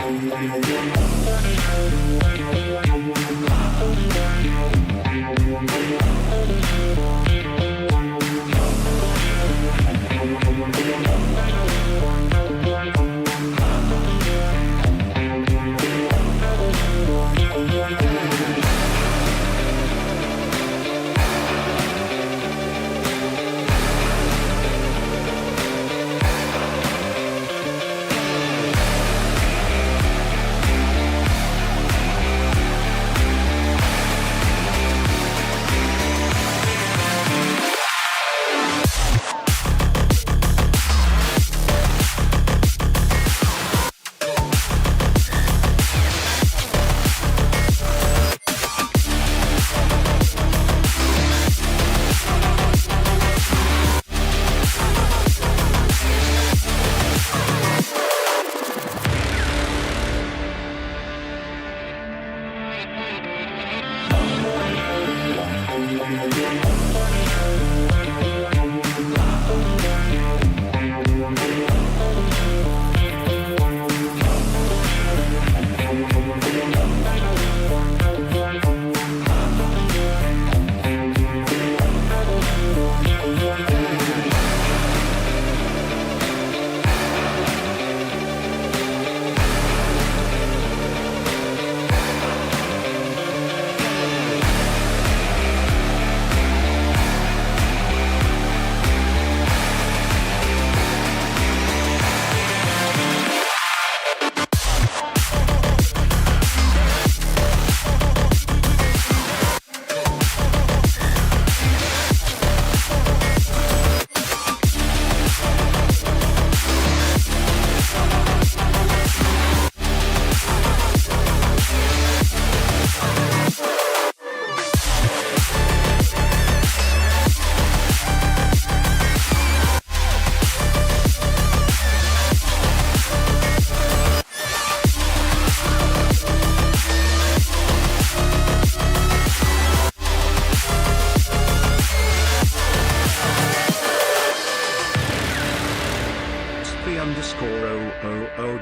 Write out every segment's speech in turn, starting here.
S3_000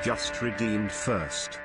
just redeemed first.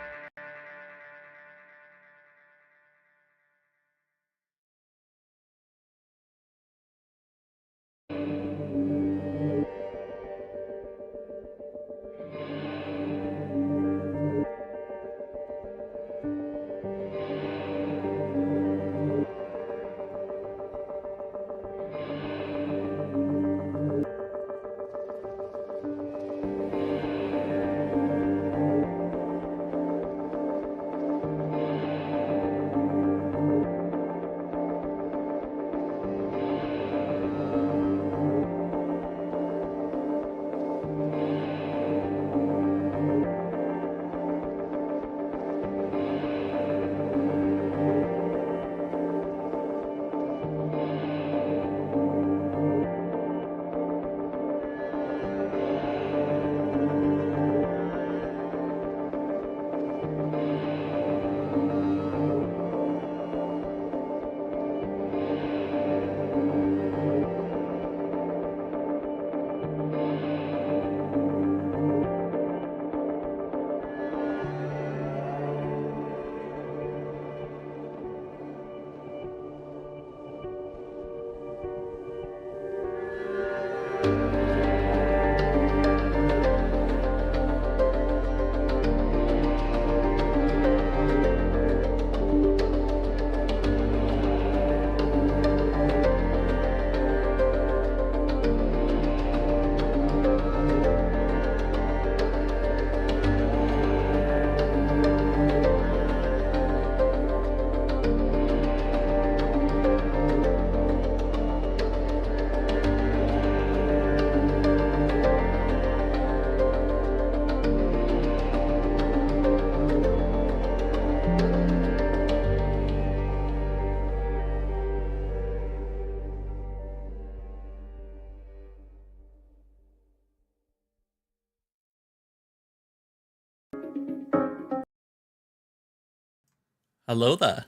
Hello there.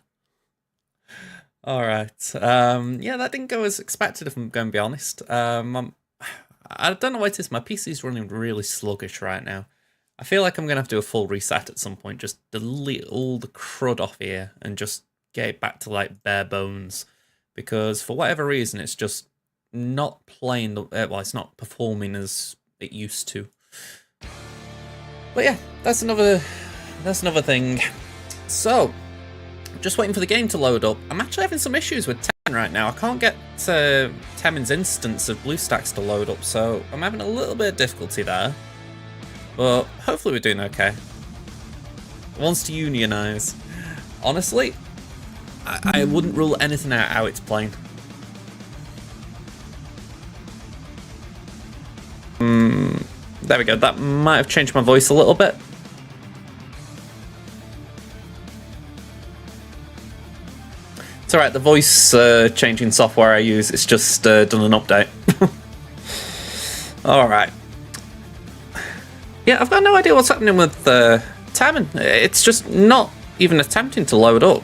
Alright, yeah, that didn't go as expected if I'm going to be honest. I don't know what it is, my PC's running really sluggish right now. I feel like I'm going to have to do a full reset at some point. Just delete all the crud off here and just get it back to like bare bones. Because for whatever reason, it's just not playing, well, it's not performing as it used to. But yeah, that's another thing. So, just waiting for the game to load up. I'm actually having some issues with Temin right now. I can't get Temin's instance of BlueStacks to load up, so I'm having a little bit of difficulty there. But hopefully we're doing okay. Wants to unionize. Honestly, I wouldn't rule anything out how it's playing. There we go. That might have changed my voice a little bit. It's alright, the voice changing software I use, it's just done an update. Alright. Yeah, I've got no idea what's happening with Temin. It's just not even attempting to load up.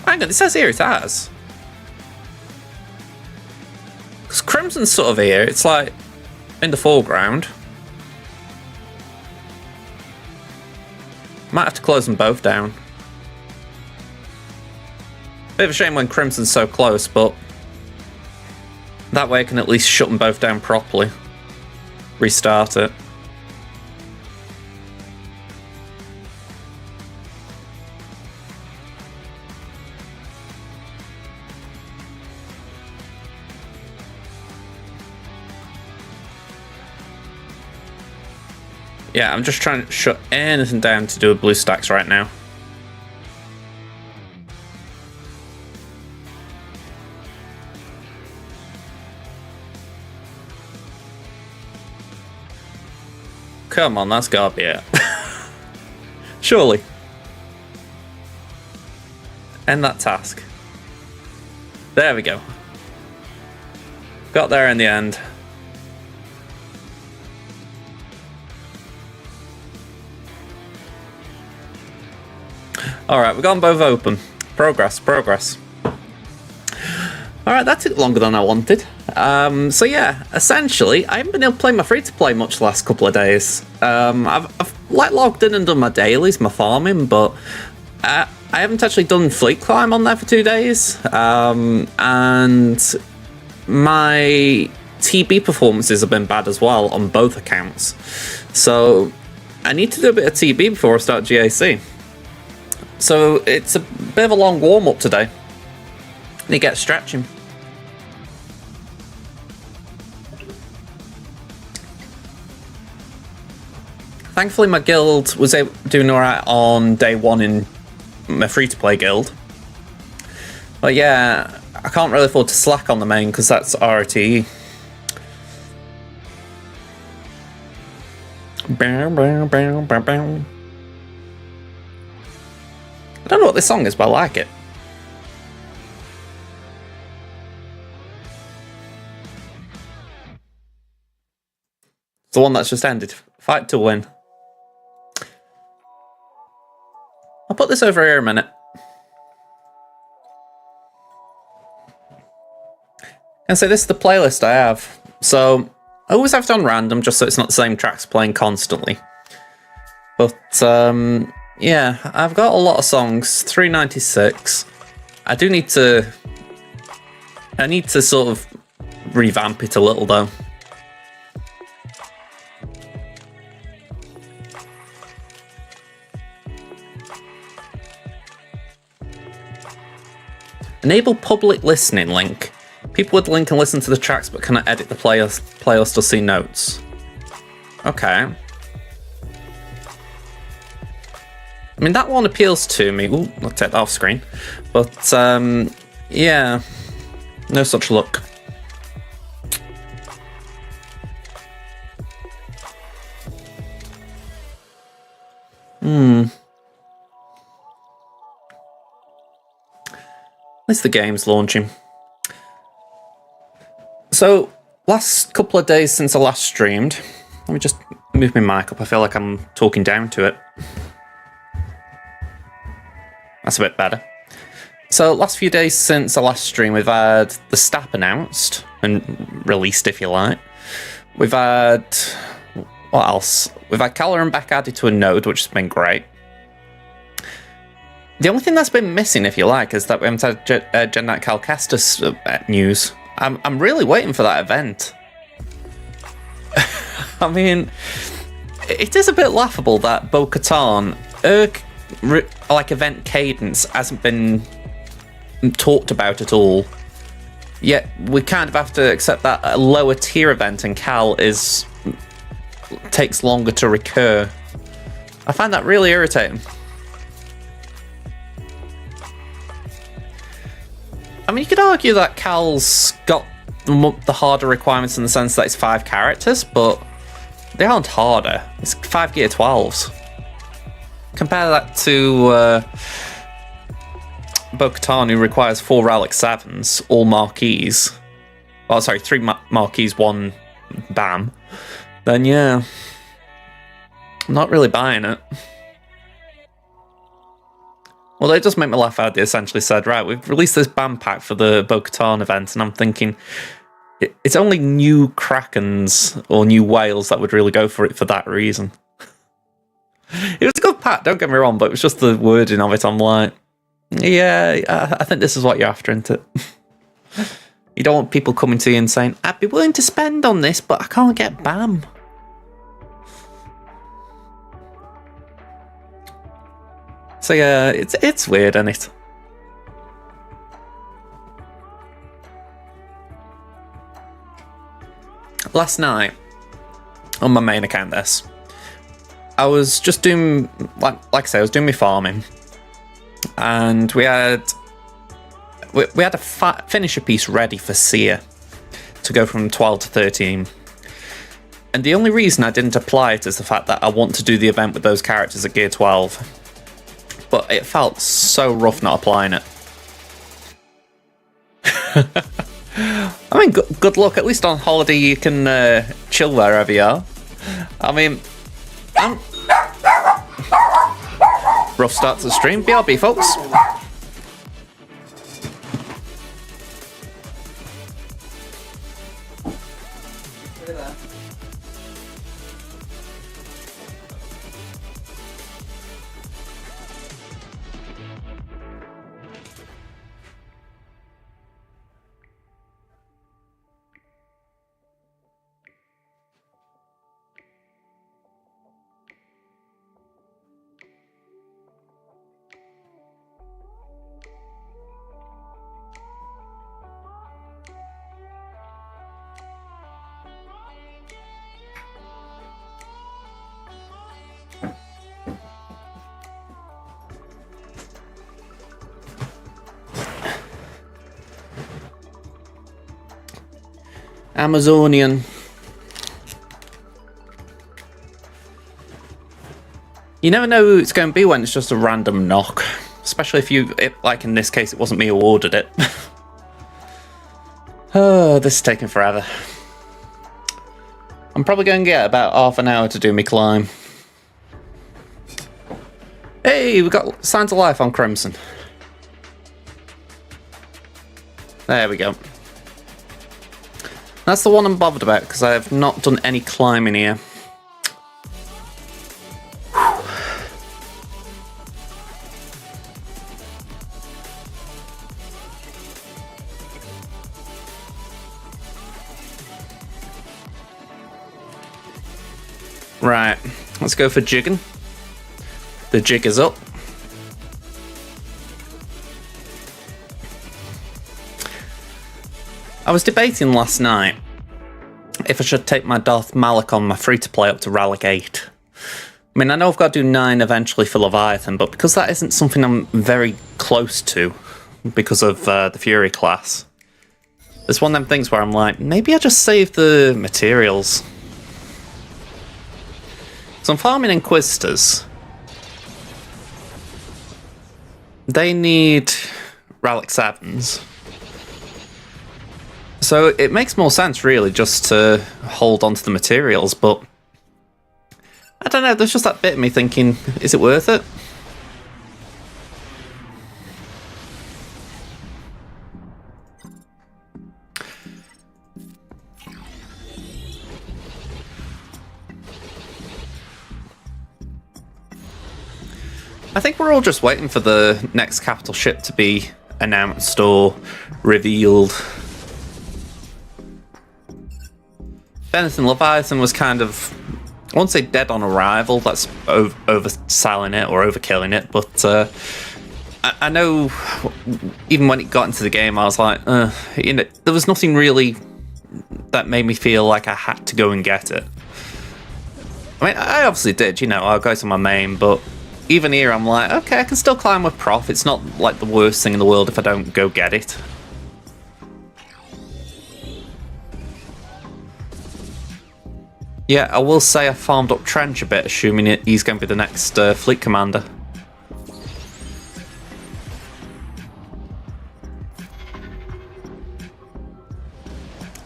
Hang on, it says here it has. Because Crimson's sort of here, it's like in the foreground. Might have to close them both down. Bit of a shame when Crimson's so close, but that way I can at least shut them both down properly. Restart it. Yeah, I'm just trying to shut anything down to do with BlueStacks right now. Come on, that's gotta be it. Surely. End that task. There we go. Got there in the end. Alright, we've got them both open. Progress, progress. Alright, that took longer than I wanted. So yeah, essentially, I haven't been able to play my free-to-play much the last couple of days. I've like logged in and done my dailies, my farming, but I haven't actually done Fleet Climb on there for 2 days. And my TB performances have been bad as well on both accounts. So I need to do a bit of TB before I start GAC. So it's a bit of a long warm-up today. Need to get stretching. Thankfully my guild was doing alright on day one in my free-to-play guild. But yeah, I can't really afford to slack on the main because that's RTE. I don't know what this song is, but I like it. It's the one that's just ended. Fight to win. I'll put this over here a minute. And so this is the playlist I have. So I always have it on random just so it's not the same tracks playing constantly. But yeah, I've got a lot of songs, 396. I need to sort of revamp it a little though. Enable public listening link. People with the link can listen to the tracks but cannot edit the playlist or see notes. Okay. I mean, that one appeals to me. Ooh, I'll take that off screen. But, yeah. No such luck. At least the game's launching. So, last couple of days since I last streamed, let me just move my mic up. I feel like I'm talking down to it. That's a bit better. So, last few days since I last streamed, we've had the STAP announced and released, if you like. We've had What else? We've had Caloran back added to a node, which has been great. The only thing that's been missing, if you like, is that we haven't had Gen Knight Cal Kestis news. I'm really waiting for that event. I mean, it is a bit laughable that Bo-Katan like event cadence hasn't been talked about at all. Yet we kind of have to accept that a lower tier event in Cal takes longer to recur. I find that really irritating. I mean, you could argue that Cal's got the harder requirements in the sense that it's 5 characters, but they aren't harder. It's 5 Gear 12s. Compare that to Bo-Katan, who requires 4 Relic 7s, all Marquees. Oh, sorry, 3 Marquees, 1 BAM. Then yeah, I'm not really buying it. Well, it does make me laugh how they essentially said, right, we've released this BAM pack for the Bo-Katan event, and I'm thinking, it's only new Krakens or new whales that would really go for it for that reason. It was a good pack, don't get me wrong, but it was just the wording of it. I'm like, yeah, I think this is what you're after, isn't it? You don't want people coming to you and saying, I'd be willing to spend on this, but I can't get BAM. So yeah, it's weird, isn't it? Last night, on my main account, I was just doing, like I say, I was doing my farming, and we had a finisher piece ready for Seer to go from 12 to 13. And the only reason I didn't apply it is the fact that I want to do the event with those characters at Gear 12. But it felt so rough not applying it. I mean, good luck. At least on holiday you can chill wherever you are. I mean, rough start to the stream. BRB, folks. Amazonian. You never know who it's going to be when it's just a random knock. Especially if like in this case, it wasn't me who ordered it. Oh, this is taking forever. I'm probably going to get about half an hour to do my climb. Hey, we got signs of life on Crimson. There we go. That's the one I'm bothered about, because I have not done any climbing here. Right, let's go for jigging. The jig is up. I was debating last night if I should take my Darth Malak on my free-to-play up to Relic 8. I mean, I know I've got to do 9 eventually for Leviathan, but because that isn't something I'm very close to because of the Fury class, it's one of them things where I'm like, maybe I just save the materials. So I'm farming Inquisitors. They need Relic 7s. So it makes more sense, really, just to hold on to the materials, but I don't know, there's just that bit of me thinking, is it worth it? I think we're all just waiting for the next capital ship to be announced or revealed. If anything, Leviathan was kind of, I won't say dead on arrival, that's overselling it or overkilling it, but I know even when it got into the game, I was like, you know, there was nothing really that made me feel like I had to go and get it. I mean, I obviously did, you know, I'll go to my main, but even here I'm like, okay, I can still climb with Prof. It's not like the worst thing in the world if I don't go get it. Yeah, I will say I farmed up Trench a bit, assuming he's going to be the next fleet commander.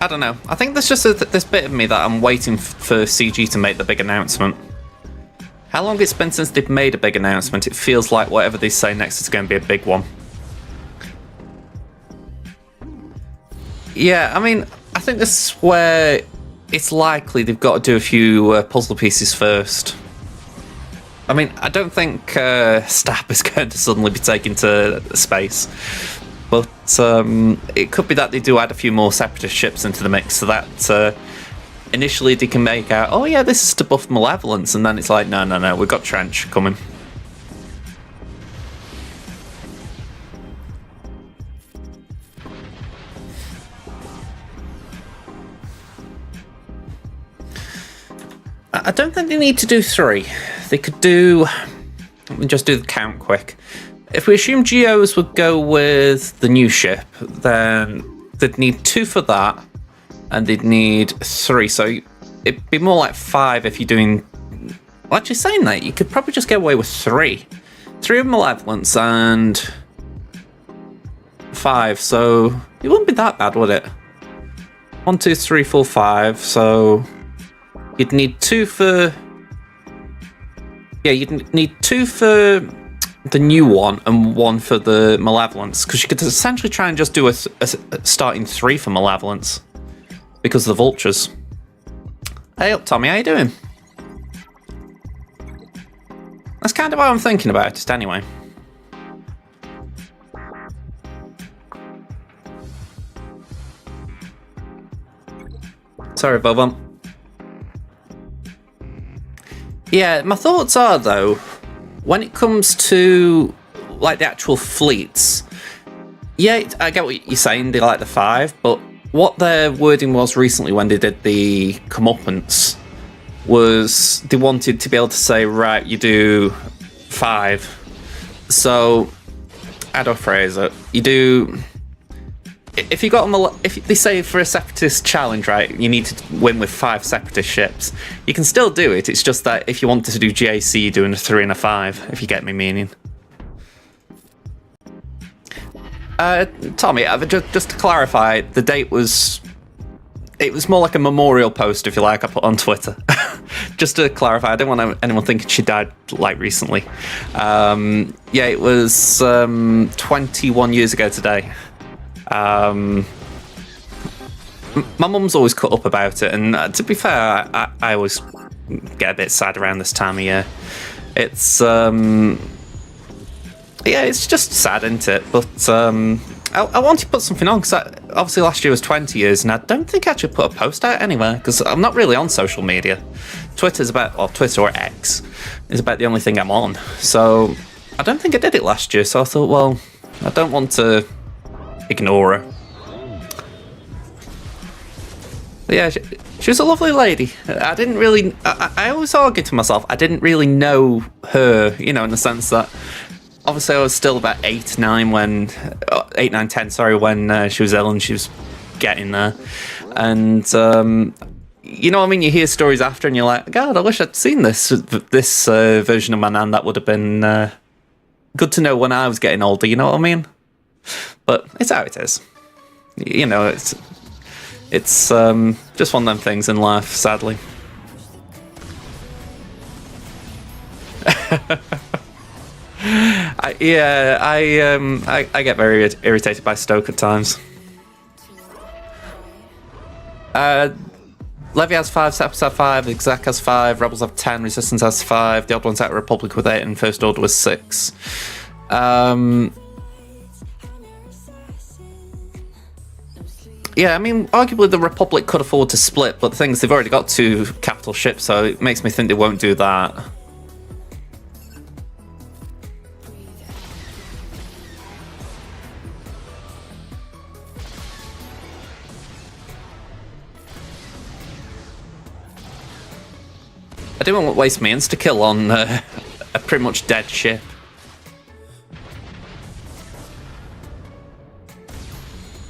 I don't know. I think there's just this bit of me that I'm waiting for CG to make the big announcement. How long it's been since they've made a big announcement? It feels like whatever they say next is going to be a big one. Yeah, I mean, I think this is where it's likely they've got to do a few puzzle pieces first. I mean, I don't think Stab is going to suddenly be taken to space. But it could be that they do add a few more separatist ships into the mix so that initially they can make out, oh yeah, this is to buff Malevolence, and then it's like, no, we've got Trench coming. I don't think they need to do 3. They could do, let me just do the count quick. If we assume Geos would go with the new ship, then they'd need 2 for that, and they'd need 3. So it'd be more like 5 if you're doing... Well, actually saying that, you could probably just get away with 3. 3 of Malevolence and 5, so it wouldn't be that bad, would it? 1, 2, 3, 4, 5, so you'd need 2 for... Yeah, you'd need 2 for the new one and 1 for the Malevolence, because you could essentially try and just do a starting 3 for Malevolence because of the Vultures. Hey up, Tommy, how you doing? That's kind of how I'm thinking about it anyway. Sorry, Bob. Yeah, my thoughts are, though, when it comes to, like, the actual fleets, yeah, I get what you're saying, they like the 5, but what their wording was recently when they did the comeuppance was they wanted to be able to say, right, you do 5. So, how do I phrase it? You do... If you got them, if they say for a separatist challenge, right, you need to win with 5 separatist ships, you can still do it. It's just that if you wanted to do GAC, you're doing a 3 and a 5, if you get me meaning. Tommy, just to clarify, the date was... It was more like a memorial post, if you like, I put on Twitter. Just to clarify, I don't want anyone thinking she died, like, recently. Yeah, it was 21 years ago today. My mum's always cut up about it, and to be fair, I always get a bit sad around this time of year. It's yeah, it's just sad, isn't it? But I want to put something on, because obviously last year was 20 years, and I don't think I should put a post out anywhere, because I'm not really on social media. Twitter's about, well, Twitter or X is about the only thing I'm on, so I don't think I did it last year, so I thought, well, I don't want to ignore her. But yeah, she was a lovely lady. I didn't really... I always argue to myself, I didn't really know her, you know, in the sense that obviously I was still about 8, 9 when... 8, 9, 10, sorry, when she was ill and she was getting there. And, you know what I mean? You hear stories after and you're like, God, I wish I'd seen this version of my nan. That would have been good to know when I was getting older, you know what I mean? But it's how it is. You know, it's just one of them things in life, sadly. I get very irritated by Stoke at times. Levy has 5, Separatists have 5, Exec has 5, Rebels have 10, Resistance has 5, the odd ones out Republic with 8, and First Order with 6. Yeah, I mean, arguably the Republic could afford to split, but the thing is they've already got 2 capital ships, so it makes me think they won't do that. I didn't want to waste my insta-kill on a pretty much dead ship.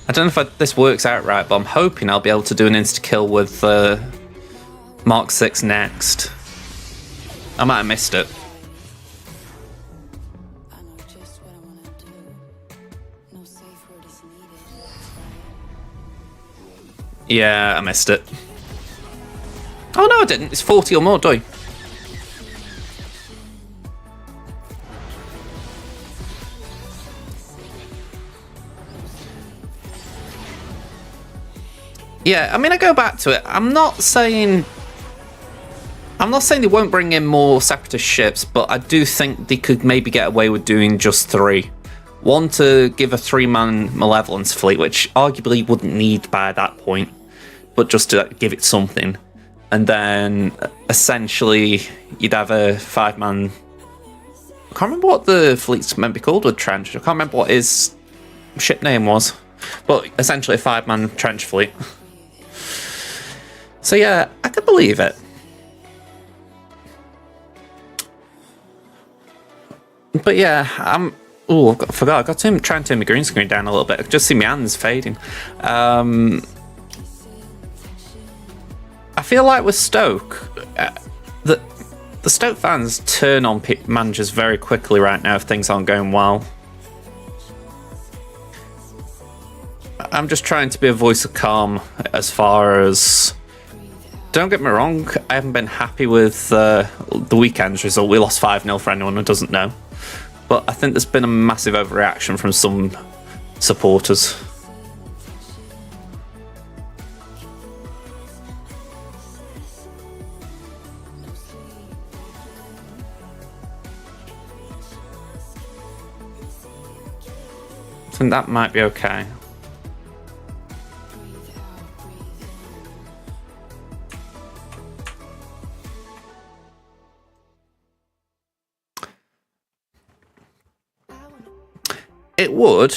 I don't know if this works out right, but I'm hoping I'll be able to do an insta-kill with Mark 6 next. I might have missed it. Yeah, I missed it. Oh no, I didn't. It's 40 or more, do. Yeah, I mean, I go back to it. I'm not saying they won't bring in more Separatist ships, but I do think they could maybe get away with doing just 3. One to give a 3-man Malevolence fleet, which arguably wouldn't need by that point, but just to give it something. And then essentially you'd have a 5-man. I can't remember what the fleet's meant to be called with Trench. I can't remember what his ship name was, but essentially a 5-man trench fleet. So yeah, I could believe it. But yeah, I forgot. I got to try and turn my green screen down a little bit. I could just see my hands fading. I feel like with Stoke, the Stoke fans turn on managers very quickly right now if things aren't going well. I'm just trying to be a voice of calm as far as... Don't get me wrong, I haven't been happy with the weekend's result. We lost 5-0 for anyone who doesn't know. But I think there's been a massive overreaction from some supporters. I think that might be okay. It would,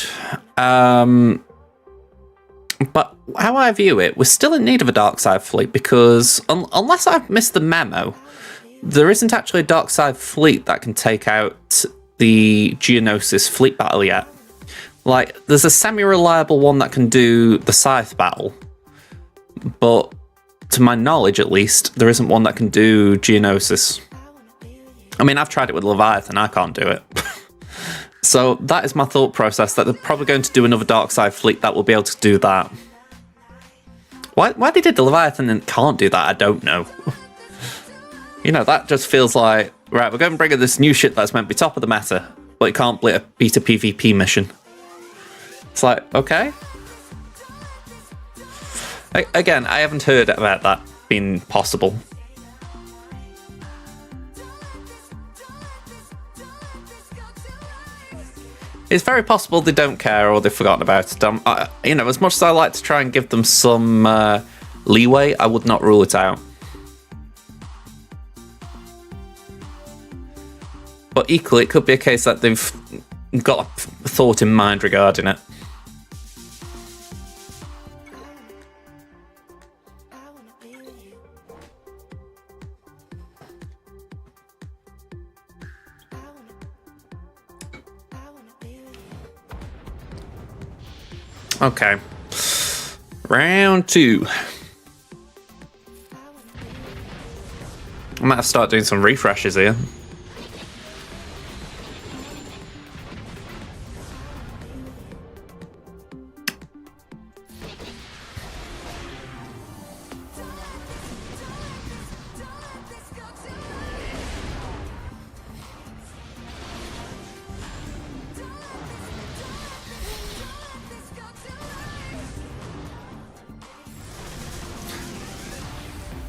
but how I view it, we're still in need of a dark side fleet because unless I've missed the memo, there isn't actually a dark side fleet that can take out the Geonosis fleet battle yet. Like, there's a semi-reliable one that can do the Scythe battle, but to my knowledge at least, there isn't one that can do Geonosis. I mean, I've tried it with Leviathan, I can't do it. So that is my thought process, that they're probably going to do another dark side fleet that will be able to do that. Why they did the Leviathan and can't do that, I don't know. You know, that just feels like, right, we're going to bring in this new shit that's meant to be top of the meta, but it can't beat a PvP mission. It's like, okay. Again, I haven't heard about that being possible. It's very possible they don't care or they've forgotten about it. You know, as much as I like to try and give them some leeway, I would not rule it out. But equally, it could be a case that they've got a thought in mind regarding it. Okay. Round 2. I might have to start doing some refreshes here.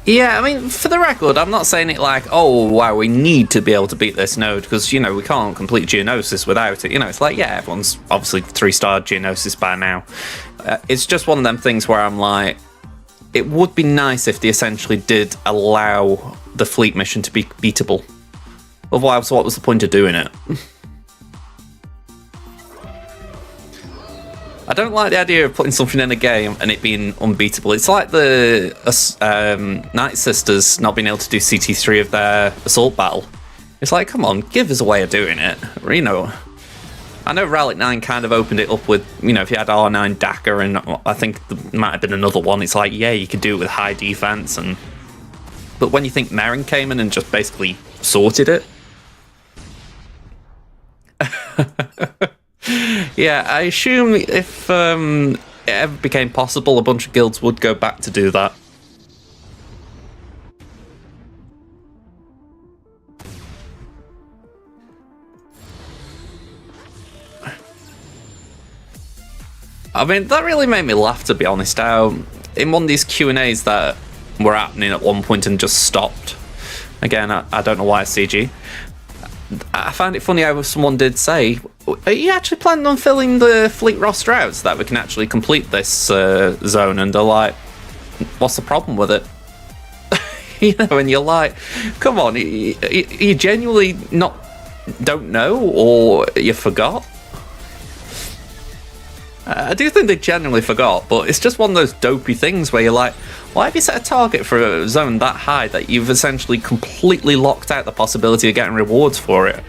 Yeah, I mean, for the record, I'm not saying it like, oh, wow, we need to be able to beat this node, because, you know, we can't complete Geonosis without it. You know, it's like, yeah, everyone's obviously 3-star Geonosis by now. It's just one of them things where I'm like, it would be nice if they essentially did allow the fleet mission to be beatable. Otherwise, what was the point of doing it? I don't like the idea of putting something in a game and it being unbeatable. It's like the Night Sisters not being able to do CT3 of their assault battle. It's like, come on, give us a way of doing it. You know, I know Relic 9 kind of opened it up with, you know, if you had R9 Daka, and I think there might have been another one. It's like, yeah, you could do it with high defense, but when you think Merrin came in and just basically sorted it. Yeah, I assume if it ever became possible, a bunch of guilds would go back to do that. I mean, that really made me laugh, to be honest, how in one of these Q&As that were happening at one point and just stopped. Again, I don't know why it's CG. I found it funny how someone did say, are you actually planning on filling the fleet roster out so that we can actually complete this zone? And they're like, what's the problem with it? You know, and you're like, come on, you genuinely don't know, or you forgot? I do think they genuinely forgot, but it's just one of those dopey things where you're like, why have you set a target for a zone that high that you've essentially completely locked out the possibility of getting rewards for it?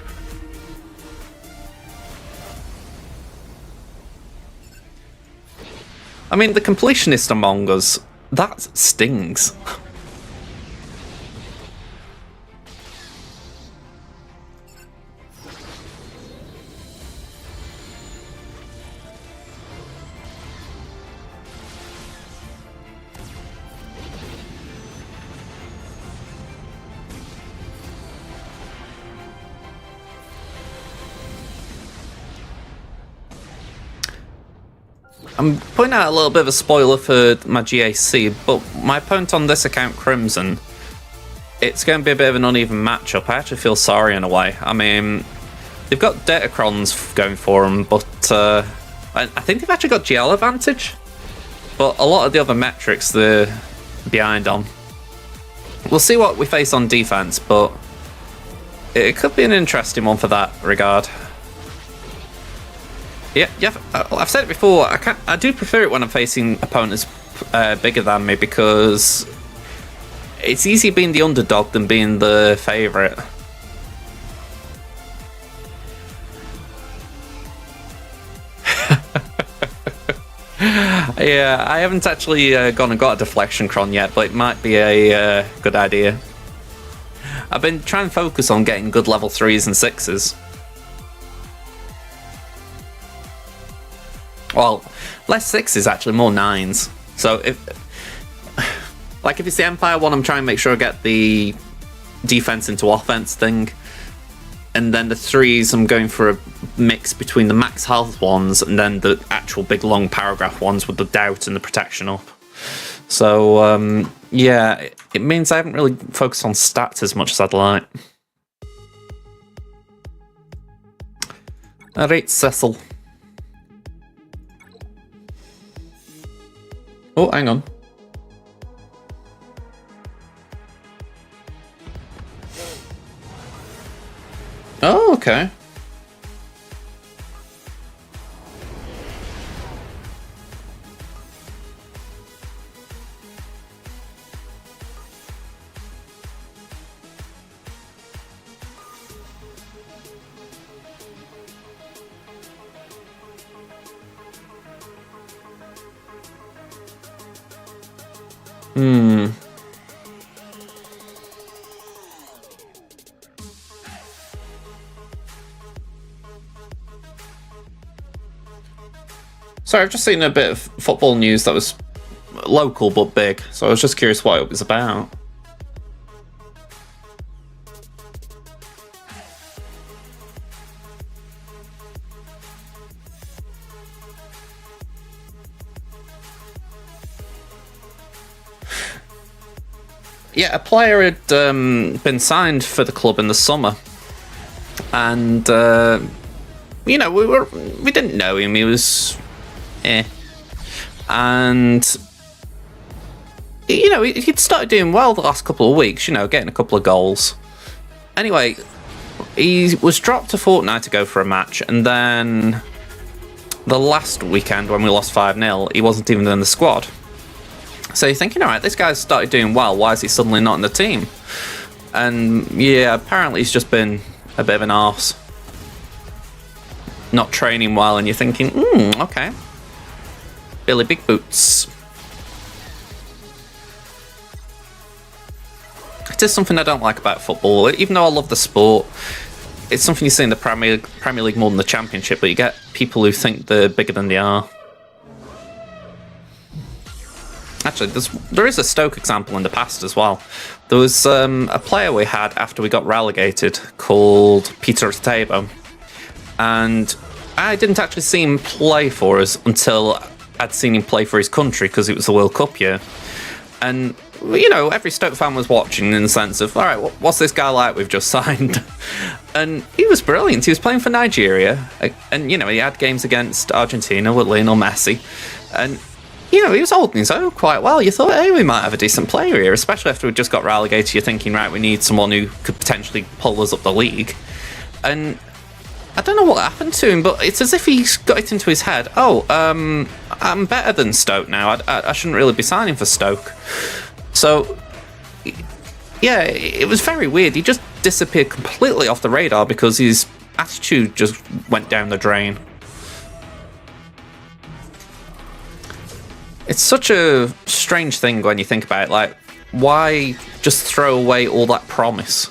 I mean, the completionist among us, that stings. I'm putting out a little bit of a spoiler for my GAC, but my opponent on this account, Crimson, it's going to be a bit of an uneven matchup. I actually feel sorry in a way. I mean, they've got Datacrons going for them, but I think they've actually got GL advantage. But a lot of the other metrics they're behind on. We'll see what we face on defense, but it could be an interesting one for that regard. Yeah, I've said it before. I do prefer it when I'm facing opponents bigger than me, because it's easier being the underdog than being the favourite. Yeah, I haven't actually gone and got a deflection cron yet, but it might be a good idea. I've been trying to focus on getting good level 3s and 6s. Well, less 6s actually, more 9s. So if it's the Empire one, I'm trying to make sure I get the defense into offense thing. And then the 3s, I'm going for a mix between the max health ones and then the actual big long paragraph ones with the doubt and the protection up. So, yeah, it means I haven't really focused on stats as much as I'd like. Alright, Cecil. Oh, hang on. Oh, okay. Sorry, I've just seen a bit of football news that was local but big, so I was just curious what it was about. Yeah, a player had been signed for the club in the summer, and you know, we didn't know him. He was, and you know, he'd started doing well the last couple of weeks. You know, getting a couple of goals. Anyway, he was dropped a fortnight ago for a match, and then the last weekend when we lost 5-0, he wasn't even in the squad. So you're thinking, all right, this guy's started doing well. Why is he suddenly not in the team? And yeah, apparently he's just been a bit of an arse. Not training well, and you're thinking, okay. Billy Big Boots. It is something I don't like about football. Even though I love the sport, it's something you see in the Premier League more than the Championship, but you get people who think they're bigger than they are. Actually, there is a Stoke example in the past as well. There was a player we had after we got relegated called Peter Tabo, and I didn't actually see him play for us until I'd seen him play for his country because it was the World Cup year. And, you know, every Stoke fan was watching in the sense of, all right, what's this guy like we've just signed? And he was brilliant. He was playing for Nigeria, and, you know, he had games against Argentina with Lionel Messi, and you know, he was holding his own quite well. You thought, hey, we might have a decent player here, especially after we just got relegated. You're thinking, right, we need someone who could potentially pull us up the league. And I don't know what happened to him, but it's as if he's got it into his head, I'm better than Stoke now. I shouldn't really be signing for Stoke. So, yeah, it was very weird. He just disappeared completely off the radar because his attitude just went down the drain. It's such a strange thing when you think about it. Like, why just throw away all that promise?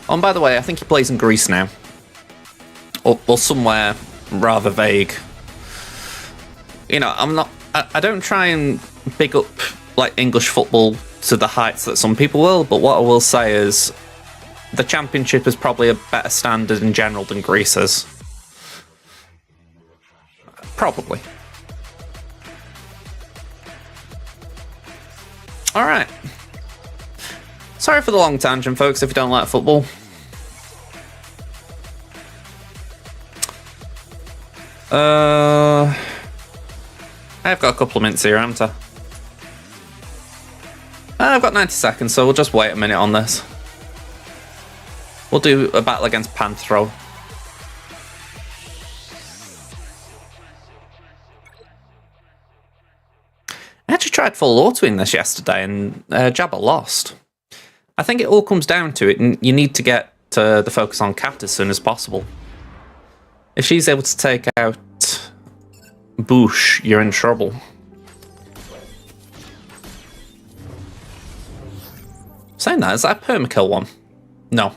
Oh, and by the way, I think he plays in Greece now. Or somewhere rather vague. You know, I don't try and big up, like, English football to the heights that some people will, but what I will say is the Championship is probably a better standard in general than Greece is. Probably. Alright. Sorry for the long tangent, folks, if you don't like football. I've got a couple of minutes here, haven't I? I've got 90 seconds, so we'll just wait a minute on this. We'll do a battle against Panthro. I actually tried full auto in this yesterday, and Jabba lost. I think it all comes down to it, and you need to get the focus on Cat as soon as possible. If she's able to take out Boosh, you're in trouble. Saying that, is that a permakill one? No.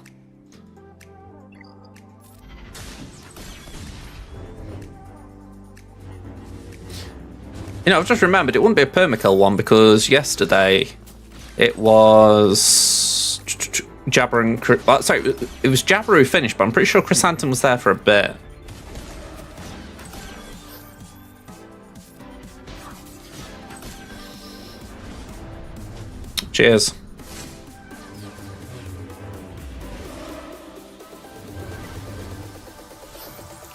You know, I've just remembered it wouldn't be a permakill one because yesterday it was Jabber and sorry, it was Jabber who finished, but I'm pretty sure Chrysanthemum was there for a bit. Cheers.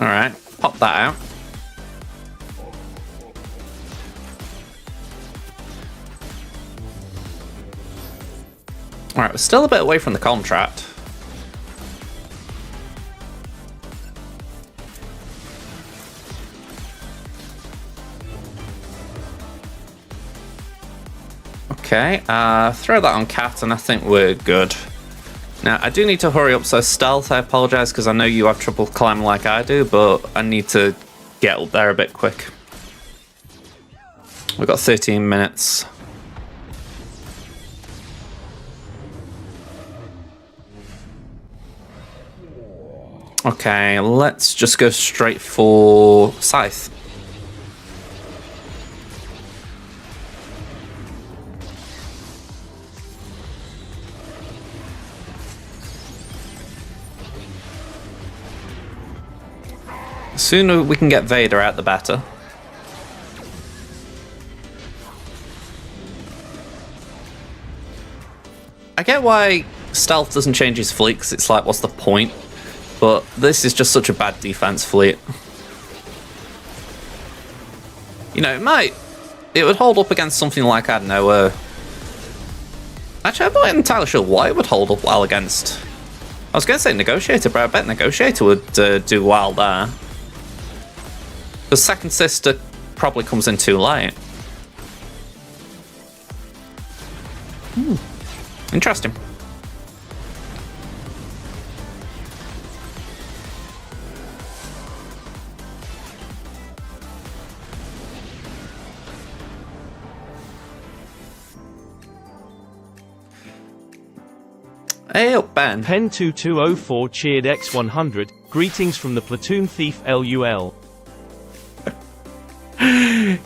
Alright, pop that out. Alright, we're still a bit away from the contract. Okay, throw that on Cat and I think we're good. Now, I do need to hurry up, so Stealth, I apologise because I know you have trouble climbing like I do, but I need to get up there a bit quick. We've got 13 minutes. Okay, let's just go straight for Scythe. The sooner we can get Vader out, the better. I get why stealth doesn't change his fleet, because it's like, what's the point? But this is just such a bad defense fleet. You know, it would hold up against something like, I don't know, actually, I'm not entirely sure what it would hold up well against. I was going to say Negotiator, but I bet Negotiator would do well there. The Second Sister probably comes in too late. Interesting. Hey up, Ben. Pen2204 cheered X100. Greetings from the platoon thief LUL.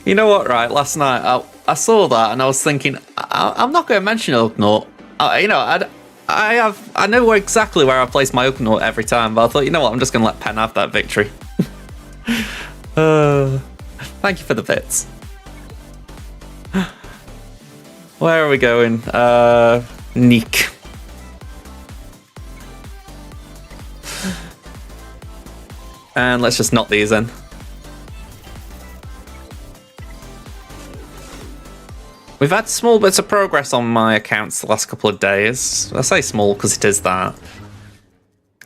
You know what, right? Last night I saw that and I was thinking, I'm not going to mention Ugnaught. You know, I know exactly where I place my Ugnaught every time, but I thought, you know what, I'm just going to let Pen have that victory. Thank you for the bits. Where are we going? Neek. And let's just knock these in. We've had small bits of progress on my accounts the last couple of days. I say small because it is that.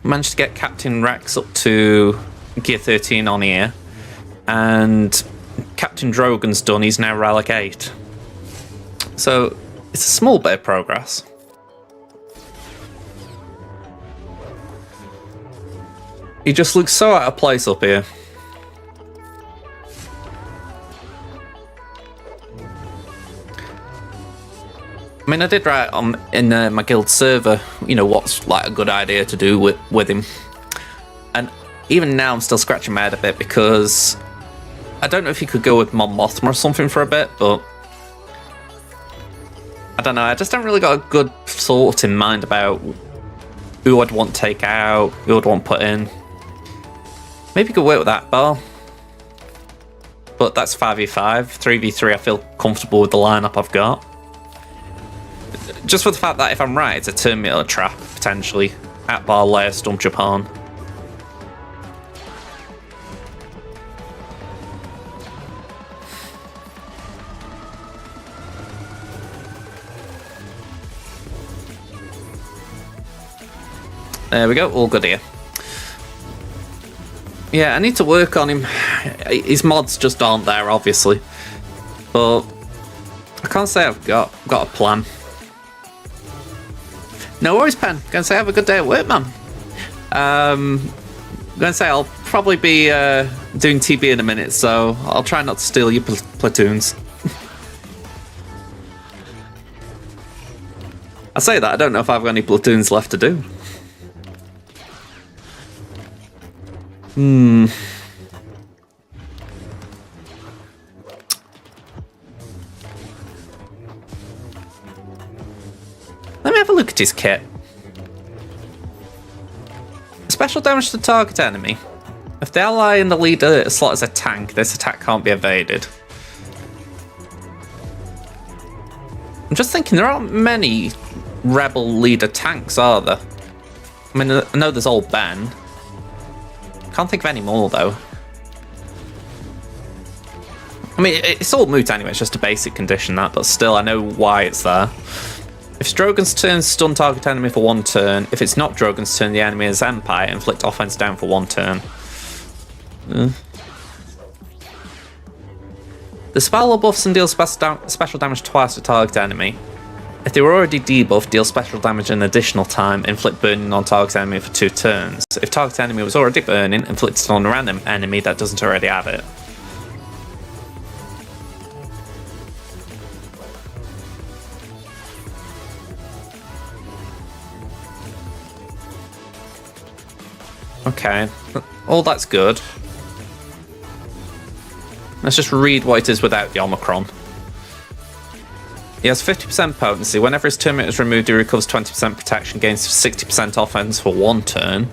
Managed to get Captain Rex up to Gear 13 on here. And Captain Drogon's done, he's now Relic 8. So, it's a small bit of progress. He just looks so out of place up here. I mean, I did write in my guild server, you know, what's like a good idea to do with him. And even now I'm still scratching my head a bit because I don't know if you could go with Mon Mothma or something for a bit, but I don't know, I just haven't really got a good thought in mind about who I'd want to take out, who I'd want put in. Maybe you could work with that bar. But that's 5v5. 3v3 I feel comfortable with the lineup I've got. Just for the fact that if I'm right, it's a Terminator trap, potentially. At bar layer, Stump Japan. There we go, all good here. Yeah, I need to work on him. His mods just aren't there, obviously. But I can't say I've got a plan. No worries, Pen. Gonna say have a good day at work, man. Gonna say I'll probably be doing TB in a minute, so I'll try not to steal your platoons. I say that, I don't know if I've got any platoons left to do. Let me have a look at his kit. Special damage to target enemy. If the ally in the leader slot is a tank, this attack can't be evaded. I'm just thinking, there aren't many rebel leader tanks, are there? I mean, I know there's old Ben. Can't think of any more, though. I mean, it's all moot anyway, it's just a basic condition, that, but still, I know why it's there. If it's Drogon's turn, stun target enemy for 1 turn. If it's not Drogon's turn, the enemy is Empire, inflict offense down for 1 turn. The spell buffs and deal special damage twice to target enemy. If they were already debuffed, deal special damage an additional time, inflict burning on target enemy for 2 turns. If target enemy was already burning, inflict it on a random enemy that doesn't already have it. Okay, all that's good. Let's just read what it is without the Omicron. He has 50% potency. Whenever his turn is removed, he recovers 20% protection, gains 60% offense for 1 turn.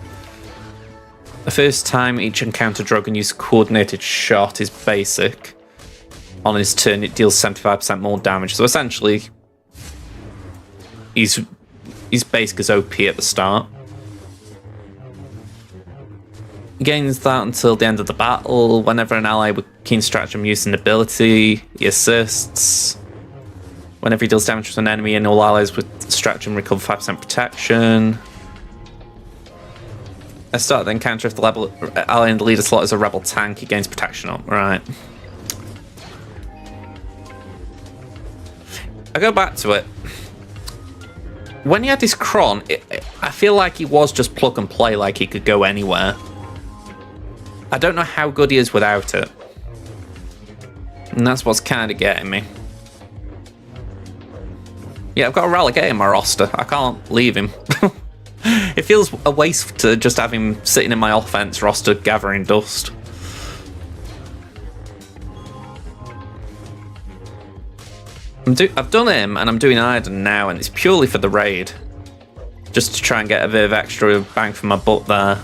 The first time each encounter Drogon uses coordinated shot is basic. On his turn, it deals 75% more damage. So essentially, he's his basic is OP at the start. He gains that until the end of the battle. Whenever an ally with keen stratagem uses an ability, he assists. Whenever he deals damage to an enemy, and all allies with stratagem recover 5% protection. I start the encounter if the ally in the leader slot is a rebel tank, he gains protection up. Right. I go back to it. When he had his Cron, I feel like he was just plug and play, like he could go anywhere. I don't know how good he is without it. And that's what's kind of getting me. Yeah, I've got a Relegate in my roster. I can't leave him. It feels a waste to just have him sitting in my offense roster gathering dust. I've done him and I'm doing Iden now, and it's purely for the raid. Just to try and get a bit of extra bang for my buck there.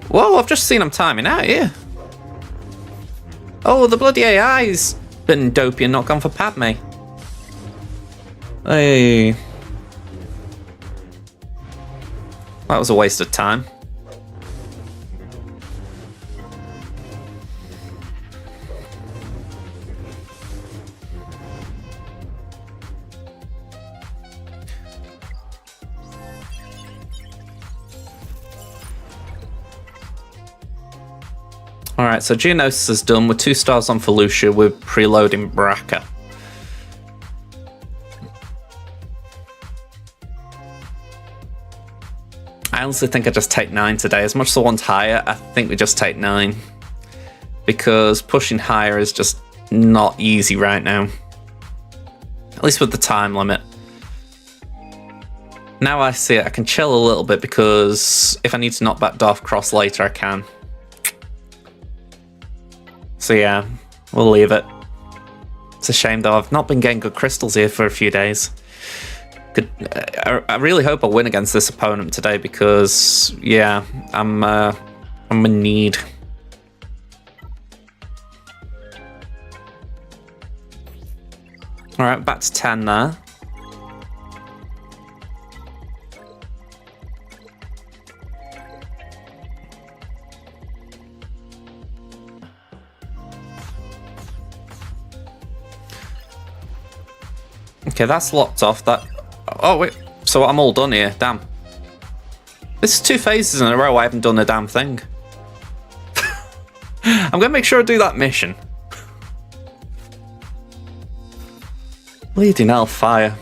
Whoa, I've just seen him timing out here. Oh, the bloody AI's been dopey and not gone for Padme. Hey. That was a waste of time. Alright, so Geonosis is done with 2 stars on Felucia with preloading Baraka. I honestly think I just take 9 today. As much as I want higher, I think we just take 9. Because pushing higher is just not easy right now. At least with the time limit. Now I see it, I can chill a little bit because if I need to knock back Darth Cross later, I can. So yeah, we'll leave it. It's a shame though, I've not been getting good crystals here for a few days. I really hope I win against this opponent today because, yeah, I'm in need. Alright, back to 10 there. Okay, that's locked off. That. Oh wait, so I'm all done here. Damn. This is 2 phases in a row I haven't done a damn thing. I'm gonna make sure I do that mission. Bleeding hellfire.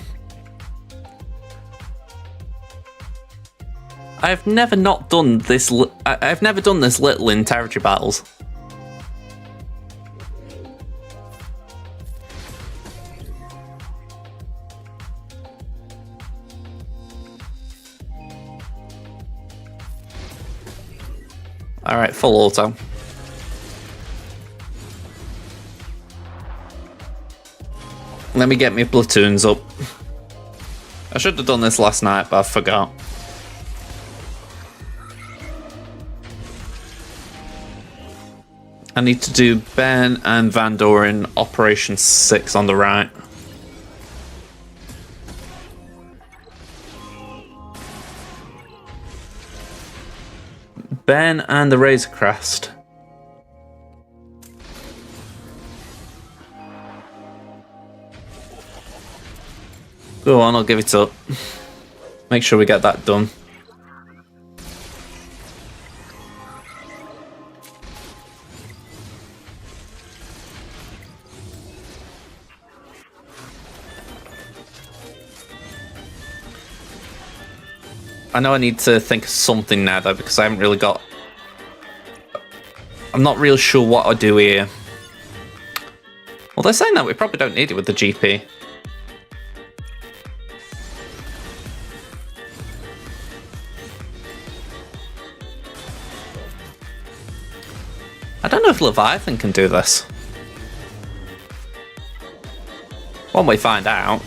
I've never not done this. I've never done this little in territory battles. Alright, full auto. Let me get my platoons up. I should have done this last night, but I forgot. I need to do Ben and Van Doren Operation 6 on the right. Ben and the Razor Crest. Go on, I'll give it up. Make sure we get that done. I know I need to think of something now though, because I haven't really got... I'm not real sure what I do here. Well, they're saying that we probably don't need it with the GP. I don't know if Leviathan can do this. When we find out.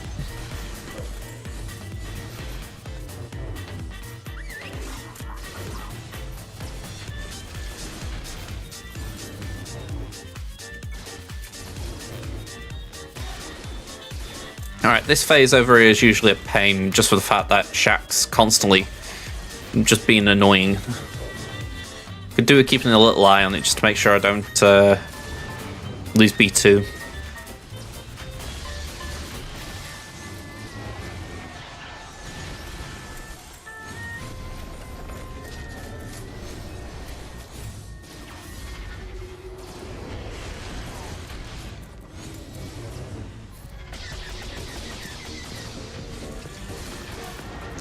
Alright, this phase over here is usually a pain just for the fact that Shaq's constantly just being annoying. Could do with keeping a little eye on it just to make sure I don't lose B2.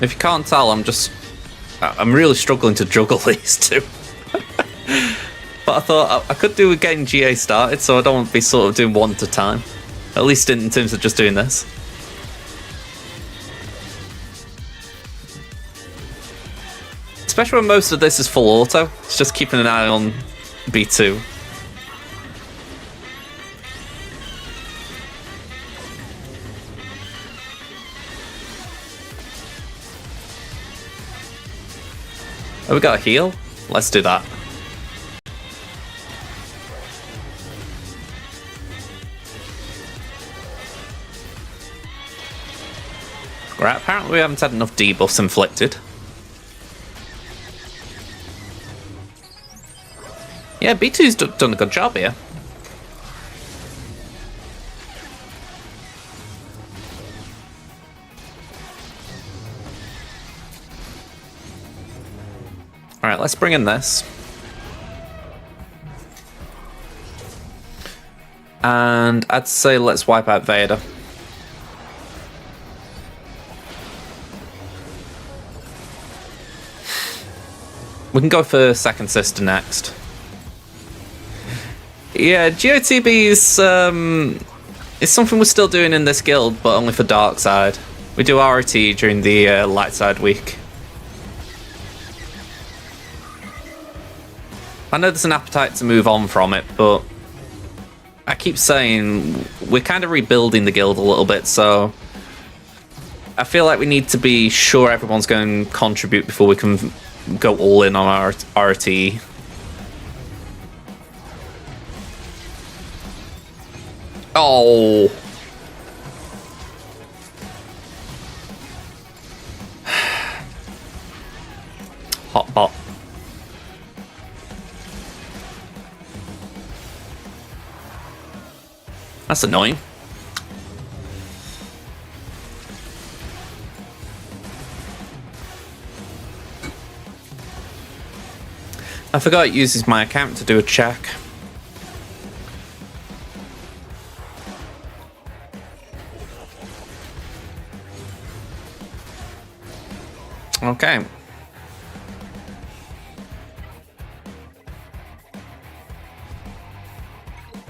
If you can't tell, I'm really struggling to juggle these two. But I thought I could do with getting GA started, so I don't want to be sort of doing one at a time. At least in terms of just doing this. Especially when most of this is full auto. It's just keeping an eye on B2. Oh, we got a heal? Let's do that. Right, apparently we haven't had enough debuffs inflicted. Yeah, B2's done a good job here. Alright, let's bring in this. And I'd say let's wipe out Vader. We can go for Second Sister next. Yeah, GOTB is something we're still doing in this guild, but only for Dark Side. We do RT during the Light Side week. I know there's an appetite to move on from it, but I keep saying we're kind of rebuilding the guild a little bit, so I feel like we need to be sure everyone's going to contribute before we can go all in on our RT. Oh. Hot pot. That's annoying. I forgot it uses my account to do a check. Okay.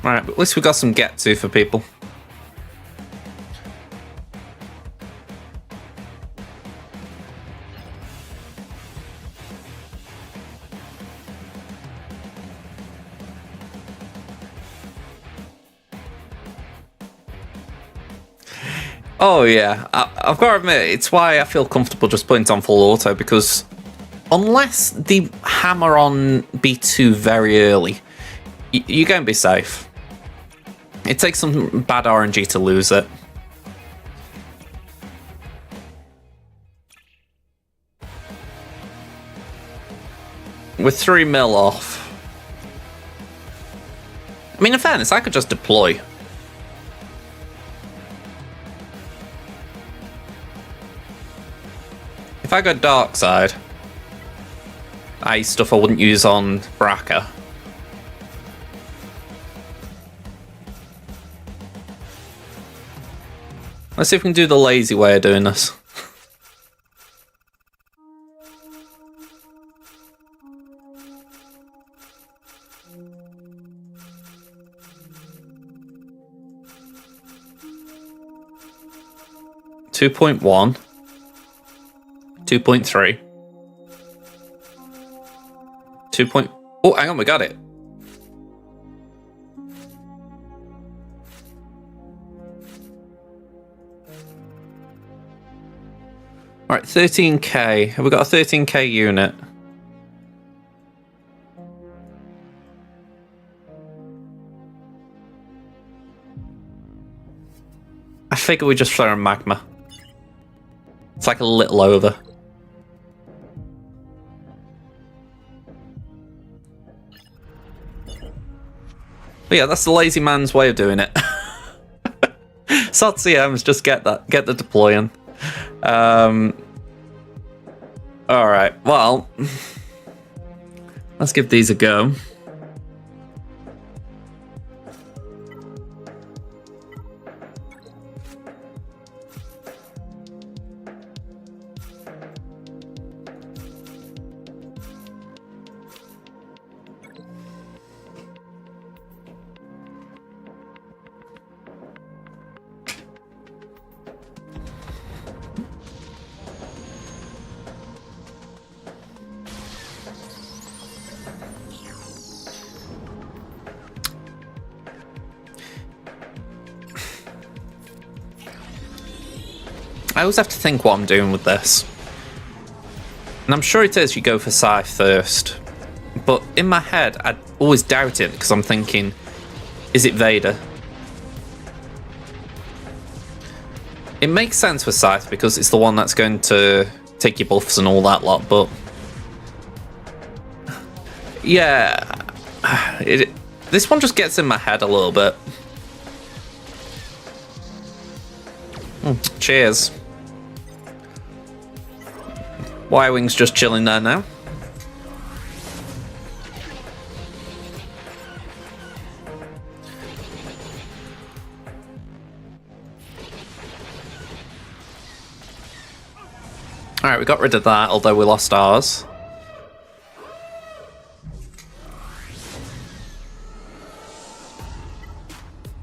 Alright, but at least we got some get to for people. Oh yeah, I've got to admit, it's why I feel comfortable just putting it on full auto, because unless they hammer on B2 very early, you're going to be safe. It takes some bad RNG to lose it. With 3 mil off. I mean, in fairness, I could just deploy. If I go Dark Side, i.e. stuff I wouldn't use on Braca. Let's see if we can do the lazy way of doing this. .1 2.3 2. Oh, hang on, we got it. All right, 13k. Have we got a 13k unit? figure we just throw in magma. It's like a little over. But yeah, that's the lazy man's way of doing it. Sod CMs, just get the deploying. Alright, well, let's give these a go. I always have to think what I'm doing with this. And I'm sure it is you go for Scythe first. But in my head, I always doubt it because I'm thinking, is it Vader? It makes sense for Scythe because it's the one that's going to take your buffs and all that lot, but... yeah... this one just gets in my head a little bit. Cheers. Y-Wing's just chilling there now. Alright, we got rid of that, although we lost ours.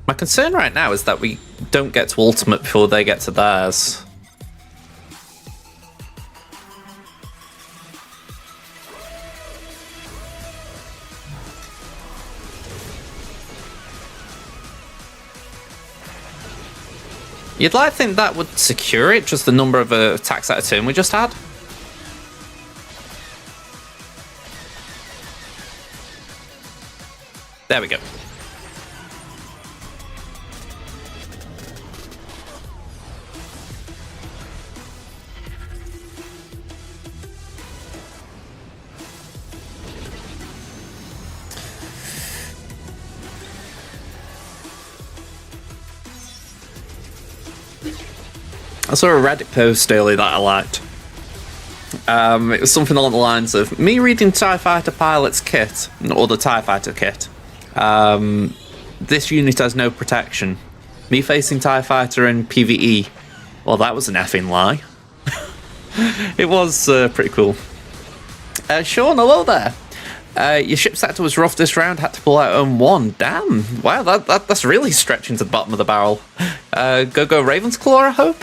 My concern right now is that we don't get to ultimate before they get to theirs. You'd like to think that would secure it, just the number of attacks at a turn we just had. There we go. I saw a Reddit post earlier that I liked. It was something along the lines of me reading TIE Fighter Pilot's kit, or the TIE Fighter kit. This unit has no protection. Me facing TIE Fighter in PvE. Well, that was an effing lie. It was pretty cool. Sean, hello there. Your ship sector was rough this round, had to pull out on one. Damn. Wow, that's really stretching to the bottom of the barrel. Go Raven's Claw, I hope.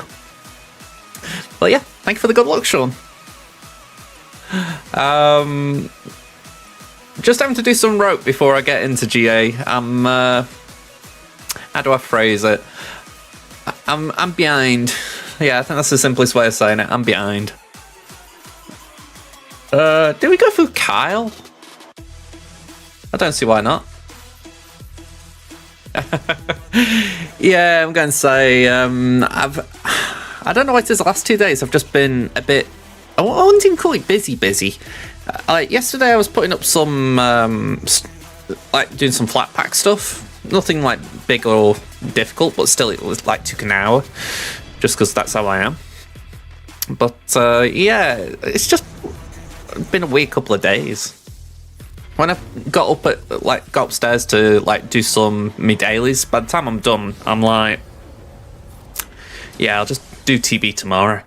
But yeah, thank you for the good luck, Sean. Just having to do some rope before I get into GA. How do I phrase it? I'm behind. Yeah, I think that's the simplest way of saying it. I'm behind. Do we go through Kyle? I don't see why not. Yeah, I'm going to say I don't know what it is. The last 2 days I've just been a bit. I wouldn't even call it busy. Like yesterday, I was putting up some like doing some flat pack stuff. Nothing like big or difficult, but still, it was like took an hour, just because that's how I am. But yeah, it's just been a weird couple of days. When I got upstairs to like do some me dailies, by the time I'm done, I'm like, yeah, I'll just do TB tomorrow.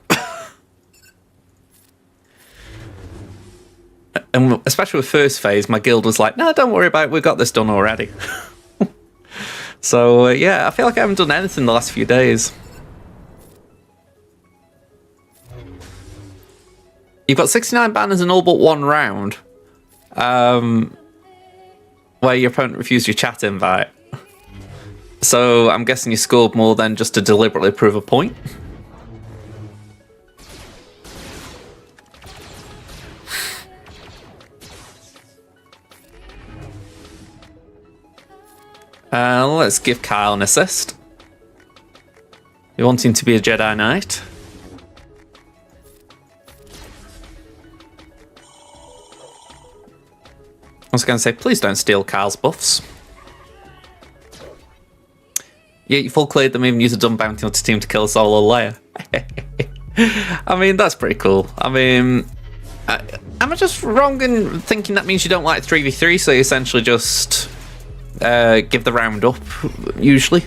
And especially with first phase, my guild was like, no, don't worry about it, we got this done already. So yeah, I feel like I haven't done anything the last few days. You've got 69 banners in all but one round. Where your opponent refused your chat invite. So I'm guessing you scored more than just to deliberately prove a point. Let's give Kyle an assist. You wanting to be a Jedi Knight? I was going to say, please don't steal Kyle's buffs. Yeah, you full cleared them, even use a dumb bounty hunter team to kill a solo Leia. I mean, that's pretty cool. I mean, am I just wrong in thinking that means you don't like 3v3, so you essentially just give the round up, usually?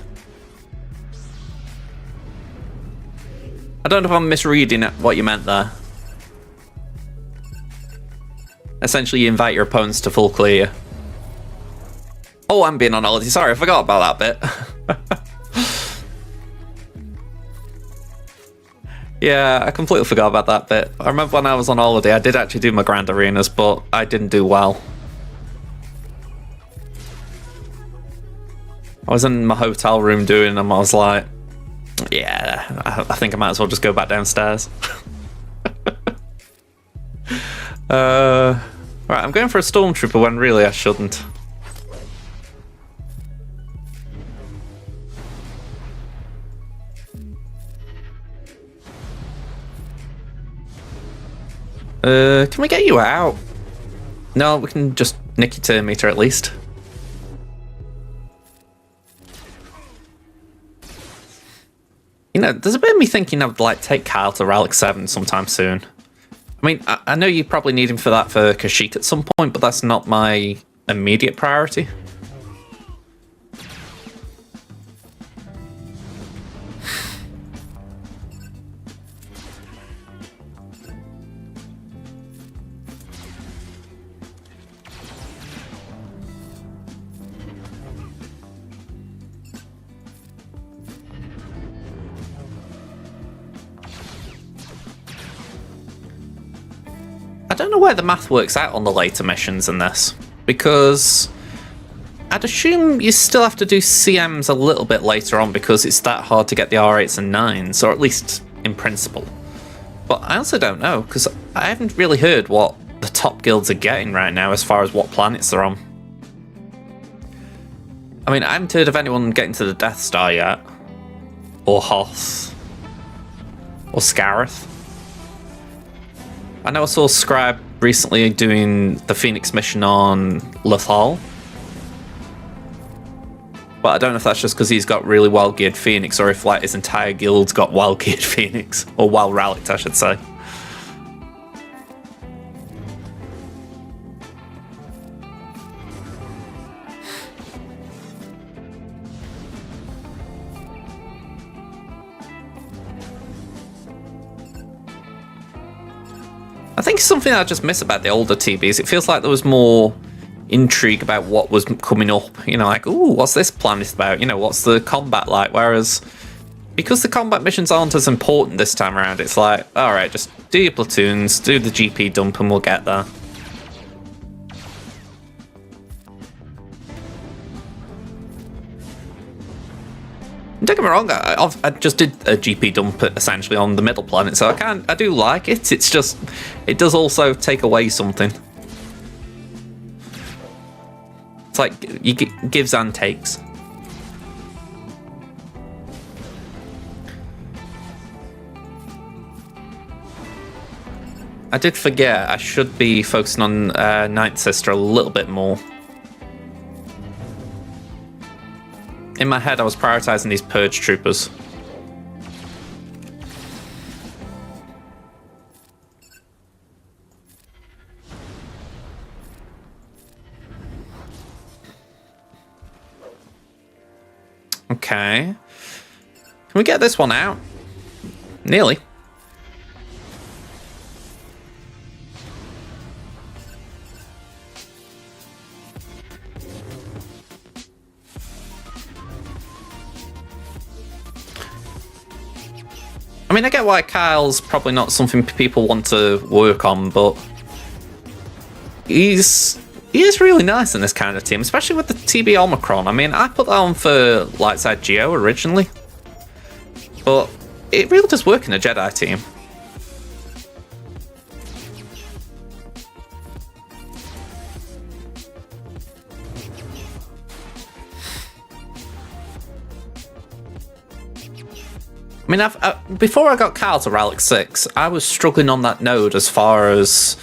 I don't know if I'm misreading what you meant there. Essentially, you invite your opponents to full clear. Oh, I'm being on holiday. Sorry, I forgot about that bit. Yeah, I completely forgot about that bit. I remember when I was on holiday, I did actually do my grand arenas, but I didn't do well. I was in my hotel room doing them. I was like, yeah, I think I might as well just go back downstairs. Right, I'm going for a stormtrooper when really I shouldn't. Can we get you out? No, we can just nick your turn meter at least. You know, there's a bit of me thinking I would like take Kyle to Relic 7 sometime soon. I mean, I know you probably need him for that for Kashyyyk at some point, but that's not my immediate priority. I don't know where the math works out on the later missions in this, because I'd assume you still have to do CMs a little bit later on because it's that hard to get the R8s and 9s, or at least in principle. But I also don't know, because I haven't really heard what the top guilds are getting right now as far as what planets they're on. I mean, I haven't heard of anyone getting to the Death Star yet, or Hoth, or Scarith. I know I saw Scribe recently doing the Phoenix mission on Lothal. But I don't know if that's just because he's got really well-geared Phoenix, or if like his entire guild's got well-geared Phoenix. Or well-relicked, I should say. I think something I just miss about the older TBs, it feels like there was more intrigue about what was coming up. You know, like, ooh, what's this planet about? You know, what's the combat like? Whereas, because the combat missions aren't as important this time around, it's like, alright, just do your platoons, do the GP dump, and we'll get there. Don't get me wrong, I just did a GP dump essentially on the middle planet, so I do like it. It's just, it does also take away something. It's like, you gives and takes. I did forget, I should be focusing on Night Sister a little bit more. In my head, I was prioritizing these Purge Troopers. Okay. Can we get this one out? Nearly. I mean, I get why Kyle's probably not something people want to work on, but he is really nice in this kind of team, especially with the TB Omicron. I mean, I put that on for Lightside Geo originally, but it really does work in a Jedi team. I mean, before I got Kyle to Relic 6, I was struggling on that node as far as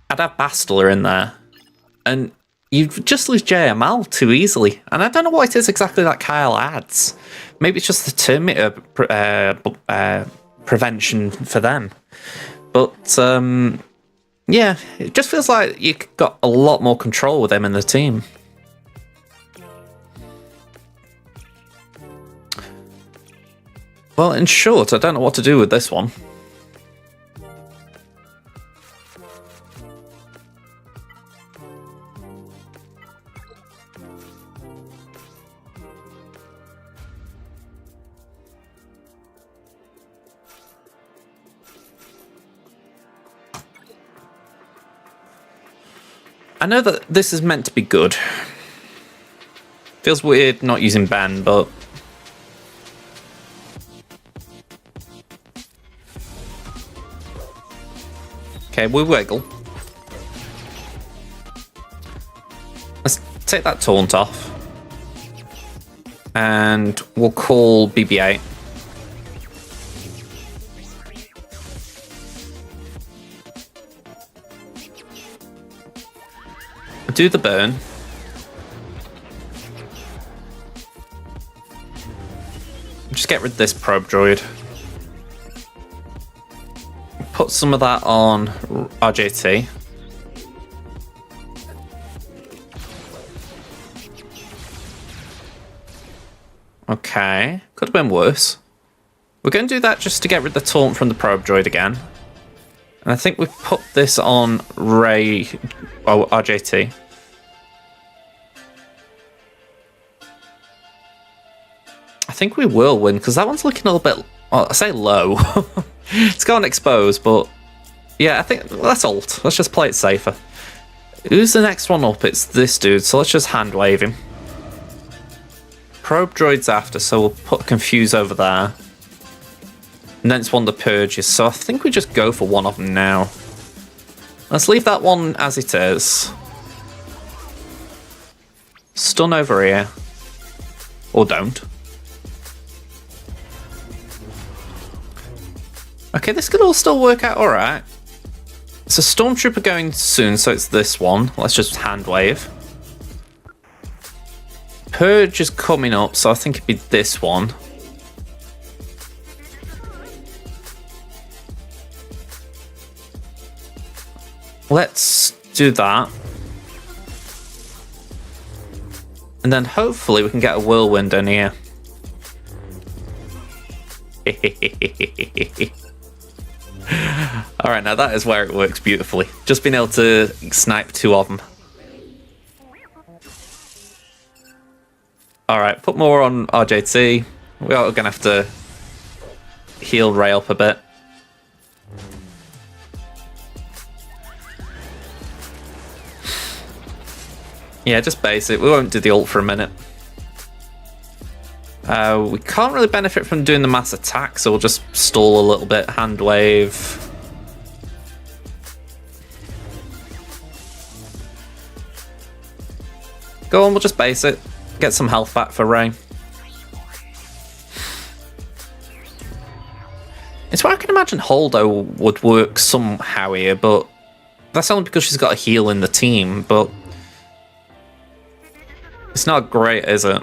I'd have Bastila in there. And you just lose JML too easily. And I don't know what it is exactly that Kyle adds. Maybe it's just the Terminator prevention for them. But, yeah, it just feels like you got a lot more control with him in the team. Well, in short, I don't know what to do with this one. I know that this is meant to be good. Feels weird not using Ben, but... Okay, we wiggle. Let's take that taunt off. And we'll call BB-8. Do the burn. Just get rid of this probe droid. Put some of that on RJT. Okay, could have been worse. We're going to do that just to get rid of the taunt from the probe droid again. And I think we've put this on RJT. I think we will win, because that one's looking a little bit, well, I say low. It's gone exposed, but yeah, I think let's ult. Let's just play it safer. Who's the next one up? It's this dude, so let's just hand wave him. Probe droid's after, so we'll put Confuse over there. And then it's one of the purges, so I think we just go for one of them now. Let's leave that one as it is. Stun over here. Or don't. Okay, this could all still work out alright. It's a Stormtrooper going soon, so it's this one. Let's just hand wave. Purge is coming up, so I think it'd be this one. Let's do that. And then hopefully we can get a whirlwind in here. Alright, now that is where it works beautifully. Just being able to snipe two of them. Alright, put more on RJT. We are going to have to heal Ray up a bit. Yeah, just basic. We won't do the ult for a minute. We can't really benefit from doing the mass attack, so we'll just stall a little bit. Hand wave. Go on, we'll just base it. Get some health back for Ray. It's where I can imagine Holdo would work somehow here, but that's only because she's got a heal in the team, but it's not great, is it?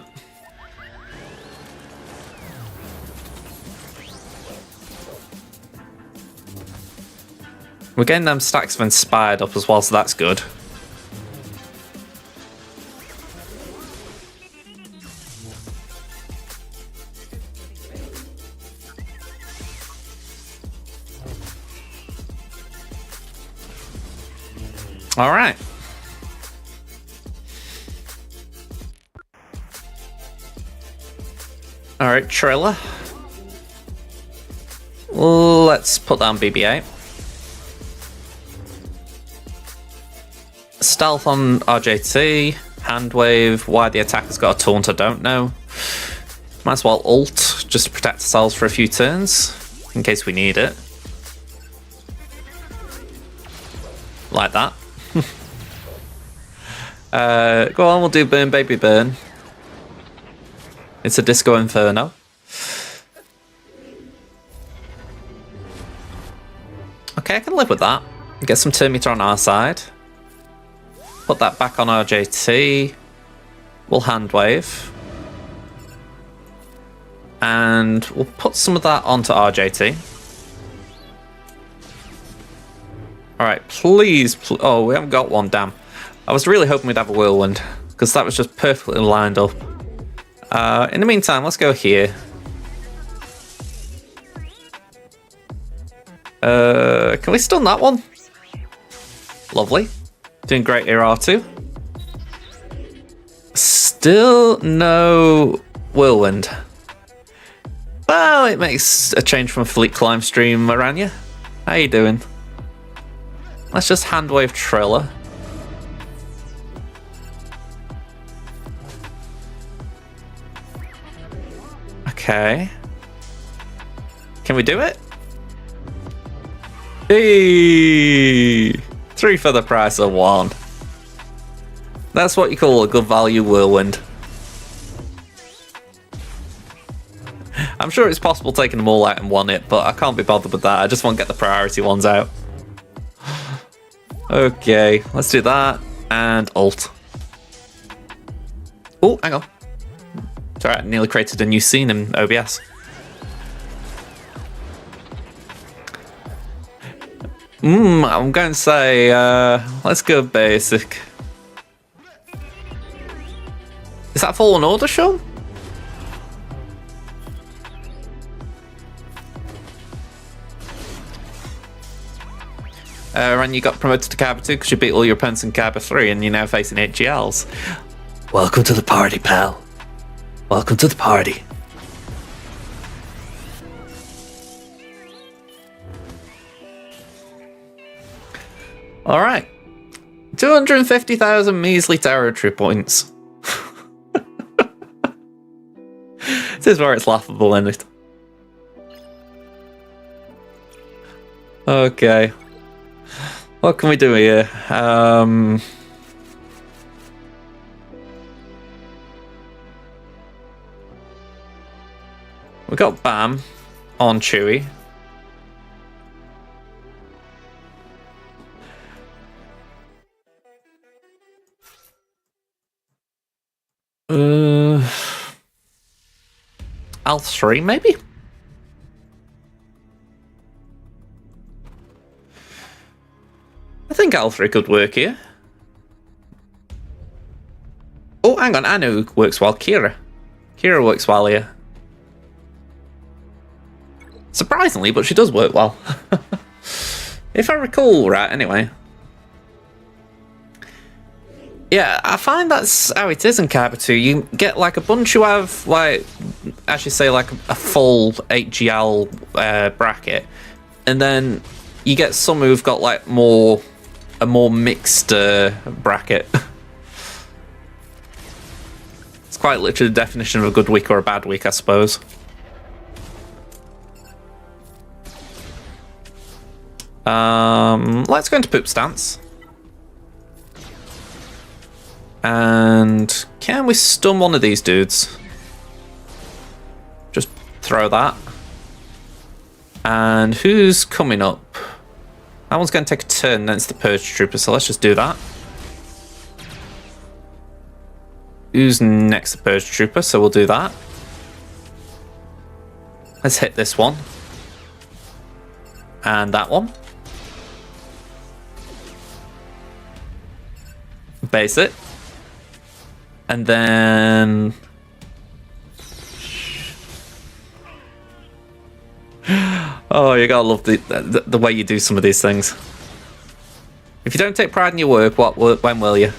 We're getting them stacks of Inspired up as well, so that's good. All right. All right, Trilla. Let's put down BB-8. Stealth on RJT. Handwave. Why the attacker's got a taunt, I don't know. Might as well ult just to protect ourselves for a few turns in case we need it. Like that. Go on, we'll do Burn Baby Burn. It's a Disco Inferno. Okay, I can live with that. Get some turn meter on our side. Put that back on RJT. We'll hand wave. And we'll put some of that onto RJT. Alright, please, oh, we haven't got one, damn. I was really hoping we'd have a whirlwind, because that was just perfectly lined up. In the meantime, let's go here. Can we stun that one? Lovely. Doing great here, R2. Still no whirlwind. Well, it makes a change from a fleet climb stream, Aranya. How you doing? Let's just handwave Triller. Okay. Can we do it? Hey! 3 for the price of 1. That's what you call a good value whirlwind. I'm sure it's possible taking them all out in one hit, but I can't be bothered with that. I just want to get the priority ones out. Okay, let's do that. And ult. Oh, hang on. It's alright, I nearly created a new scene in OBS. I'm going to say, let's go basic. Is that Fallen Order, Sean? And you got promoted to Cabba 2 because you beat all your opponents in Cabba 3 and you're now facing 8 GLs. Welcome to the party, pal. Welcome to the party. Alright. 250,000 measly territory points. This is where it's laughable, isn't it? Okay. What can we do here? We got Bam on Chewie. L3 maybe? I think L3 could work here. Oh, hang on, I know who works well. Kira. Kira works well here. Surprisingly, but she does work well. If I recall right, anyway. Yeah, I find that's how it is in Cabba 2. You get like a bunch who have, like, as you say, like a full 8GL bracket. And then you get some who've got like a more mixed bracket. It's quite literally the definition of a good week or a bad week, I suppose. Let's go into poop stance. And can we stun one of these dudes? Just throw that. And who's coming up? That one's going to take a turn, then it's the Purge Trooper, so let's just do that. Who's next to Purge Trooper, so we'll do that. Let's hit this one. And that one. Base it. And then... Oh, you gotta love the way you do some of these things. If you don't take pride in your work, when will you?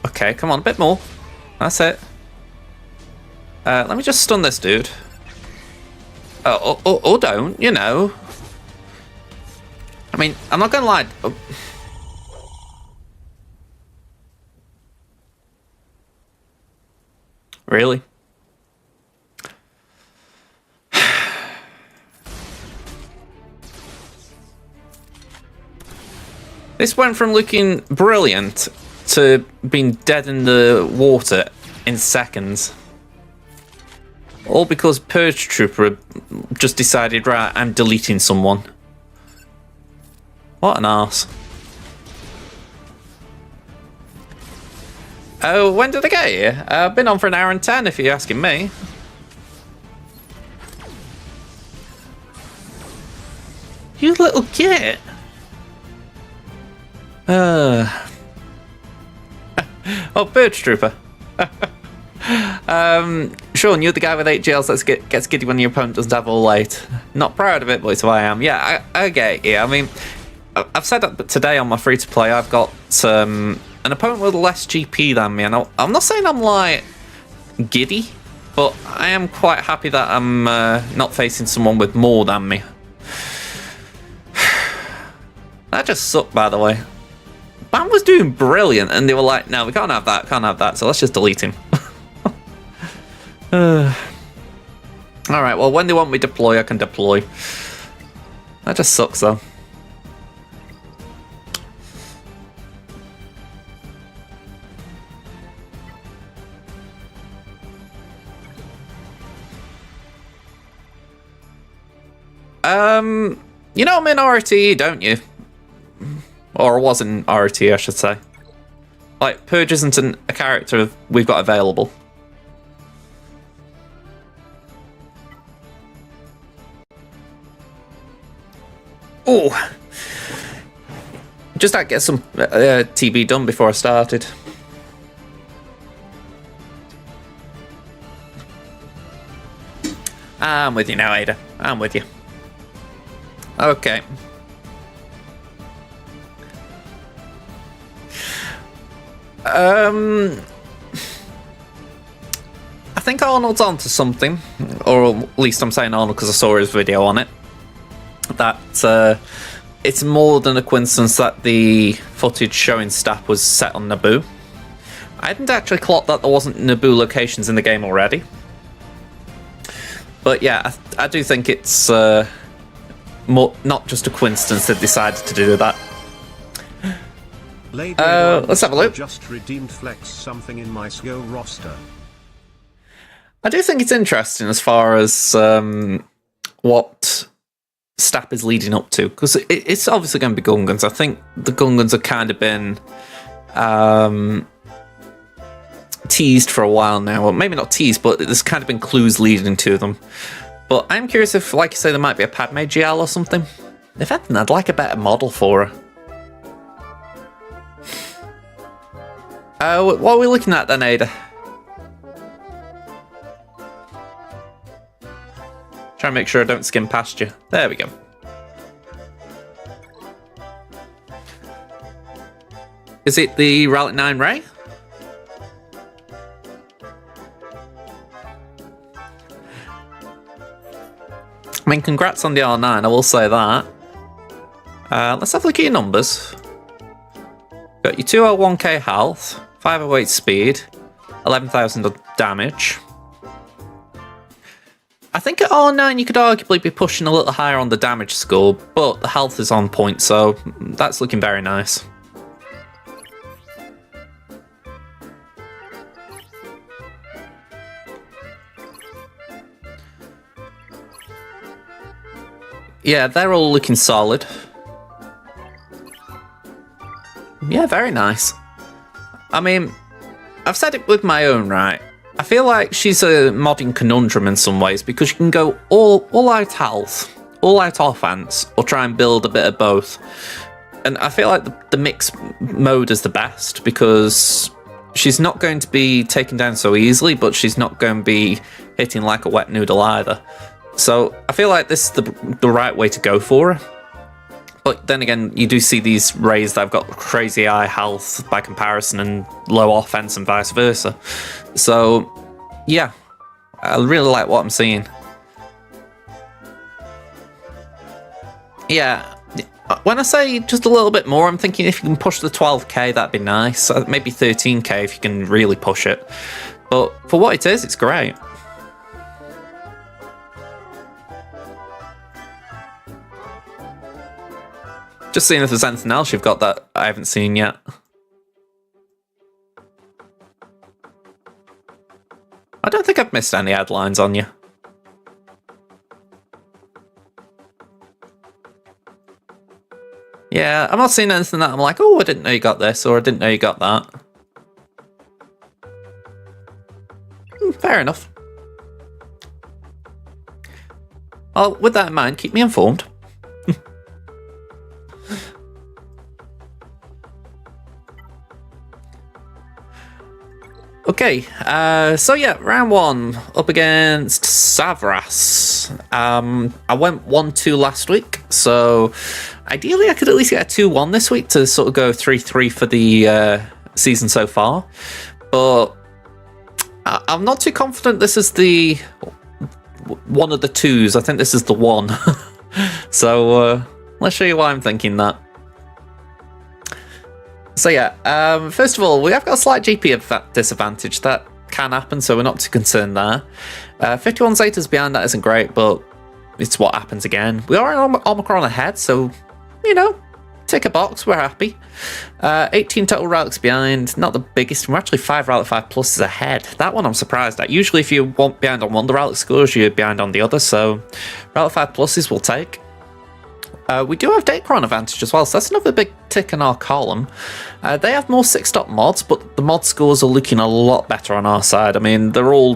Okay, come on, a bit more. That's it. Let me just stun this dude. Or don't, you know. I mean, I'm not gonna lie. Oh. Really? This went from looking brilliant to being dead in the water in seconds. All because Purge Trooper just decided, right, I'm deleting someone. What an arse. Oh, when did I get here? I've been on for an hour and 10 if you're asking me. You little git. Oh, Purge Trooper. Sean, you're the guy with 8 jails that gets giddy when your opponent doesn't have all 8. Not proud of it, but it's who I am. Yeah, I get it. Yeah, I mean, I've said that today on my free-to-play, I've got an opponent with less GP than me, and I'm not saying I'm, like, giddy, but I am quite happy that I'm not facing someone with more than me. That just sucked, by the way. Bam was doing brilliant, and they were like, no, we can't have that, so let's just delete him. Alright, well, when they want me to deploy, I can deploy. That just sucks, though. You know I'm in RT, don't you? Or was in RT, I should say. Like, Purge isn't a character we've got available. Oh! Just had to get some TB done before I started. I'm with you now, Ada. I'm with you. Okay. I think Arnold's onto something, or at least I'm saying Arnold because I saw his video on it. That it's more than a coincidence that the footage showing Stapp was set on Naboo. I didn't actually clock that there wasn't Naboo locations in the game already. But yeah, I do think it's not just a coincidence they decided to do that. Let's have a look. Just redeemed flex something in my SWGOH roster. I do think it's interesting as far as what Stapp is leading up to, because it's obviously going to be Gungans. I think the Gungans have kind of been teased for a while now. Well, maybe not teased, but there's kind of been clues leading to them. But I'm curious if, like you say, there might be a Padme GL or something. If anything, I'd like a better model for her. What are we looking at then, Ada? Try and make sure I don't skim past you. There we go. Is it the Relic 9 Ray? I mean, congrats on the R9, I will say that. Let's have a look at your numbers. Got your 201k health, 508 speed, 11,000 of damage. I think at R9 you could arguably be pushing a little higher on the damage score, but the health is on point, so that's looking very nice. Yeah, they're all looking solid. Yeah, very nice. I mean, I've said it with my own right. I feel like she's a modding conundrum in some ways because you can go all out health, all out offense, or try and build a bit of both. And I feel like the mix mode is the best because she's not going to be taken down so easily, but she's not going to be hitting like a wet noodle either. So I feel like this is the right way to go for her. But then again, you do see these Rays that have got crazy high health by comparison and low offense and vice versa. So, yeah, I really like what I'm seeing. Yeah, when I say just a little bit more, I'm thinking if you can push the 12k, that'd be nice. Maybe 13k if you can really push it. But for what it is, it's great. Just seeing if there's anything else you've got that I haven't seen yet. I don't think I've missed any headlines on you. Yeah, I'm not seeing anything that I'm like, oh, I didn't know you got this, or I didn't know you got that. Fair enough. Well, with that in mind, keep me informed. Okay, so yeah, round 1 up against Savras. I went 1-2 last week, so ideally I could at least get a 2-1 this week to sort of go 3-3 for the season so far. But I'm not too confident this is the one of the 2s. I think this is the 1. So let's show you why I'm thinking that. So yeah, first of all, we have got a slight GP disadvantage. That can happen, so we're not too concerned there. 51 Zetas behind that isn't great, but it's what happens again. We are in Omicron ahead, so, you know, tick a box, we're happy. 18 total relics behind, not the biggest. We're actually 5 relic 5 pluses ahead. That one I'm surprised at. Usually if you want behind on one of the relic scores, you're behind on the other, so relic 5 pluses we'll take. We do have Datacron advantage as well, so that's another big tick in our column. They have more 6-stop mods, but the mod scores are looking a lot better on our side. I mean, they're all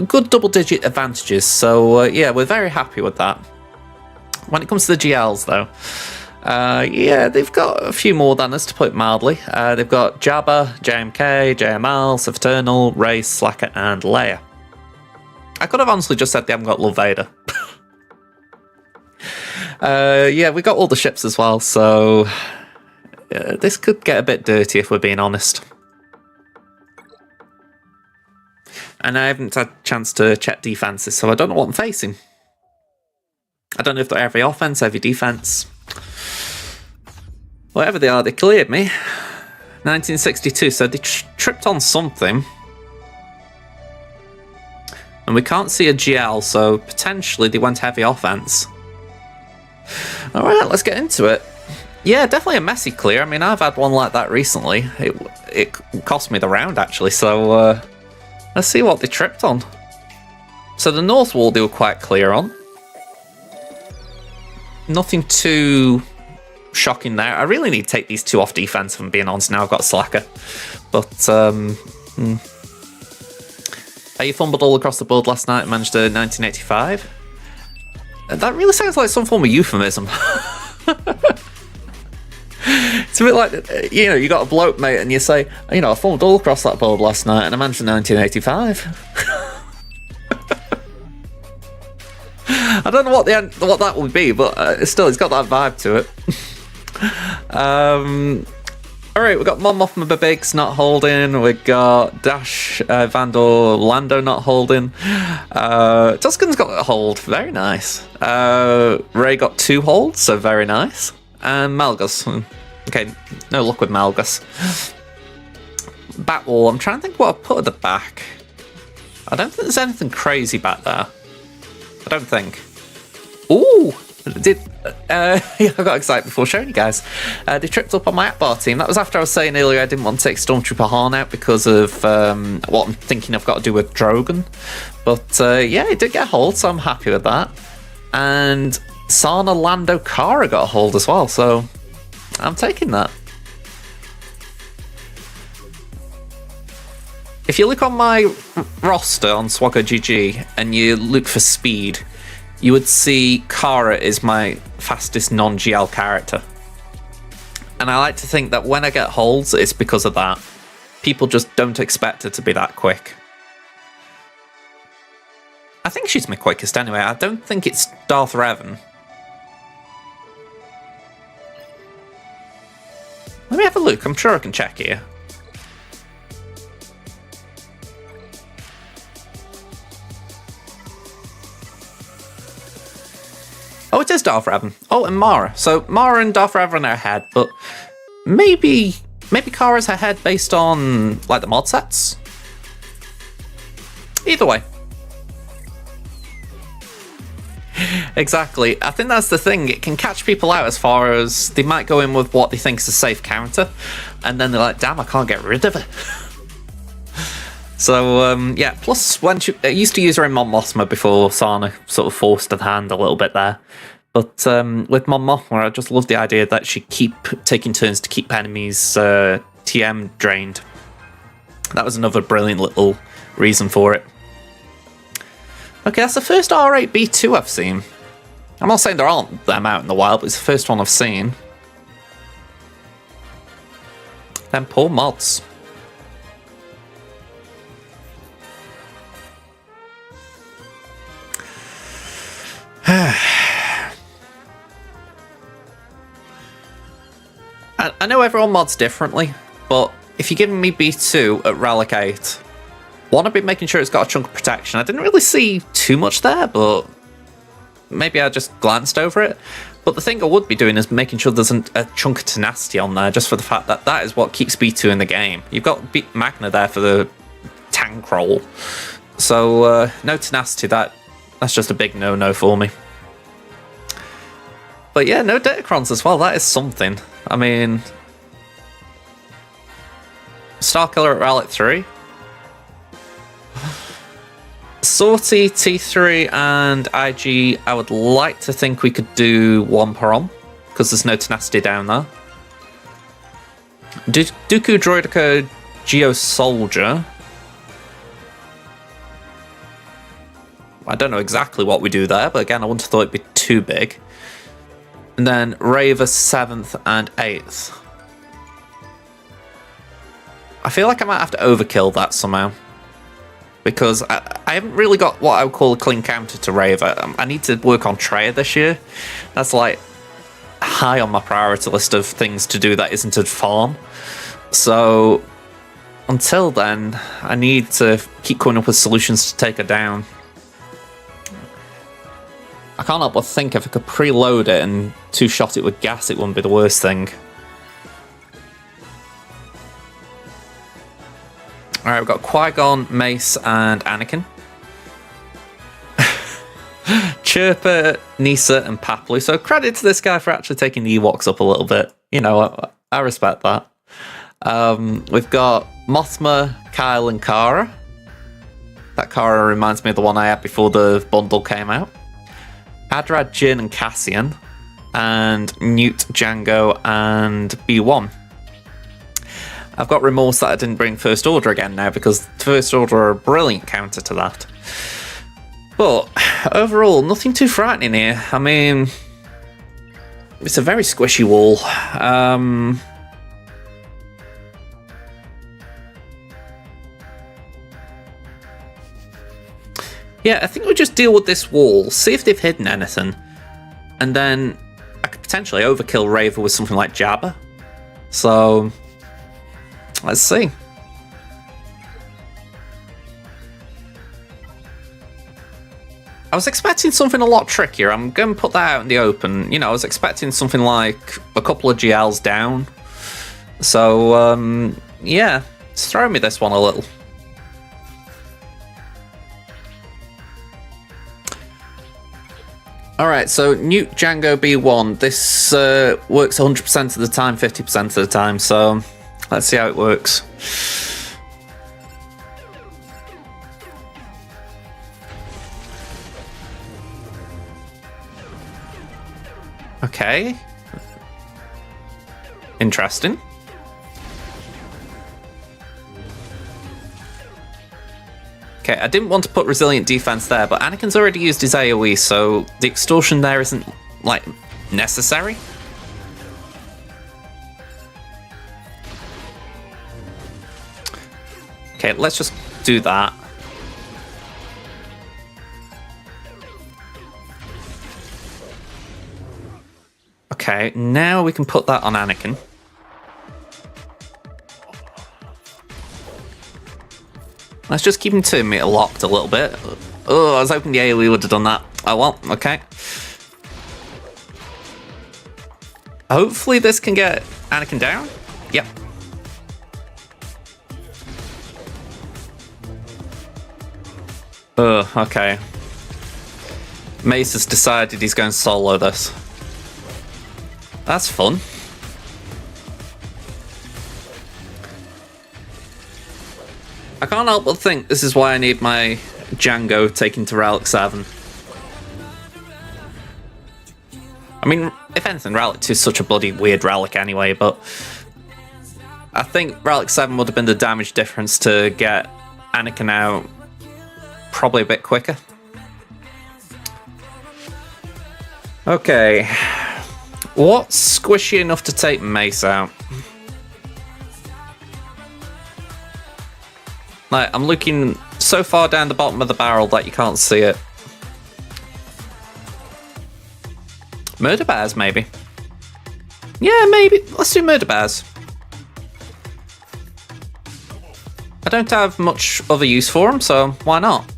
good double-digit advantages, so yeah, we're very happy with that. When it comes to the GLs, though, yeah, they've got a few more than us, to put it mildly. They've got Jabba, JMK, JML, Siviternal, Race, Slacker, and Leia. I could have honestly just said they haven't got Love Vader. Yeah, we got all the ships as well, so this could get a bit dirty if we're being honest. And I haven't had a chance to check defenses, so I don't know what I'm facing. I don't know if they're heavy offense, heavy defense. Whatever they are, they cleared me. 1962, so they tripped on something. And we can't see a GL, so potentially they went heavy offense. Alright, let's get into it. Yeah, definitely a messy clear. I mean, I've had one like that recently. It cost me the round, actually, so let's see what they tripped on. So the north wall they were quite clear on. Nothing too shocking there. I really need to take these 2 off defense, if I'm being honest. Now I've got Slacker. But, you fumbled all across the board last night and managed a 1985. That really sounds like some form of euphemism. It's a bit like, you know, you got a bloke, mate, and you say, you know, I fumbled all across that board last night and I managed a 1985. I don't know what that would be, but still, it's got that vibe to it. Alright, we've got Mon Mothma Babiggs not holding, we got Dash Vandor Lando not holding, Tuscan's got a hold, very nice. Ray got 2 holds, so very nice. And Malgus, okay, no luck with Malgus. Batwall, I'm trying to think what I put at the back. I don't think there's anything crazy back there. I don't think. Ooh! Yeah, I got excited before showing you guys. They tripped up on my Akbar team. That was after I was saying earlier I didn't want to take Stormtrooper Han out because of what I'm thinking I've got to do with Drogon. But yeah, it did get a hold, so I'm happy with that. And Sana Lando Cara got a hold as well, so I'm taking that. If you look on my roster on SWGOH and you look for speed, you would see Cara is my fastest non-GL character. And I like to think that when I get holds, it's because of that. People just don't expect her to be that quick. I think she's my quickest anyway. I don't think it's Darth Revan. Let me have a look. I'm sure I can check here. Oh, it is Darth Revan. Oh, and Mara. So Mara and Darth Revan are ahead, but maybe Kara's ahead based on like the mod sets. Either way. Exactly. I think that's the thing. It can catch people out as far as they might go in with what they think is a safe counter, and then they're like, damn, I can't get rid of it. So, yeah, plus when I used to use her in Mon Mothma before Sana sort of forced her hand a little bit there. But with Mon Mothma, I just love the idea that she keep taking turns to keep enemies TM drained. That was another brilliant little reason for it. Okay, that's the first R8B2 I've seen. I'm not saying there aren't them out in the wild, but it's the first one I've seen. Them poor mods. I know everyone mods differently, but if you're giving me B2 at Relic 8, one, I've been making sure it's got a chunk of protection. I didn't really see too much there, but maybe I just glanced over it. But the thing I would be doing is making sure there's a chunk of tenacity on there, just for the fact that that is what keeps B2 in the game. You've got Magna there for the tank roll. So, no tenacity, that's just a big no-no for me. But yeah, no Datacrons as well, that is something. I mean, Starkiller at Relic 3. Sortie, T3 and IG, I would like to think we could do one per on, because there's no tenacity down there. Dooku Droidica Geo Soldier. I don't know exactly what we do there, but again, I wouldn't have thought it'd be too big. And then Raver 7th and 8th. I feel like I might have to overkill that somehow. Because I haven't really got what I would call a clean counter to Raver. I need to work on Treya this year. That's like high on my priority list of things to do that isn't a farm. So until then, I need to keep coming up with solutions to take her down. I can't help but think if I could preload it and two-shot it with gas, it wouldn't be the worst thing. Alright, we've got Qui-Gon, Mace, and Anakin. Chirpa, Nisa, and Paplu. So credit to this guy for actually taking the Ewoks up a little bit. You know, I respect that. We've got Mothma, Kyle, and Kara. That Kara reminds me of the one I had before the bundle came out. Adrad, Jin, and Cassian, and Newt, Django, and B1. I've got remorse that I didn't bring First Order again now, because First Order are a brilliant counter to that. But overall, nothing too frightening here. I mean, it's a very squishy wall. Yeah, I think we'll just deal with this wall, see if they've hidden anything, and then I could potentially overkill Raver with something like Jabba. So, let's see. I was expecting something a lot trickier. I'm going to put that out in the open. You know, I was expecting something like a couple of GLs down. So, yeah, it's throwing me this one a little. Alright, so Newt, Django, B1. This works 100% of the time, 50% of the time, so let's see how it works. Okay. Interesting. Okay, I didn't want to put resilient defense there, but Anakin's already used his AoE, so the extortion there isn't, like, necessary. Okay, let's just do that. Okay, now we can put that on Anakin. Let's just keep him 2 meter locked a little bit. Oh, I was hoping the AoE would have done that. Oh well, okay. Hopefully this can get Anakin down. Yep. Okay. Mace has decided he's going solo this. That's fun. I can't help but think this is why I need my Django taken to Relic 7. I mean, if anything, Relic 2 is such a bloody weird relic anyway, but I think Relic 7 would have been the damage difference to get Anakin out probably a bit quicker. Okay. What's squishy enough to take Mace out? Like, I'm looking so far down the bottom of the barrel that you can't see it. Murder Bears, maybe. Yeah, maybe. Let's do Murder Bears. I don't have much other use for them, so why not?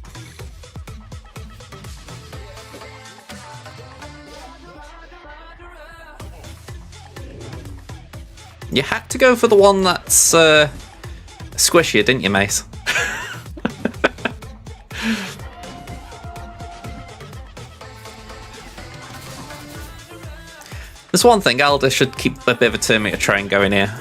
You had to go for the one that's squishier, didn't you, Mace? There's one thing, Elder should keep a bit of a Terminator train going here.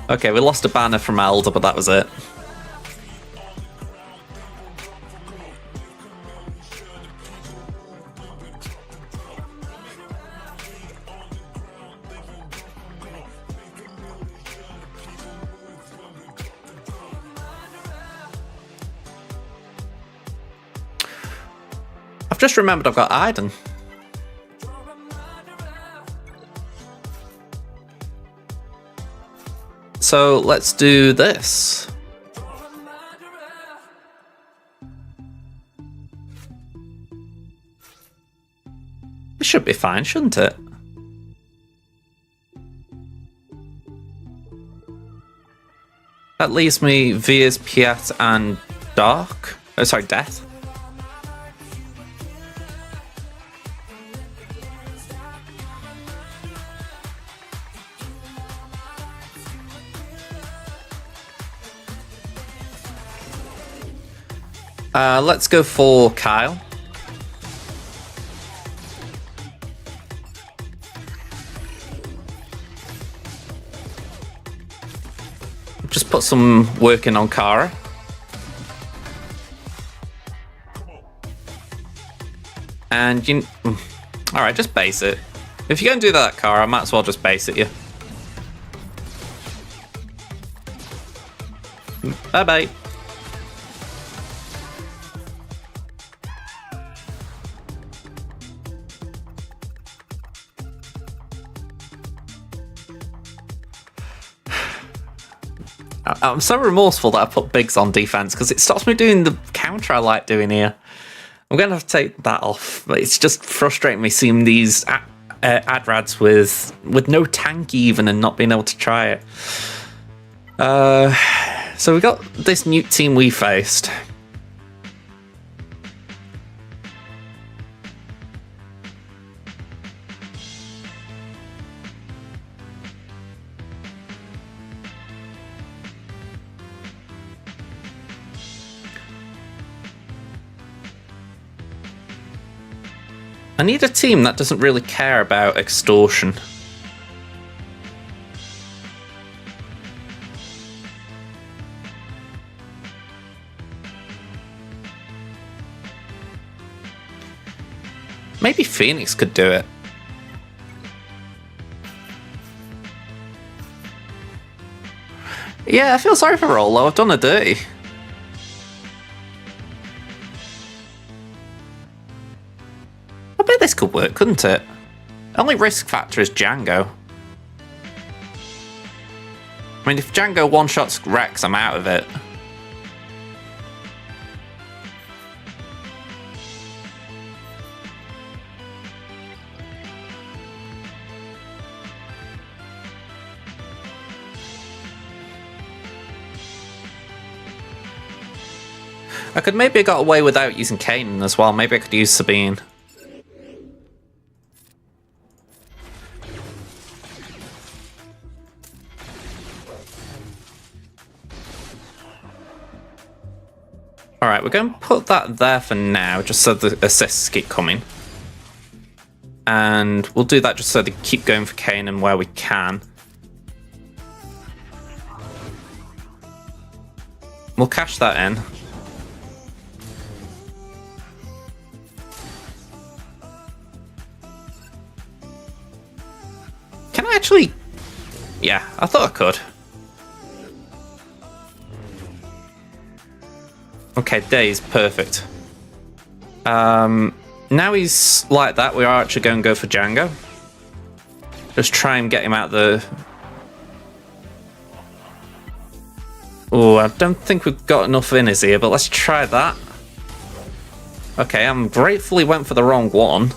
Okay, we lost a banner from Elder, but that was it. I've just remembered I've got Iden. So let's do this. It should be fine, shouldn't it? That leaves me Veers, Piet, and Dark. Oh, sorry, Death. Let's go for Kyle. Just put some work in on Kara. And you... Alright, just base it. If you're going to do that, Kara, I might as well just base it, yeah. Bye-bye. I'm so remorseful that I put Biggs on defense because it stops me doing the counter I like doing here. I'm going to have to take that off, but it's just frustrating me seeing these adrads with no tank even and not being able to try it. So we got this new team we faced. I need a team that doesn't really care about extortion. Maybe Phoenix could do it. Yeah, I feel sorry for Rolo. I've done her dirty. I bet this could work, couldn't it? Only risk factor is Django. I mean, if Django one-shots Rex, I'm out of it. I could maybe have got away without using Kanan as well. Maybe I could use Sabine. Alright, we're going to put that there for now, just so the assists keep coming. And we'll do that just so they keep going for Kanan where we can. We'll cash that in. Can I actually... Yeah, I thought I could. Okay, Days, perfect. Now he's like that, we are actually going to go for Django. Just try and get him out the... Oh, I don't think we've got enough in his ear, but let's try that. Okay, I'm gratefully went for the wrong one.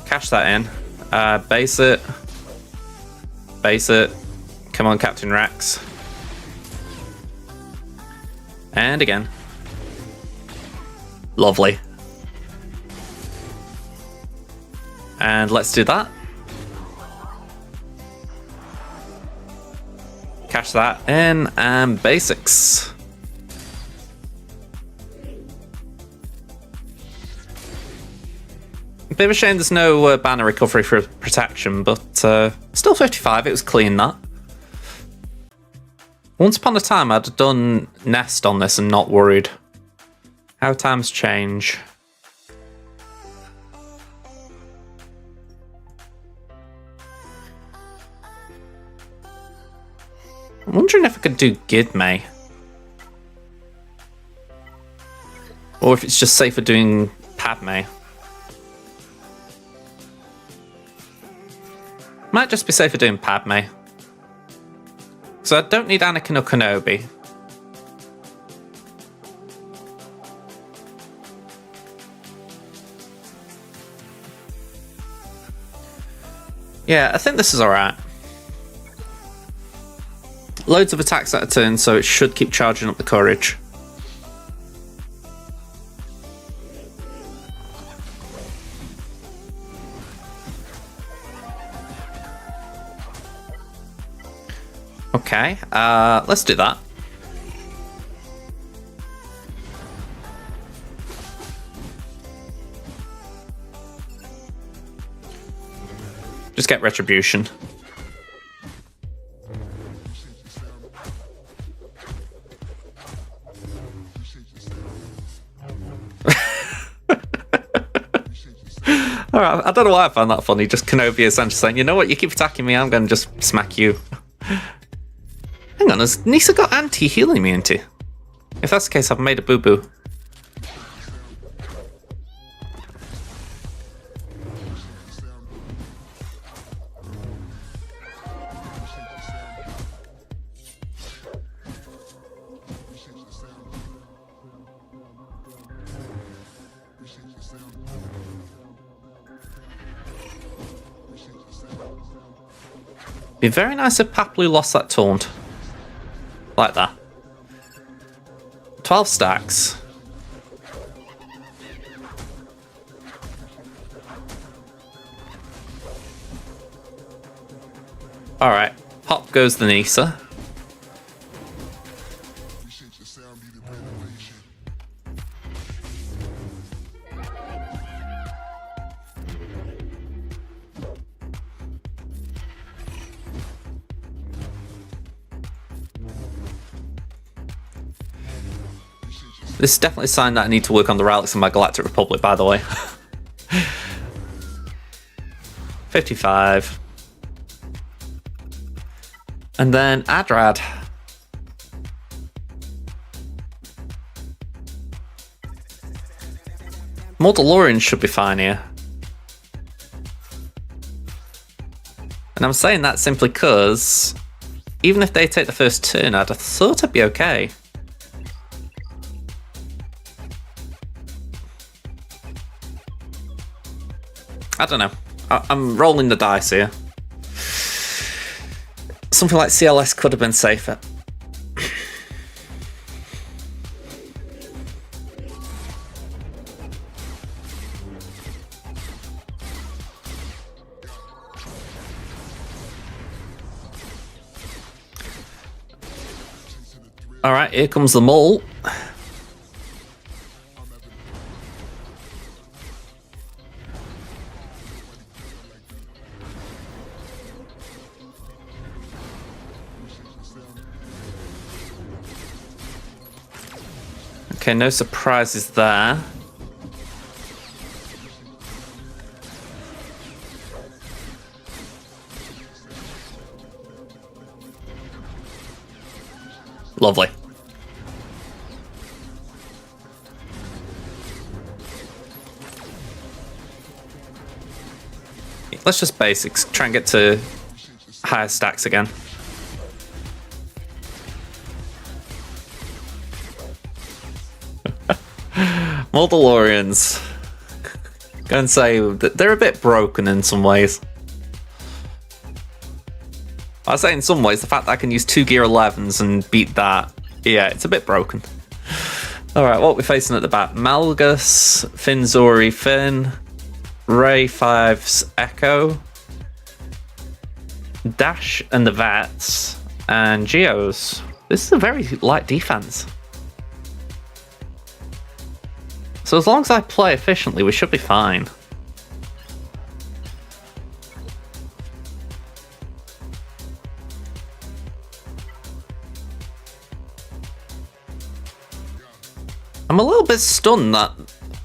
Cash that in. Base it. Base it. Come on, Captain Rex. And again. Lovely. And let's do that. Cash that in, and basics. A bit of a shame there's no banner recovery for protection, but still 55, it was clean that. Once upon a time I'd done Nest on this and not worried. How times change. I'm wondering if I could do Gidme. Or if it's just safer doing Padme. Might just be safer doing Padme. So I don't need Anakin or Kenobi. Yeah, I think this is alright. Loads of attacks at a turn, so it should keep charging up the courage. Okay, let's do that. Just get retribution. Alright, I don't know why I found that funny. Just Kenobi essentially saying, you know what, you keep attacking me, I'm going to just smack you. Hang on, has Nisa got anti-healing immunity? If that's the case, I've made a boo-boo. Be very nice if Papley lost that taunt. Like that. 12 stacks. Alright, pop goes the Nisa. This is definitely a sign that I need to work on the relics in my Galactic Republic, by the way. 55. And then Adrad. Mandalorians should be fine here. And I'm saying that simply because even if they take the first turn, I'd have thought I'd be okay. I don't know. I'm rolling the dice here. Something like CLS could have been safer. Alright, here comes the mole. Okay, no surprises there. Lovely. Let's just basics. Try and get to higher stacks again. Mordalorians. Go and say that they're a bit broken in some ways. I say in some ways, the fact that I can use 2 Gear 11s and beat that, yeah, it's a bit broken. Alright, what are we facing at the back? Malgus, Finzori, Finn, Ray 5's Echo, Dash and the Vats, and Geos. This is a very light defense. So as long as I play efficiently, we should be fine. I'm a little bit stunned that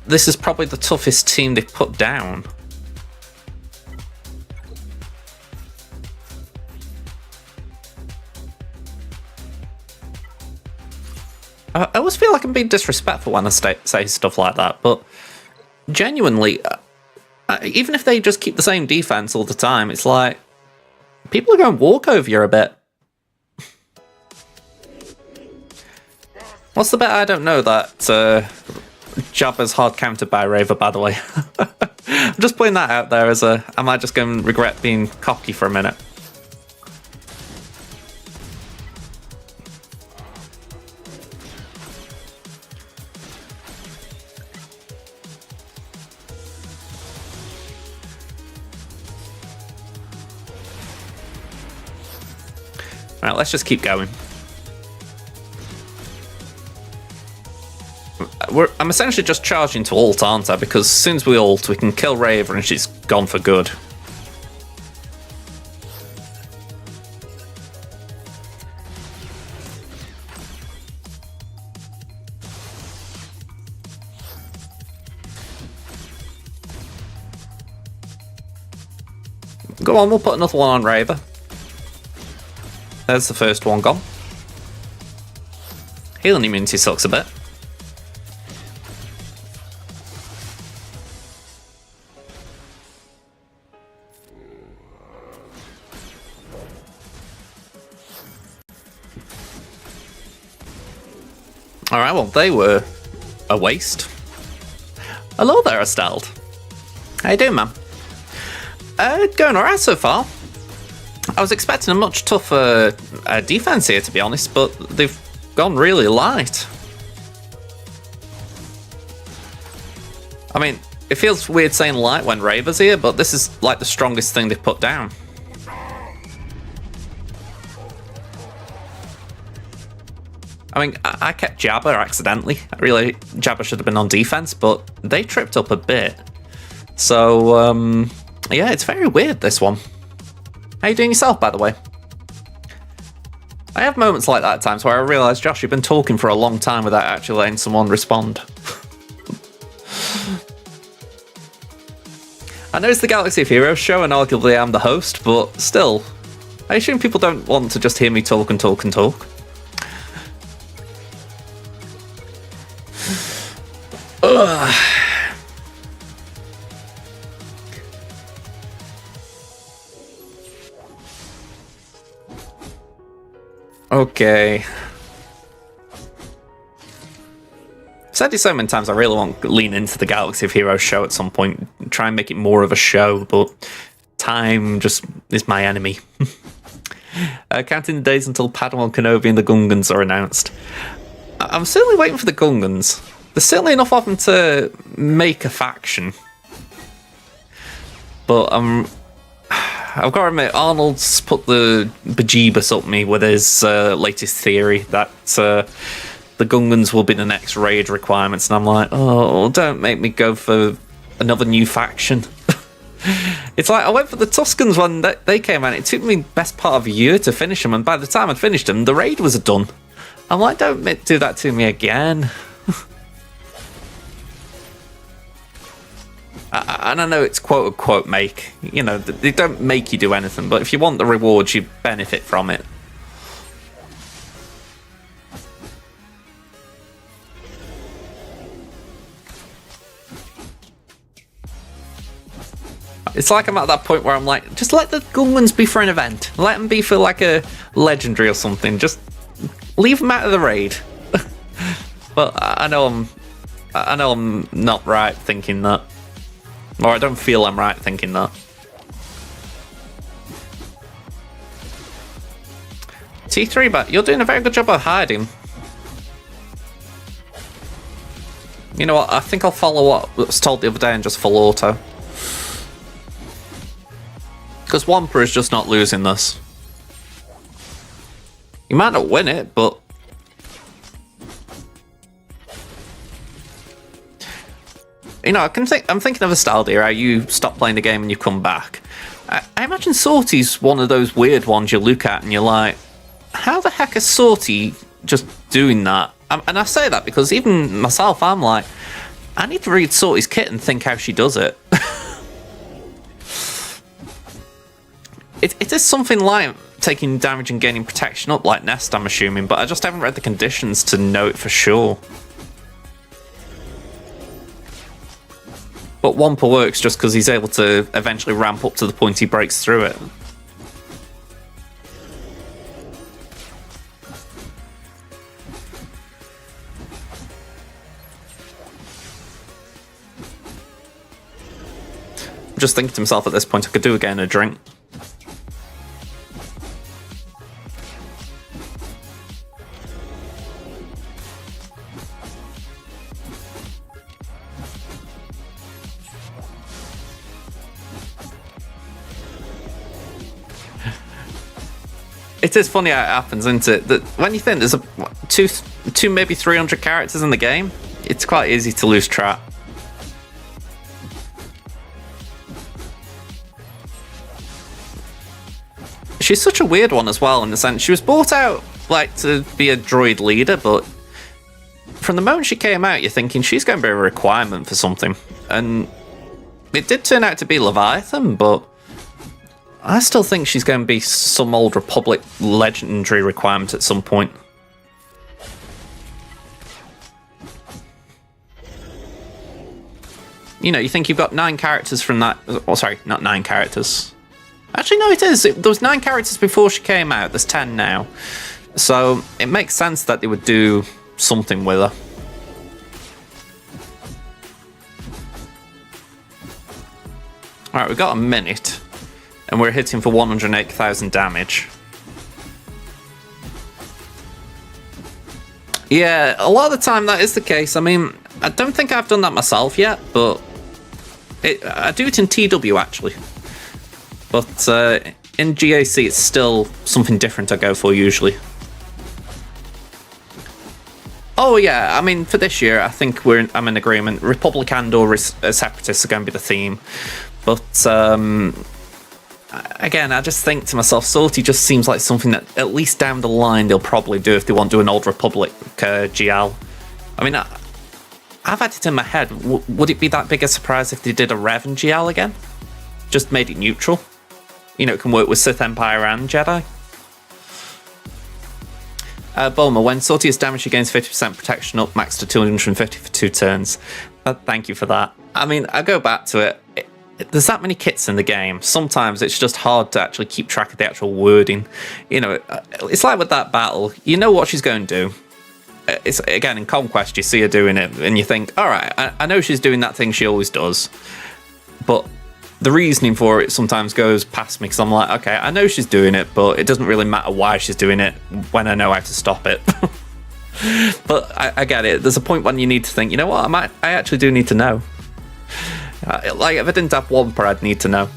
this is probably the toughest team they've put down. I always feel like I'm being disrespectful when I say stuff like that, but genuinely, even if they just keep the same defense all the time, it's like people are going to walk over you a bit. What's the bet I don't know that Jabba's hard countered by Raver, by the way? I'm just putting that out there as a... Am I just going to regret being cocky for a minute? Alright, let's just keep going. I'm essentially just charging to ult, aren't I? Because as soon as we ult, we can kill Raver and she's gone for good. Go on, we'll put another one on Raver. There's the first one gone. Healing immunity sucks a bit. Alright, well, they were a waste. Hello there, Estelle. How you doing, man? Going alright so far. I was expecting a much tougher defense here, to be honest, but they've gone really light. I mean, it feels weird saying light when Raver's here, but this is like the strongest thing they've put down. I mean, I kept Jabba accidentally. Really, Jabba should have been on defense, but they tripped up a bit. So, yeah, it's very weird, this one. How you doing yourself, by the way? I have moments like that at times where I realise, Josh, you've been talking for a long time without actually letting someone respond. I know it's the Galaxy of Heroes show and arguably I'm the host, but still, I assume people don't want to just hear me talk and talk and talk. Ugh. Okay. I've said it so many times, I really want to lean into the Galaxy of Heroes show at some point, try and make it more of a show, but time just is my enemy. Counting the days until Padawan Kenobi and the Gungans are announced. I'm certainly waiting for the Gungans. There's certainly enough of them to make a faction. But I've got to admit, Arnold's put the bejeebus up me with his latest theory that the Gungans will be the next raid requirements, and I'm like, oh, don't make me go for another new faction. It's like I went for the Tuscans when they came out. It took me best part of a year to finish them, and by the time I'd finished them, the raid was done. I'm like, don't do that to me again. And I know it's quote-unquote make. You know, they don't make you do anything, but if you want the rewards, you benefit from it. It's like I'm at that point where I'm like, just let the gunguns be for an event. Let them be for like a legendary or something. Just leave them out of the raid. But I know I'm not right thinking that. Or I don't feel I'm right thinking that. T3, but you're doing a very good job of hiding. You know what? I think I'll follow what was told the other day and just full auto. Because Wampa is just not losing this. You might not win it, but... You know, I'm thinking of a style here, how you stop playing the game and you come back. I imagine Sorty's one of those weird ones you look at and you're like, how the heck is Sorty just doing that? And I say that because even myself, I'm like, I need to read Sorty's kit and think how she does it. It is something like taking damage and gaining protection up like Nest, I'm assuming, but I just haven't read the conditions to know it for sure. But Wampa works just because he's able to eventually ramp up to the point he breaks through it. I'm just thinking to myself at this point, I could do again a drink. It is funny how it happens, isn't it? That when you think there's two maybe 300 characters in the game, it's quite easy to lose track. She's such a weird one as well, in the sense she was brought out like to be a droid leader, but from the moment she came out, you're thinking she's going to be a requirement for something, and it did turn out to be Leviathan, but I still think she's going to be some old Republic legendary requirement at some point. You know, you think you've got 9 characters from that... Oh, sorry, not 9 characters. Actually, no, it is. There was 9 characters before she came out. There's 10 now. So it makes sense that they would do something with her. Alright, we've got a minute. And we're hitting for 108,000 damage. Yeah, a lot of the time that is the case. I mean, I don't think I've done that myself yet, but I do it in TW actually. But in GAC it's still something different I go for usually. Oh yeah, I mean for this year I think I'm in agreement. Republic and/or Separatists are going to be the theme. But again, I just think to myself, Sorty just seems like something that, at least down the line, they'll probably do if they want to do an Old Republic GL. I mean, I've had it in my head, would it be that big a surprise if they did a Revan GL again? Just made it neutral? You know, it can work with Sith Empire and Jedi. Bulma, when Sorty is damaged, she gains 50% protection up, max to 250 for 2 turns. Thank you for that. I mean, I go back to it. There's that many kits in the game. Sometimes it's just hard to actually keep track of the actual wording. You know, it's like with that battle. You know what she's going to do. It's again in Conquest. You see her doing it, and you think, "All right, I know she's doing that thing she always does." But the reasoning for it sometimes goes past me because I'm like, "Okay, I know she's doing it, but it doesn't really matter why she's doing it when I know how to stop it." But I get it. There's a point when you need to think, you know what? I actually do need to know. Like, if I didn't have Wampa, I'd need to know.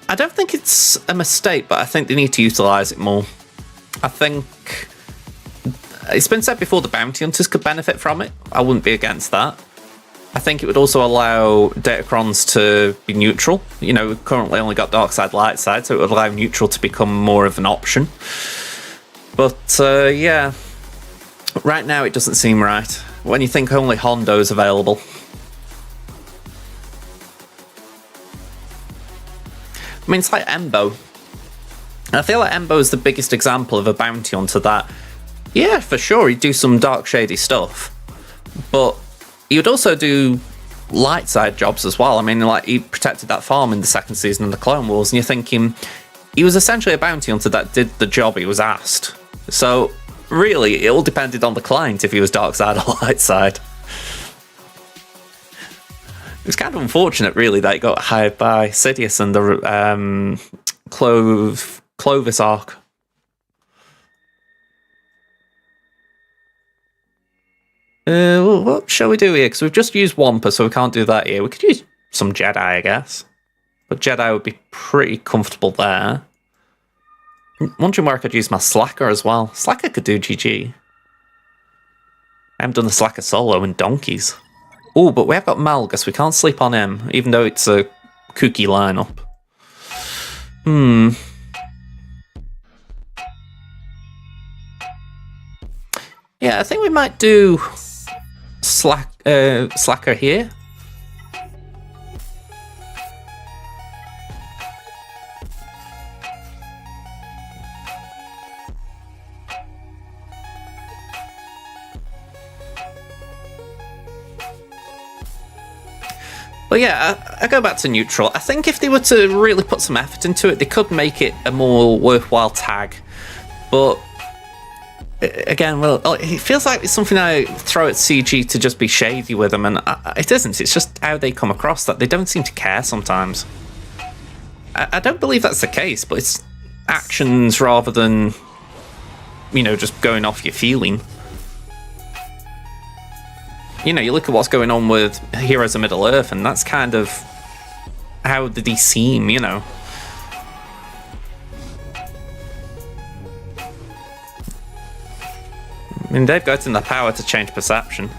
I don't think it's a mistake, but I think they need to utilise it more. I think it's been said before the bounty hunters could benefit from it. I wouldn't be against that. I think it would also allow Datacrons to be neutral. You know, we've currently only got dark side, light side, so it would allow neutral to become more of an option. But, yeah, right now it doesn't seem right. when you think only Hondo's available. I mean, it's like Embo. I feel like Embo is the biggest example of a bounty hunter that, yeah, for sure, he'd do some dark, shady stuff, but he would also do light side jobs as well. I mean, like, he protected that farm in the second season of the Clone Wars, and you're thinking he was essentially a bounty hunter that did the job he was asked. So, really, it all depended on the client if he was dark side or light side. It was kind of unfortunate, really, that he got hired by Sidious and the Clovis arc. What shall we do here? Because we've just used Wampa, so we can't do that here. We could use some Jedi, I guess. But Jedi would be pretty comfortable there. I'm wondering where I could use my Slacker as well. Slacker could do GG. I haven't done the Slacker solo in donkeys. Oh, but we have got Malgus. We can't sleep on him, even though it's a kooky lineup. Yeah, I think we might do Slacker here. But yeah, I go back to neutral. I think if they were to really put some effort into it, they could make it a more worthwhile tag. But again, well, it feels like it's something I throw at CG to just be shady with them, and it isn't. It's just how they come across, that they don't seem to care sometimes. I don't believe that's the case, but it's actions rather than, you know, just going off your feeling. You know, you look at what's going on with Heroes of Middle-earth, and that's kind of how did he seem, you know. I mean, they've got in the power to change perception.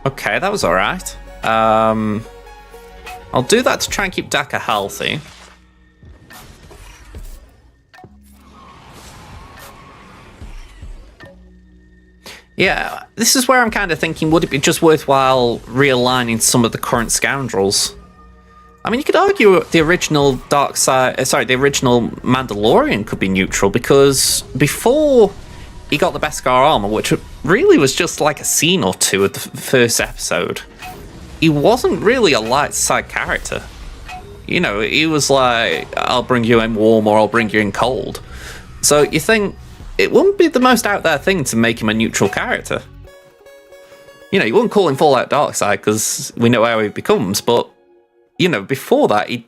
Okay, that was alright. I'll do that to try and keep Daka healthy. Yeah, this is where I'm kind of thinking, would it be just worthwhile realigning some of the current scoundrels? I mean, you could argue the original the original Mandalorian could be neutral, because before he got the Beskar armor, which really was just like a scene or two of the first episode, he wasn't really a light side character. You know, he was like, I'll bring you in warm or I'll bring you in cold. So you think it wouldn't be the most out there thing to make him a neutral character. You know, you wouldn't call him full out dark side because we know how he becomes, but, you know, before that, he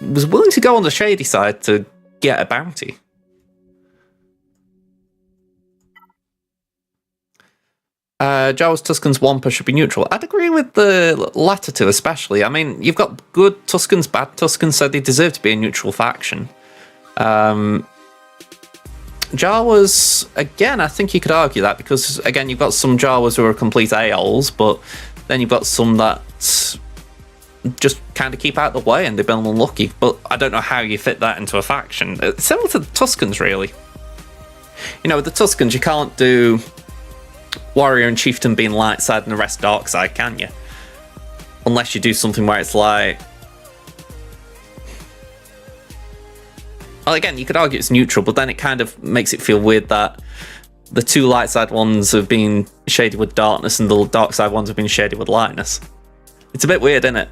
was willing to go on the shady side to get a bounty. Jawas, Tuskens, Wampa should be neutral. I'd agree with the latter two especially. I mean, you've got good Tuskens, bad Tuskens, so they deserve to be a neutral faction. Jawas, again, I think you could argue that, because, again, you've got some Jawas who are complete a-holes, but then you've got some that just kind of keep out of the way and they've been unlucky. But I don't know how you fit that into a faction. It's similar to the Tuskens, really. You know, with the Tuskens, you can't do Warrior and Chieftain being light side and the rest dark side, can you? Unless you do something where it's like... Well, again, you could argue it's neutral, but then it kind of makes it feel weird that the two light side ones have been shaded with darkness and the dark side ones have been shaded with lightness. It's a bit weird, isn't it?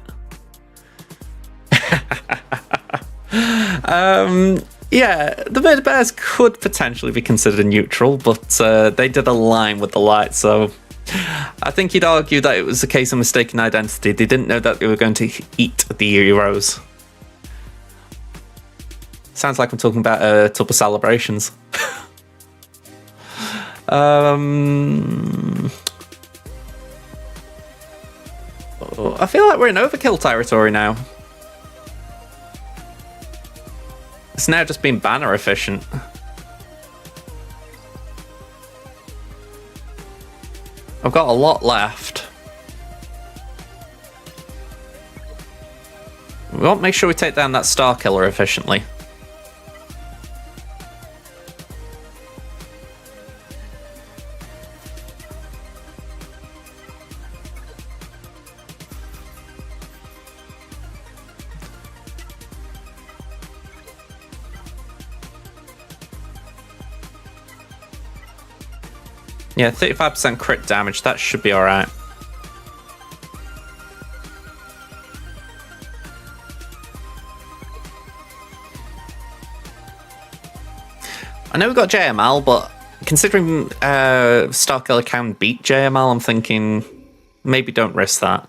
Yeah, the Murder Bears could potentially be considered neutral, but they did align with the light, so I think you'd argue that it was a case of mistaken identity. They didn't know that they were going to eat the heroes. Sounds like I'm talking about a tub of celebrations. I feel like we're in overkill territory now. It's now just been banner efficient. I've got a lot left. We want to make sure we take down that Star Killer efficiently. Yeah, 35% crit damage, that should be alright. I know we've got JML, but considering Starkiller can beat JML, I'm thinking maybe don't risk that.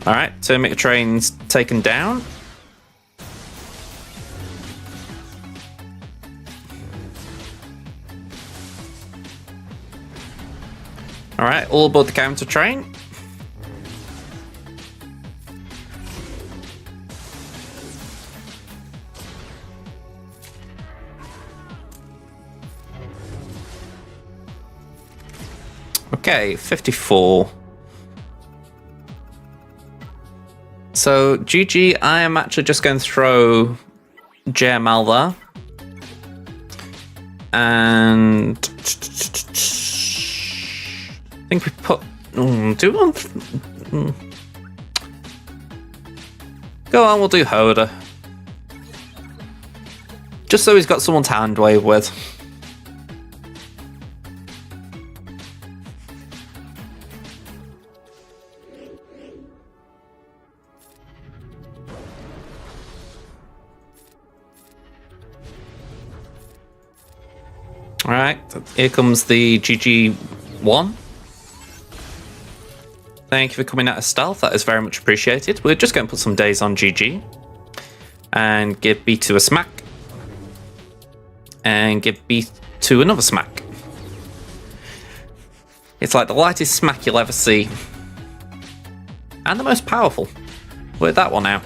Alright, Termite Train's taken down. Alright, all aboard the counter train. Okay, 54. So, GG, I am actually just going to throw JML there. And I think we put... do we want... Go on, we'll do Hoda. Just so he's got someone to hand wave with. Alright, here comes the GG1. Thank you for coming out of stealth, that is very much appreciated. We're just going to put some days on GG. And give B2 a smack. And give B2 another smack. It's like the lightest smack you'll ever see. And the most powerful. Work that one out.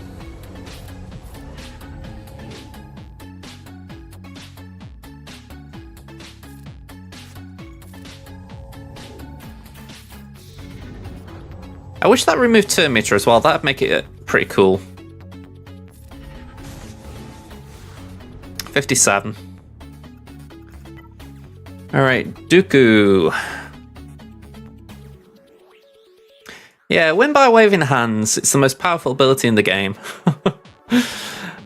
I wish that removed turn meter as well, that'd make it pretty cool. 57. Alright, Dooku. Yeah, win by waving hands. It's the most powerful ability in the game.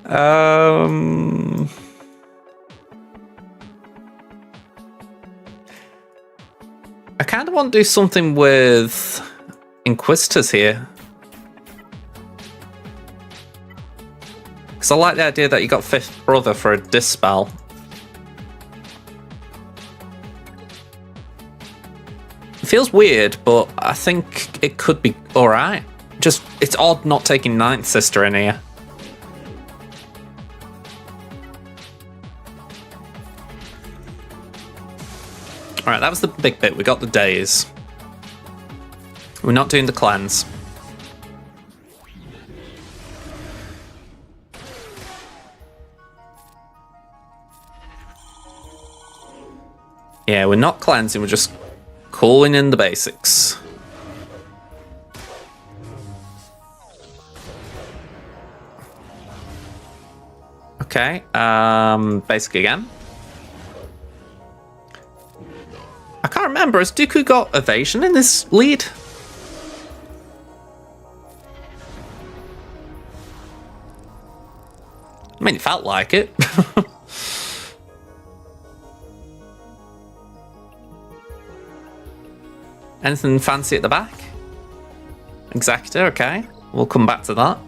I kind of want to do something with Inquisitors here. Because I like the idea that you got Fifth Brother for a Dispel. It feels weird, but I think it could be alright. Just, it's odd not taking Ninth Sister in here. Alright, that was the big bit. We got the days. We're not doing the clans. Yeah, we're not cleansing, we're just calling in the basics. Okay, basic again. I can't remember, has Dooku got evasion in this lead? I mean, it felt like it. Anything fancy at the back? Exactor, okay. We'll come back to that.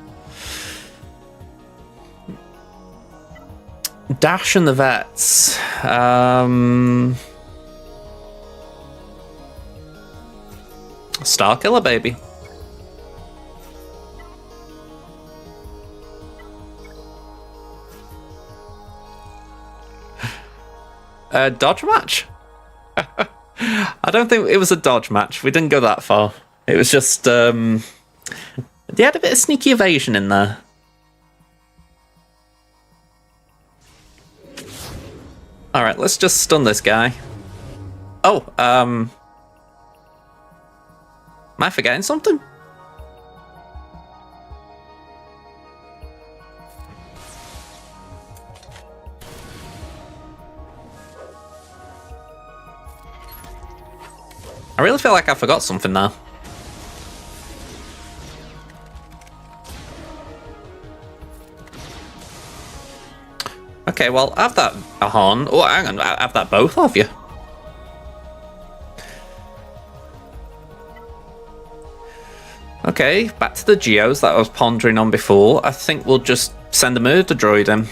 Dash and the Vets. Starkiller, baby. Dodge match? I don't think it was a dodge match. We didn't go that far. It was just, they had a bit of sneaky evasion in there. Alright, let's just stun this guy. Oh, am I forgetting something? I really feel like I forgot something now. Okay, well, have that on. Oh, hang on, have that both of you. Okay, back to the geos that I was pondering on before. I think we'll just send a murder droid in.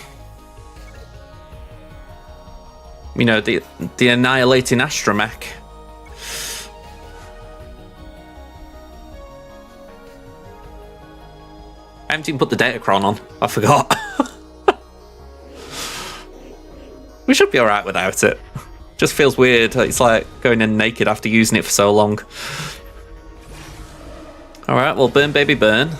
You know, the annihilating astromech. I haven't even put the Datacron on. I forgot. We should be alright without it. Just feels weird. It's like going in naked after using it for so long. Alright, well, burn, baby, burn.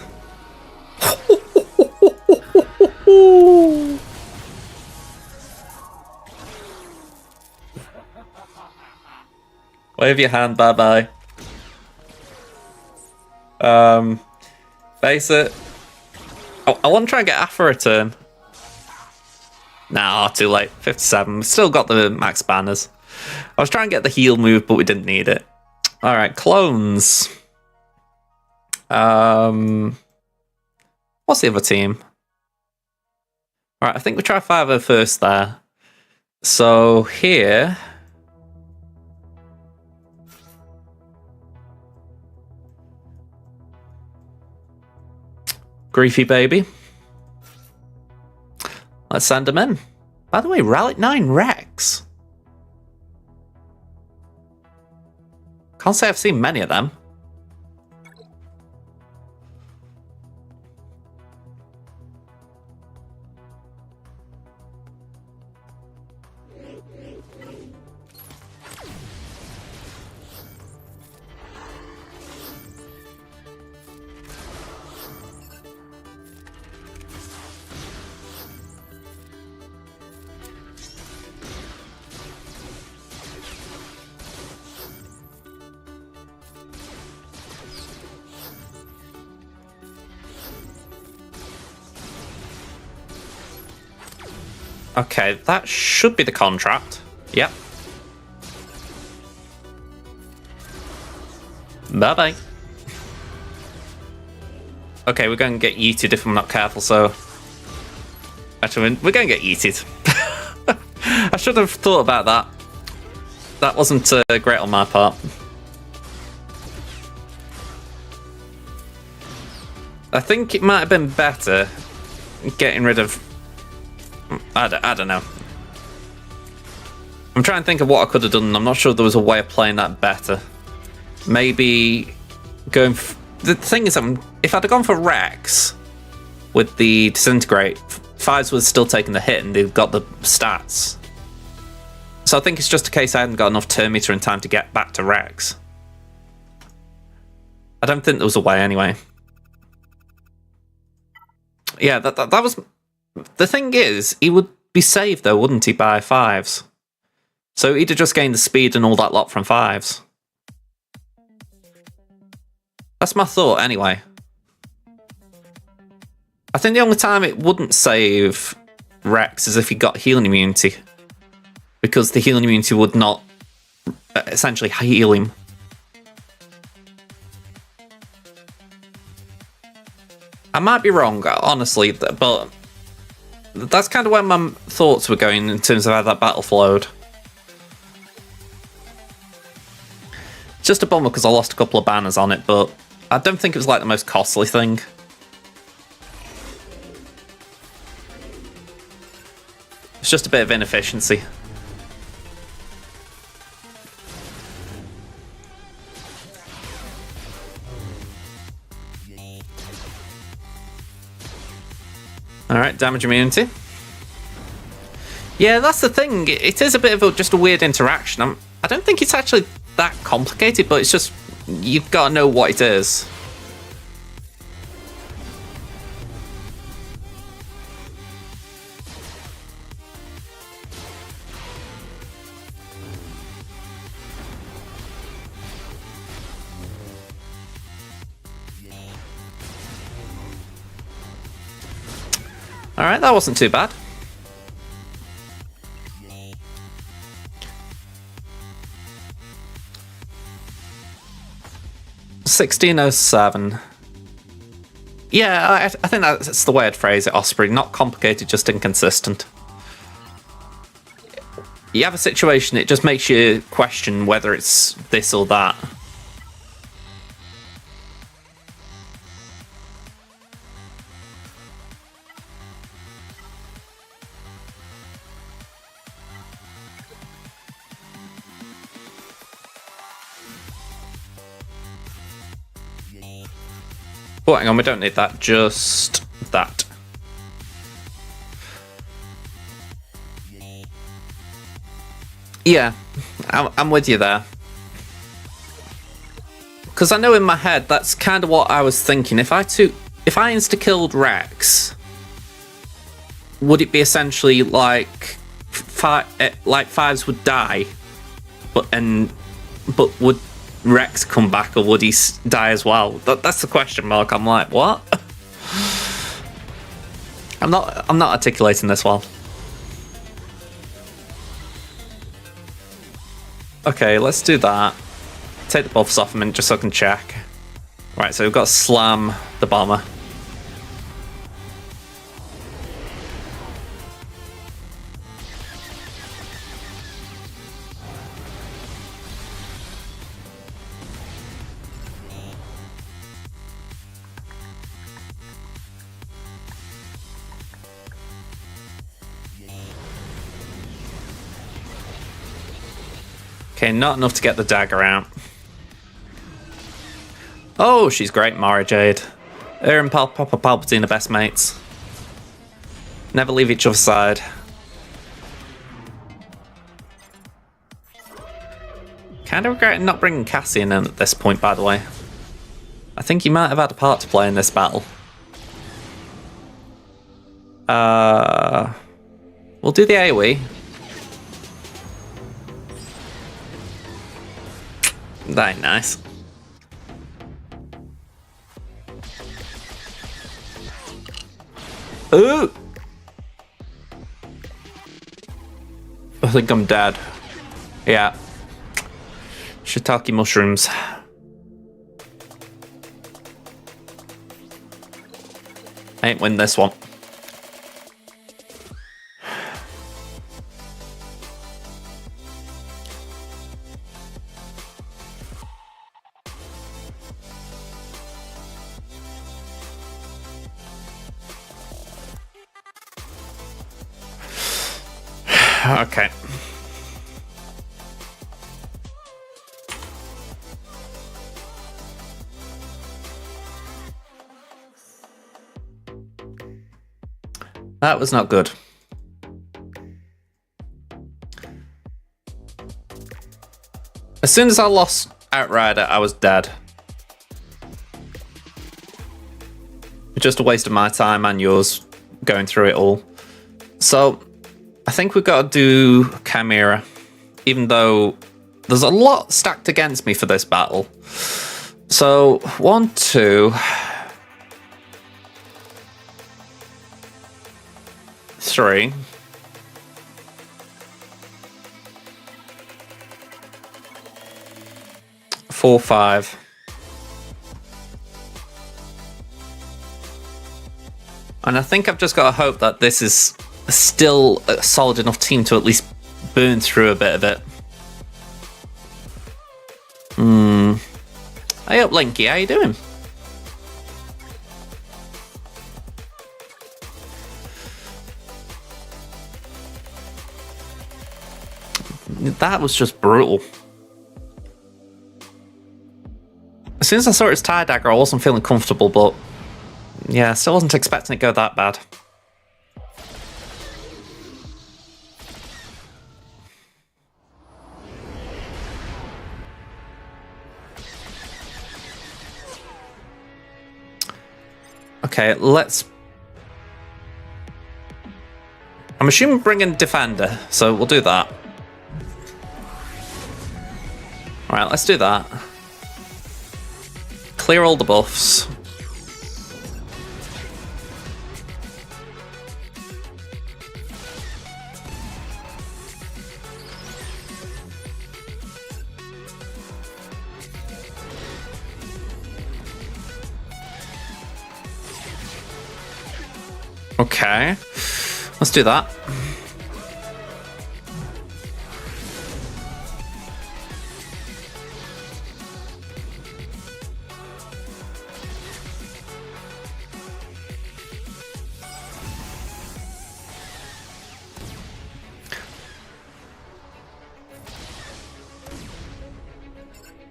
Wave your hand, bye-bye. Face it. Oh, I want to try and get half a return. Nah, too late. 57. Still got the max banners. I was trying to get the heal move, but we didn't need it. Alright, clones. What's the other team? Alright, I think we try 5 first there. So here... Griefy baby. Let's send him in. By the way, Relic 9 Rex. Can't say I've seen many of them. Okay, that should be the contract. Yep. Bye-bye. Okay, we're going to get yeeted if I'm not careful, so... Actually, we're going to get yeeted. I should have thought about that. That wasn't great on my part. I think it might have been better getting rid of... I don't know. I'm trying to think of what I could have done. I'm not sure there was a way of playing that better. Maybe going... The thing is, if I'd have gone for Rex with the Disintegrate, Fives was still taking the hit and they've got the stats. So I think it's just a case I hadn't got enough turn meter in time to get back to Rex. I don't think there was a way anyway. Yeah, that was... The thing is, he would be saved though, wouldn't he, by 5s? So he'd have just gained the speed and all that lot from 5s. That's my thought anyway. I think the only time it wouldn't save Rex is if he got healing immunity. Because the healing immunity would not essentially heal him. I might be wrong, honestly, but that's kind of where my thoughts were going in terms of how that battle flowed. It's just a bummer because I lost a couple of banners on it, but I don't think it was like the most costly thing. It's just a bit of inefficiency. Alright, damage immunity. Yeah, that's the thing. It is a bit of just a weird interaction. I don't think it's actually that complicated, but it's just you've got to know what it is. Alright, that wasn't too bad. $16.07. Yeah, I think that's the way I'd phrase it, Osprey. Not complicated, just inconsistent. You have a situation, it just makes you question whether it's this or that. Oh, hang on, we don't need that, just that. Yeah, I'm with you there. Because I know in my head, that's kind of what I was thinking. If I insta-killed Rex, would it be essentially like fives would die, but would Rex come back, or would he die as well? That's the question mark. I'm like, what? I'm not articulating this well. Okay, let's do that. Take the buffs off him just so I can check. Right, so we've got to slam the bomber. Okay, not enough to get the dagger out. Oh, she's great, Mara Jade. Her and Papa Palpatine are best mates. Never leave each other's side. Kind of regretting not bringing Cassian in at this point, by the way. I think he might have had a part to play in this battle. We'll do the AoE. That ain't nice. Ooh! I think I'm dead. Yeah. Shiitake mushrooms. I ain't win this one. Okay. That was not good. As soon as I lost Outrider, I was dead. Just a waste of my time and yours going through it all. So I think we've got to do Chimera, even though there's a lot stacked against me for this battle. So 1, 2, 3. 4, 5. And I think I've just got to hope that this is still a solid enough team to at least burn through a bit of it. Hey up, Linky, how you doing? That was just brutal. As soon as I saw his tie dagger, I wasn't feeling comfortable, but yeah, still wasn't expecting it to go that bad. Okay, let's... I'm assuming bring in Defender, so we'll do that. Alright, let's do that. Clear all the buffs. Okay, let's do that.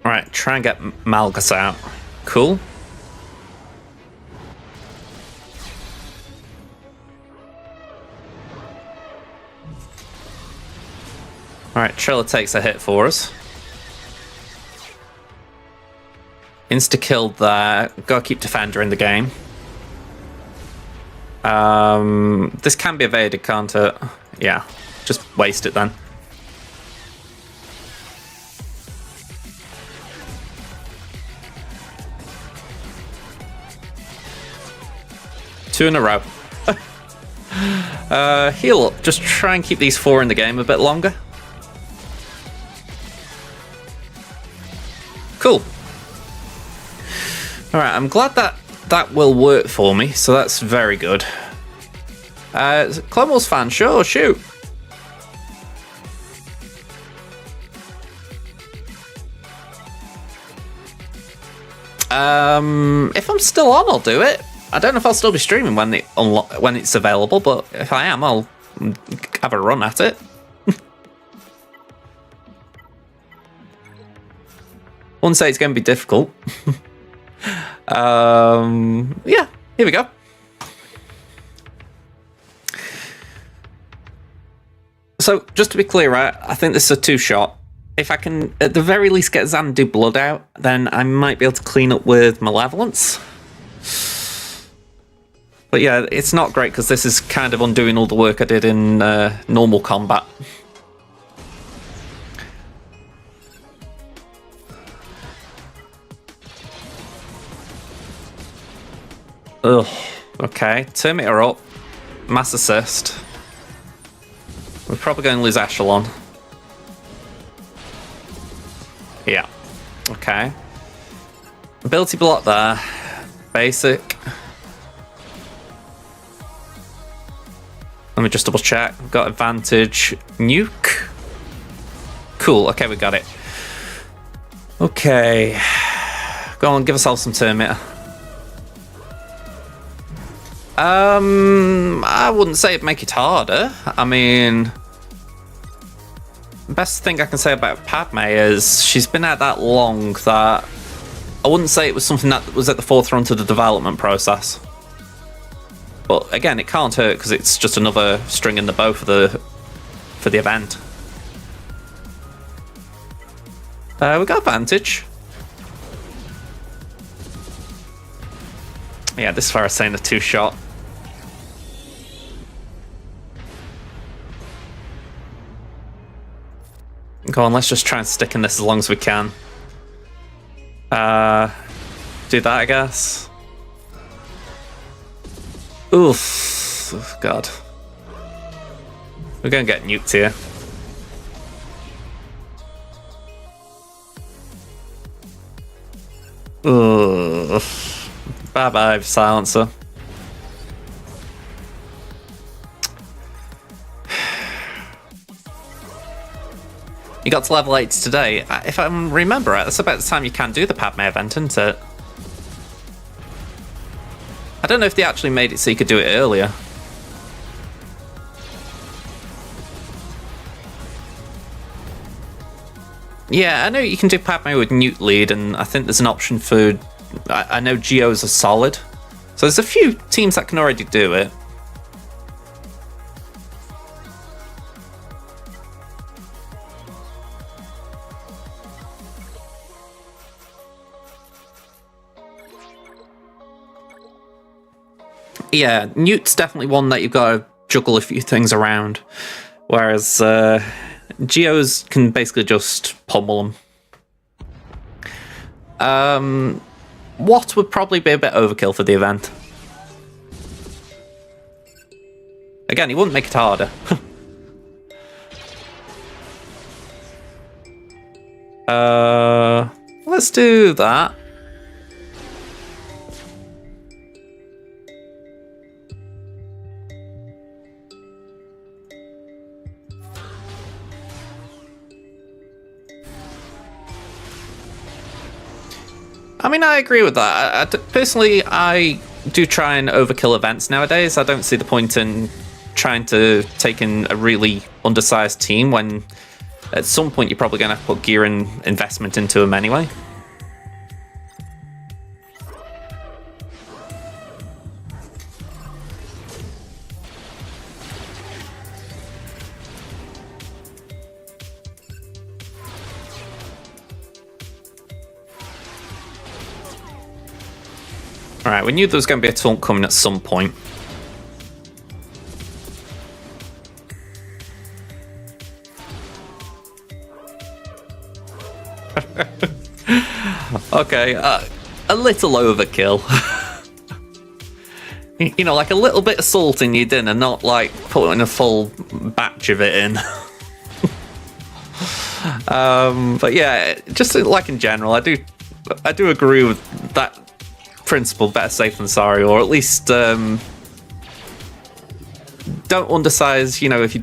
Alright, try and get Malgus out. Cool. Alright, Triller takes a hit for us. Insta-killed there. Gotta keep Defender in the game. This can be evaded, can't it? Yeah, just waste it then. Two in a row. Heal up. Just try and keep these 4 in the game a bit longer. Cool. Alright, I'm glad that will work for me, so that's very good. Clone Wars fan, sure, shoot. If I'm still on, I'll do it. I don't know if I'll still be streaming when it's available, but if I am, I'll have a run at it. Wouldn't say it's going to be difficult. Yeah, here we go. So, just to be clear, right, I think this is a 2-shot. If I can, at the very least, get Xanadu blood out, then I might be able to clean up with Malevolence. But yeah, it's not great because this is kind of undoing all the work I did in normal combat. Ugh. Okay, turn meter up. Mass assist. We're probably going to lose Echelon. Yeah. Okay. Ability block there. Basic. Let me just double check. Got advantage. Nuke. Cool. Okay, we got it. Okay. Go on, give ourselves some turn meter. I wouldn't say it'd make it harder. I mean, the best thing I can say about Padme is she's been out that long that I wouldn't say it was something that was at the forefront of the development process. But again, it can't hurt because it's just another string in the bow for the event. We got advantage. Yeah, this far is saying a 2-shot. Go on, let's just try and stick in this as long as we can. Do that, I guess. Oof. God. We're gonna get nuked here. Ugh. Bye-bye, silencer. You got to level 8 today. If I remember right, that's about the time you can do the Padme event, isn't it? I don't know if they actually made it so you could do it earlier. Yeah, I know you can do Padme with Newt lead, and I think there's an option for... I know Geos are solid. So there's a few teams that can already do it. Yeah, Newt's definitely one that you've got to juggle a few things around, whereas Geos can basically just pummel them. What would probably be a bit overkill for the event? Again, he wouldn't make it harder. Let's do that. I mean, I agree with that. Personally, I do try and overkill events nowadays. I don't see the point in trying to take in a really undersized team when at some point you're probably going to have to put gear and investment into them anyway. Alright, we knew there was going to be a taunt coming at some point. Okay, a little overkill. You know, like a little bit of salt in your dinner, not like putting a full batch of it in. But yeah, just like in general, I do agree with that principle, better safe than sorry, or at least don't undersize, you know, if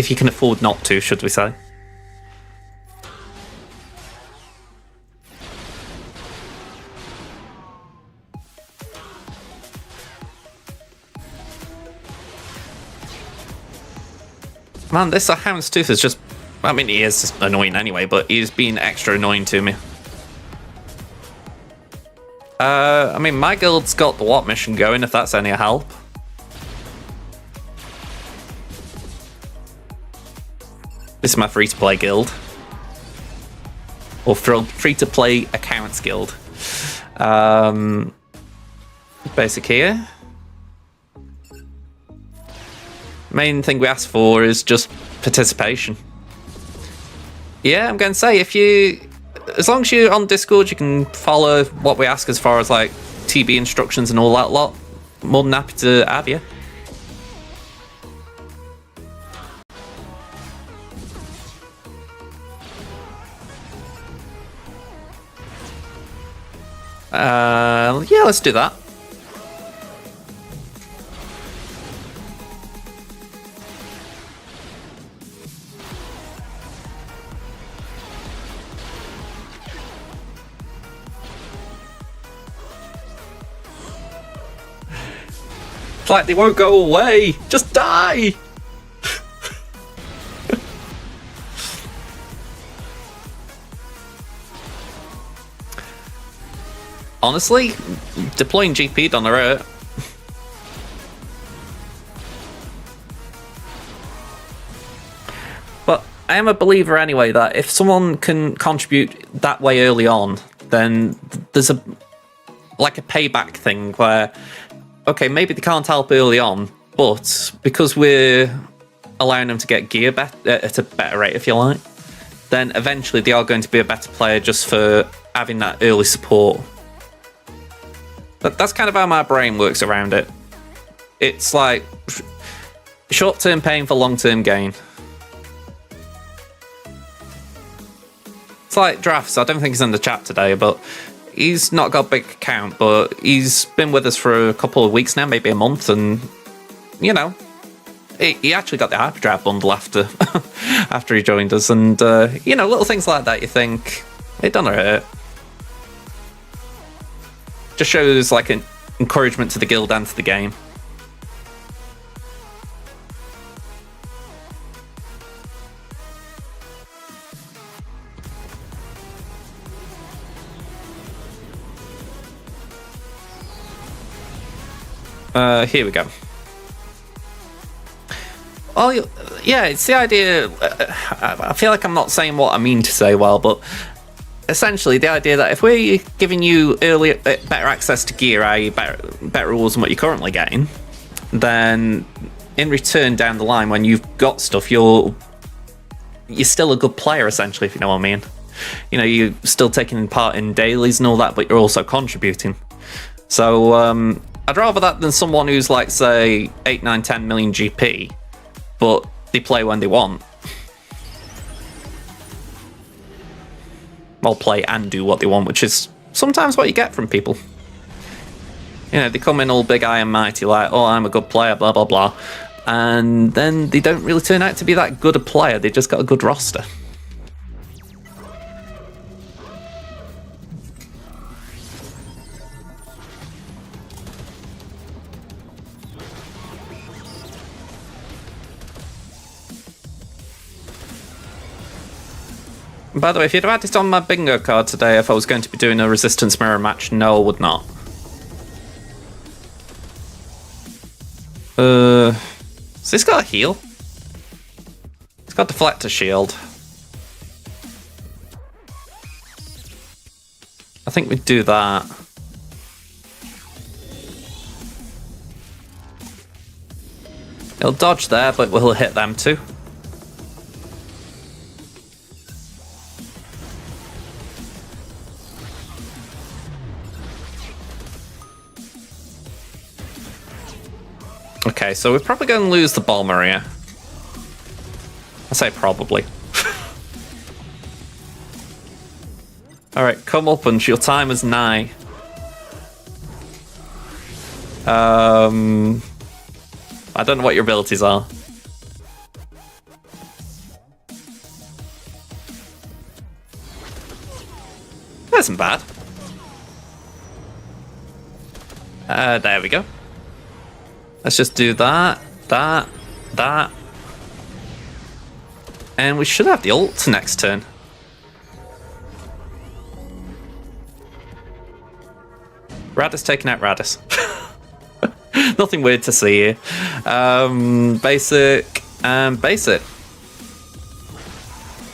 you can afford not to, should we say. Man, this Houndstooth is just, I mean, he is annoying anyway, but he's been extra annoying to me. I mean, my guild's got the What mission going, if that's any help. This is my free-to-play guild. Or free-to-play accounts guild. Basic here. Main thing we ask for is just participation. Yeah, I'm going to say, as long as you're on Discord, you can follow what we ask as far as like TB instructions and all that lot. More than happy to have you. Yeah, let's do that. It's like they won't go away. Just die. Honestly, deploying GP down the road. But I am a believer anyway that if someone can contribute that way early on, then there's a payback thing where, okay, maybe they can't help early on, but because we're allowing them to get gear at a better rate, if you like, then eventually they are going to be a better player just for having that early support. But that's kind of how my brain works around it. It's like short-term pain for long-term gain. It's like Drafts. I don't think he's in the chat today, but he's not got a big account, but he's been with us for a couple of weeks now, maybe a month, and, you know, he actually got the Hyperdrive bundle after he joined us, and, you know, little things like that, you think, it doesn't hurt. Just shows, like, an encouragement to the guild and to the game. Here we go. Oh, yeah, it's the idea. I feel like I'm not saying what I mean to say well, but essentially the idea that if we're giving you better access to gear, i.e. better rewards than what you're currently getting, then in return down the line when you've got stuff, you're still a good player, essentially, if you know what I mean. You know, you're still taking part in dailies and all that, but you're also contributing. So I'd rather that than someone who's like, say, 8, 9, 10 million GP, but they play when they want. Well, play and do what they want, which is sometimes what you get from people. You know, they come in all big eye and mighty like, oh, I'm a good player, blah, blah, blah. And then they don't really turn out to be that good a player. They just got a good roster. By the way, if you'd have had it on my bingo card today, if I was going to be doing a resistance mirror match, no, I would not. Has this got a heal? It's got deflector shield. I think we'd do that. It'll dodge there, but we'll hit them too. Okay, so we're probably going to lose the Ball Maria. I say probably. Alright, come up and your time is nigh. I don't know what your abilities are. That isn't bad. There we go. Let's just do that, that. And we should have the ult next turn. Radis taking out Radis. Nothing weird to see here. Basic and basic.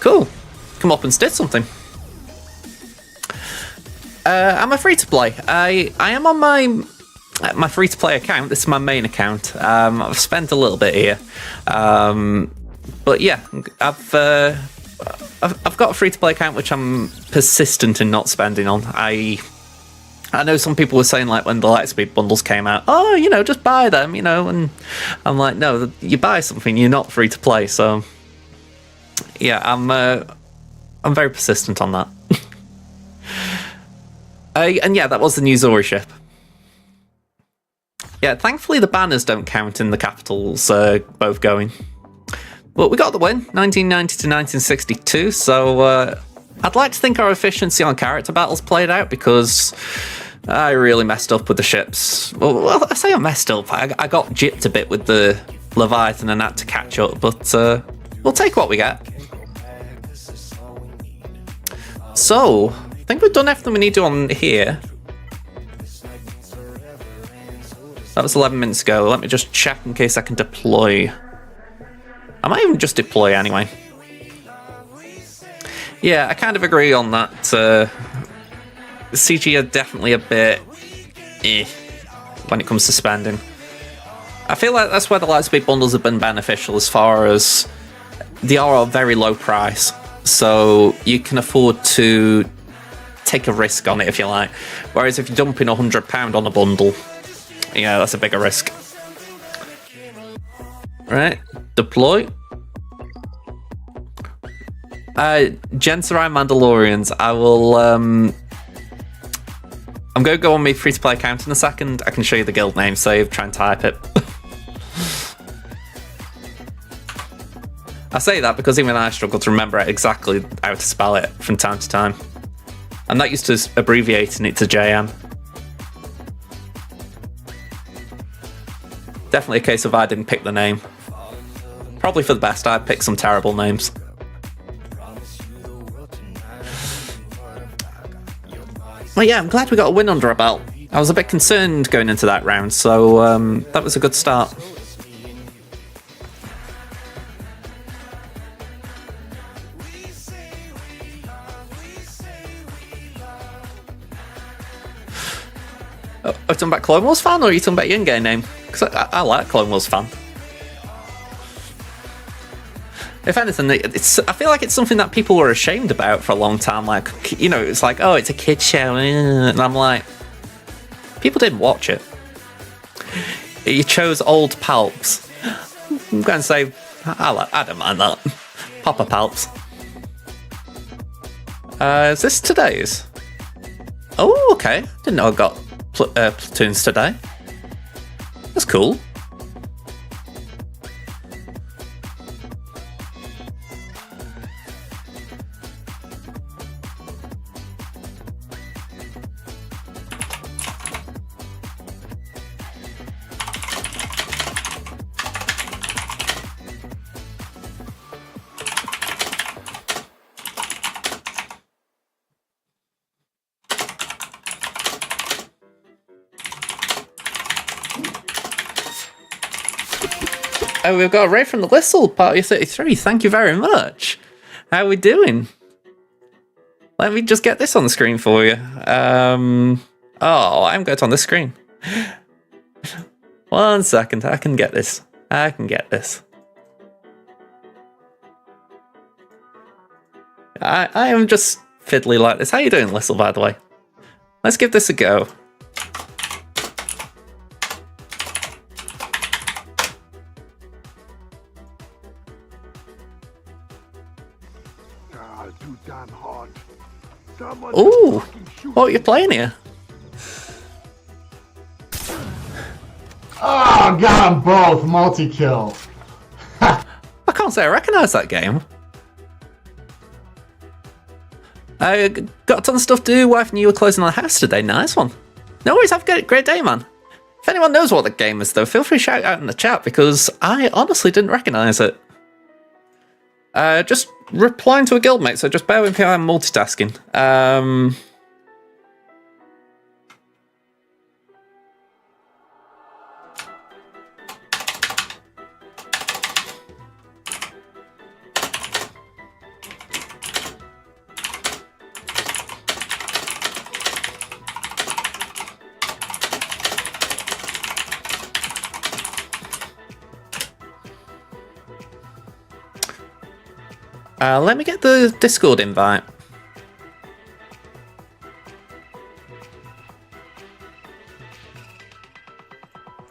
Cool. Come up and did something. I'm a free to play. I am on my free to play account. This is my main account. I've spent a little bit here, but yeah, I've got a free to play account which I'm persistent in not spending on. I know some people were saying like when the Lightspeed bundles came out, oh, you know, just buy them, you know, and I'm like, no, you buy something, you're not free to play. So yeah, I'm very persistent on that. And yeah, that was the new Zori ship. Yeah, thankfully the banners don't count in the capitals both going. But we got the win, 1990 to 1962, so I'd like to think our efficiency on character battles played out, because I really messed up with the ships. Well, I say I messed up, I got gypped a bit with the Leviathan and had to catch up, but we'll take what we get. So, I think we've done everything we need to on here. That was 11 minutes ago. Let me just check in case I can deploy. I might even just deploy anyway. Yeah, I kind of agree on that. CG are definitely a bit when it comes to spending. I feel like that's where the Lightspeed bundles have been beneficial, as far as they are a very low price. So you can afford to take a risk on it, if you like. Whereas if you're dumping £100 on a bundle, yeah, that's a bigger risk. Right, deploy. Gensarai Mandalorians, I will, I'm going to go on my free-to-play account in a second. I can show you the guild name, save, try and type it. I say that because even I struggle to remember exactly how to spell it from time to time. I'm not used to abbreviating it to JM. Definitely a case of I didn't pick the name. Probably for the best, I picked some terrible names. Well, yeah, I'm glad we got a win under our belt. I was a bit concerned going into that round, so that was a good start. Are you talking about Clone Wars fan, or are you talking about your in-game name? Because I like Clone Wars fan. If anything, I feel like it's something that people were ashamed about for a long time. Like, you know, it's like, oh, it's a kid show, and I'm like, people didn't watch it. You chose old Palps. I'm going to say, I don't mind that. Papa Palps. Is this today's? Oh, okay. Didn't know I got platoons today. That's cool. Oh, we've got a raid from the Whistle, Party 33. Thank you very much. How are we doing? Let me just get this on the screen for you. Oh, I'm going to on the screen. 1 second. I can get this. I can get this. I am just fiddly like this. How you doing, Whistle, by the way? Let's give this a go. Ooh, what are you playing here? Oh, got them both. Multi-kill. I can't say I recognise that game. I got a ton of stuff to do. Wife knew you were closing on the house today. Nice one. No worries, have a great day, man. If anyone knows what the game is, though, feel free to shout out in the chat, because I honestly didn't recognise it. Just replying to a guildmate, so just bear with me, I'm multitasking. Let me get the Discord invite.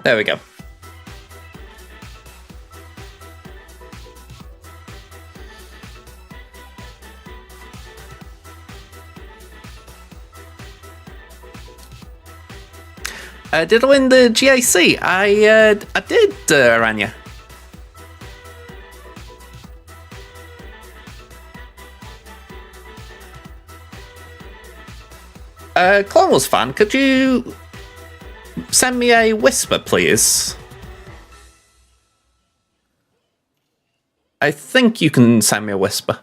There we go. Did I win the GAC? I did, Aranya. Clone Wars fan, could you send me a whisper, please? I think you can send me a whisper.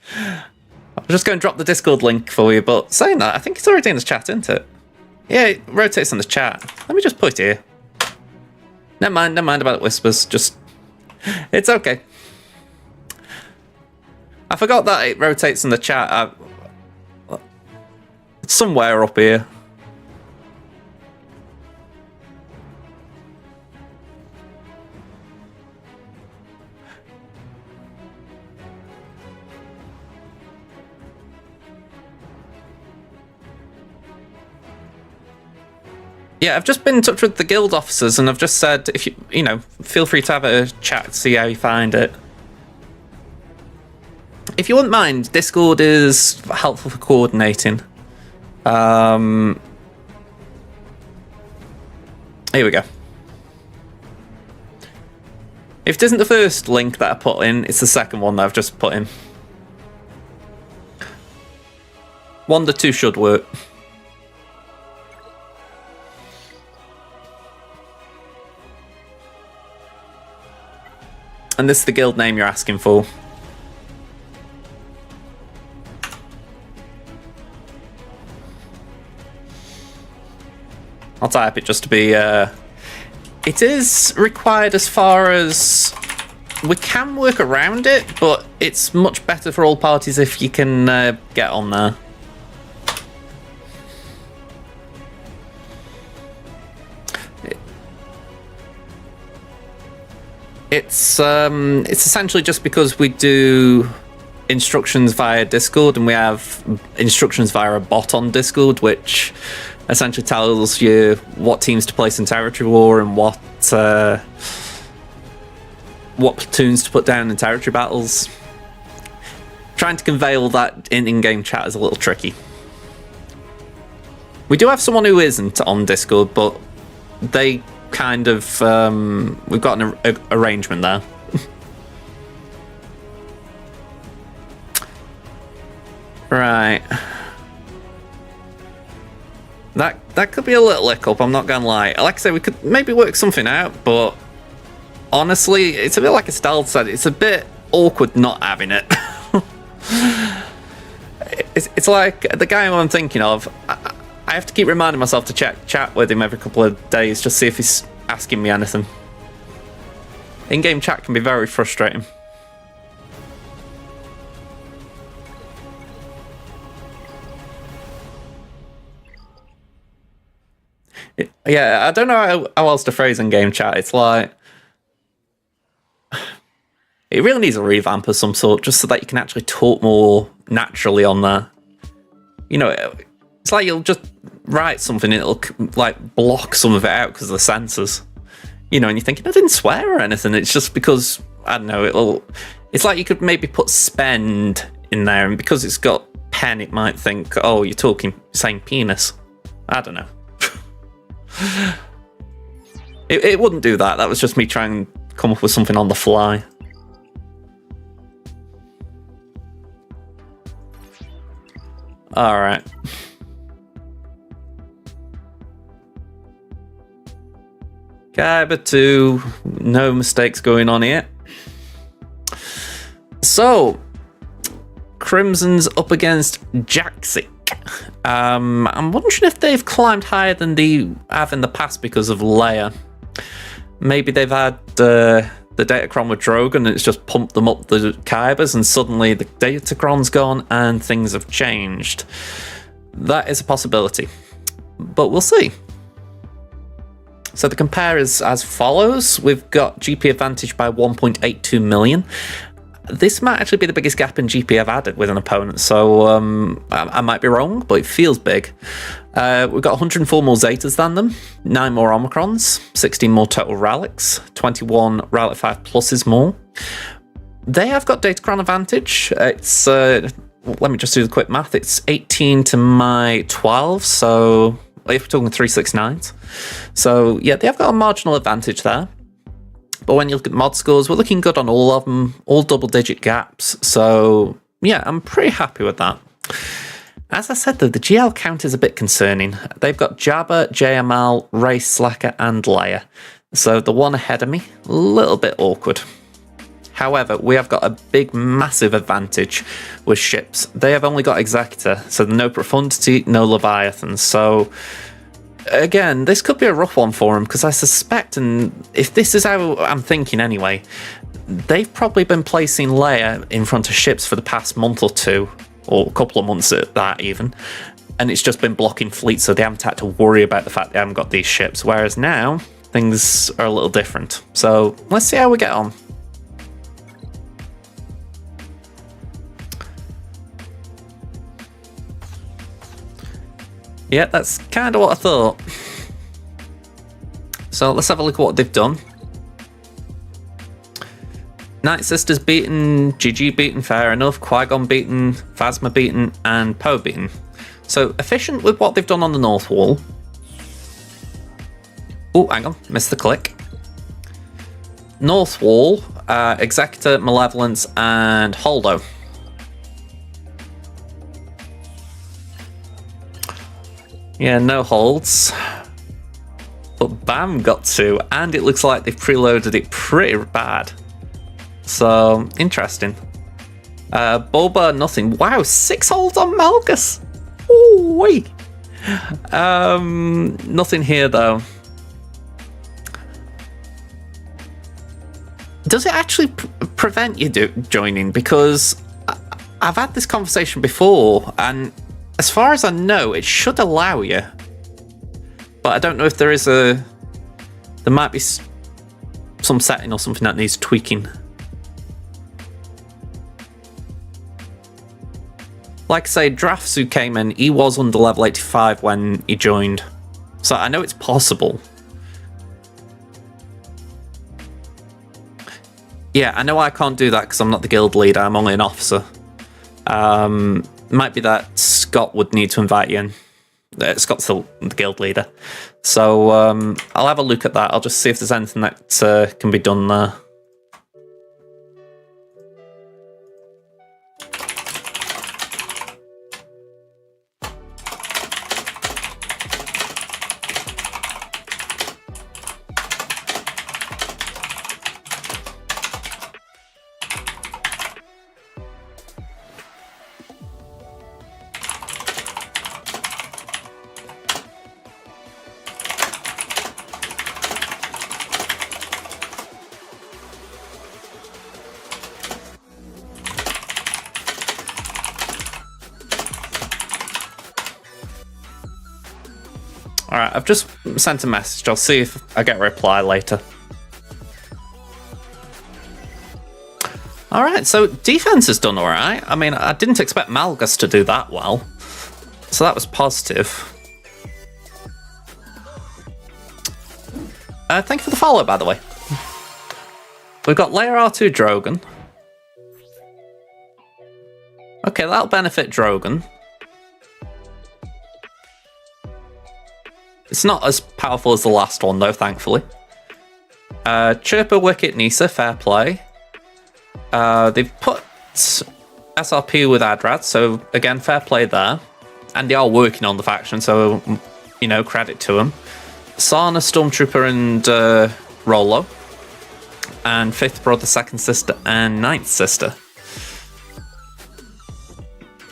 I'm just going to drop the Discord link for you, but saying that, I think it's already in the chat, isn't it? Yeah, it rotates in the chat. Let me just put it here. Never mind about whispers, just... It's okay. I forgot that it rotates in the chat. It's somewhere up here. Yeah, I've just been in touch with the guild officers, and I've just said, if you know, feel free to have a chat, see how you find it. If you wouldn't mind, Discord is helpful for coordinating. Here we go. If it isn't the first link that I put in, it's the second one that I've just put in. 1 to 2 should work. And this is the guild name you're asking for. I'll type it just to be... It is required as far as... We can work around it, but it's much better for all parties if you can get on there. It's essentially just because we do instructions via Discord, and we have instructions via a bot on Discord, which essentially tells you what teams to place in territory war and what platoons to put down in territory battles. Trying to convey all that in in-game chat is a little tricky. We do have someone who isn't on Discord, but they kind of we've got an arrangement there. Right. That could be a little hiccup, I'm not gonna lie. Like I say, we could maybe work something out, but honestly, it's a bit like Estelle said, it's a bit awkward not having it. It's like the guy who I'm thinking of, I have to keep reminding myself to chat with him every couple of days, just see if he's asking me anything. In-game chat can be very frustrating. Yeah, I don't know how else to phrase in-game chat. It's like, it really needs a revamp of some sort, just so that you can actually talk more naturally on there. You know, it's like you'll just write something and it'll like block some of it out because of the censors. You know, and you're thinking, I didn't swear or anything. It's just because, I don't know, it's like you could maybe put spend in there, and because it's got pen, it might think, oh, you're saying penis. I don't know. It wouldn't do that. That was just me trying to come up with something on the fly. Alright. Kaiba 2, no mistakes going on here. So, Crimson's up against Jaxic. I'm wondering if they've climbed higher than they have in the past because of Leia. Maybe they've had the Datacron with Drogon and it's just pumped them up the Kaibas, and suddenly the Datacron's gone and things have changed. That is a possibility, but we'll see. So the compare is as follows. We've got GP advantage by 1.82 million. This might actually be the biggest gap in GP I've had with an opponent, so I might be wrong, but it feels big. We've got 104 more Zetas than them, 9 more Omicrons, 16 more total Relics, 21 Relic 5 pluses more. They have got Datacron advantage. It's, let me just do the quick math, it's 18 to my 12, so if we're talking 369s. So yeah, they have got a marginal advantage there. But when you look at mod scores, we're looking good on all of them, all double-digit gaps. So, yeah, I'm pretty happy with that. As I said, though, the GL count is a bit concerning. They've got Jabba, JML, Ray Slacker, and Leia. So the one ahead of me, a little bit awkward. However, we have got a big, massive advantage with ships. They have only got Executor, so no Profundity, no Leviathan. So again, this could be a rough one for them, because I suspect, and if this is how I'm thinking anyway, they've probably been placing Leia in front of ships for the past month or two, or a couple of months at that even, and it's just been blocking fleets, so they haven't had to worry about the fact they haven't got these ships, whereas now, things are a little different. So, let's see how we get on. Yeah, that's kind of what I thought. So let's have a look at what they've done. Night Sisters beaten, GG beaten, fair enough, Qui-Gon beaten, Phasma beaten, and Poe beaten. So efficient with what they've done on the North Wall. Oh, hang on, missed the click. North Wall, Executor, Malevolence, and Holdo. Yeah, no holds. But Bam got 2, and it looks like they've preloaded it pretty bad. So, interesting. Boba, nothing. Wow, 6 holds on Malgus! Ooh-wee! Nothing here, though. Does it actually prevent you joining? Because I've had this conversation before, and as far as I know, it should allow you. But I don't know if there is a... There might be... some setting or something that needs tweaking. Like I say, Drafsu came in, he was under level 85 when he joined. So I know it's possible. Yeah, I know I can't do that because I'm not the guild leader, I'm only an officer. Might be that Scott would need to invite you in. Scott's the guild leader. So I'll have a look at that. I'll just see if there's anything that can be done there. Alright, I've just sent a message. I'll see if I get a reply later. Alright, so defense has done alright. I mean, I didn't expect Malgus to do that well. So that was positive. Thank you for the follow, by the way. We've got Layer R2 Drogon. Okay, that'll benefit Drogon. It's not as powerful as the last one, though, thankfully. Chirper, Wicket, Nisa, fair play. They've put SRP with Adrad, so again, fair play there. And they are working on the faction, so, you know, credit to them. Sana, Stormtrooper, and Rollo. And Fifth Brother, Second Sister, and Ninth Sister.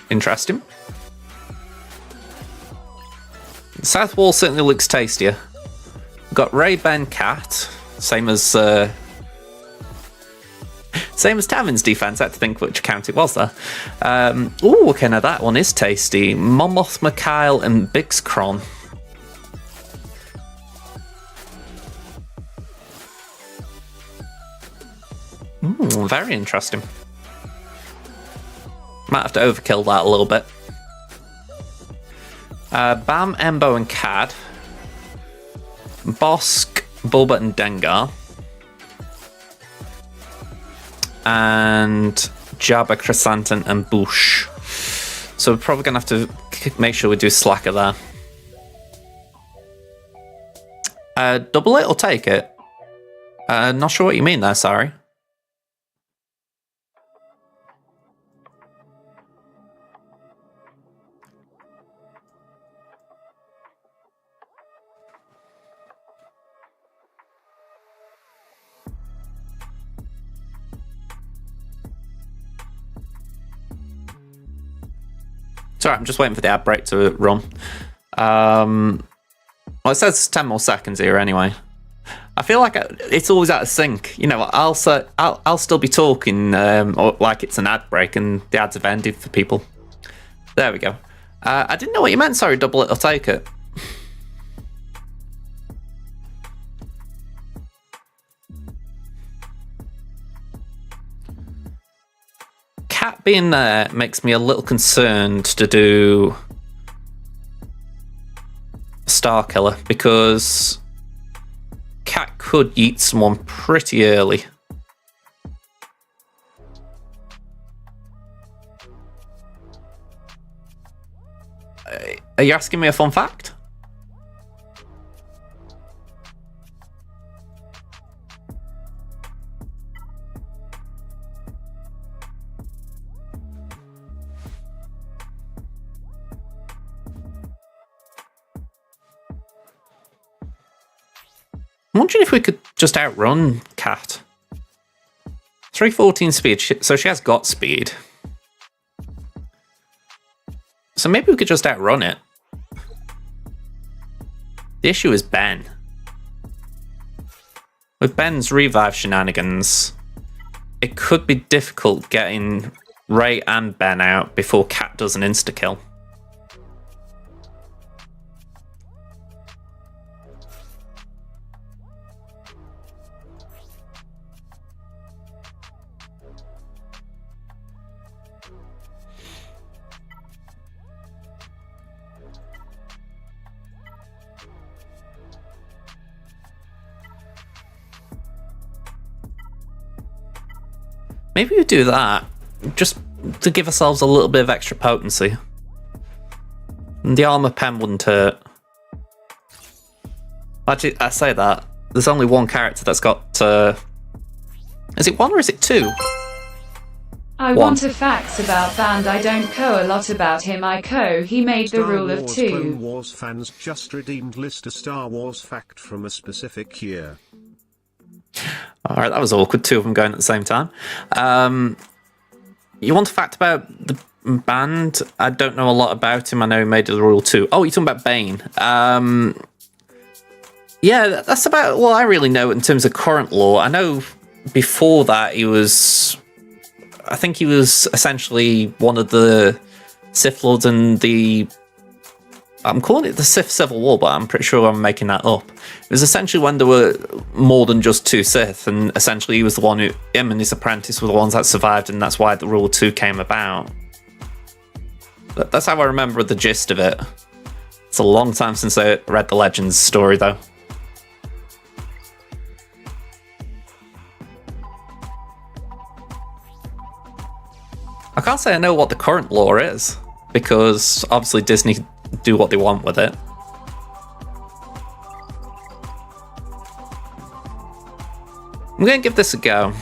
Interesting. South Wall certainly looks tastier. We've got Ray, Ben, Cat, same as Tavin's defense. I had to think which account it was there. Ooh, okay, now that one is tasty. Monmouth, Mikhail, and Bixcron. Very interesting. Might have to overkill that a little bit. Bam, Embo, and Cad. Bosk, Bulba, and Dengar. And Jabba, Chrysanthemum, and Bush. So we're probably going to have to make sure we do Slacker there. Double it or take it? Not sure what you mean there, sorry. It's alright, I'm just waiting for the ad break to run. Well, it says 10 more seconds here anyway. I feel like it's always out of sync. You know, I'll still be talking like it's an ad break and the ads have ended for people. There we go. I didn't know what you meant, sorry, double it or take it. Cat being there makes me a little concerned to do Star Killer because Cat could yeet someone pretty early. Are you asking me a fun fact? I'm wondering if we could just outrun Cat. 314 speed, so she has got speed. So maybe we could just outrun it. The issue is Ben. With Ben's revive shenanigans, it could be difficult getting Ray and Ben out before Cat does an insta-kill. Maybe we do that, just to give ourselves a little bit of extra potency. And the armor pen wouldn't hurt. Actually, I say that. There's only one character that's got... is it 1 or is it 2? I want a facts about Band. I don't co a lot about him. I co he made the Star rule of Wars 2. Clone Wars fans just redeemed list a Star Wars fact from a specific year. Alright, that was awkward. 2 of them going at the same time. You want a fact about the band? I don't know a lot about him. I know he made the rule 2. Oh, you're talking about Bane. Yeah, that's about all I really know in terms of current lore. I know before that he was... I think he was essentially one of the Sith Lords in the... I'm calling it the Sith Civil War, but I'm pretty sure I'm making that up. It was essentially when there were more than just 2 Sith, and essentially he was the one who... Him and his apprentice were the ones that survived, and that's why the Rule 2 came about. That's how I remember the gist of it. It's a long time since I read the Legends story, though. I can't say I know what the current lore is, because obviously Disney do what they want with it. I'm going to give this a go.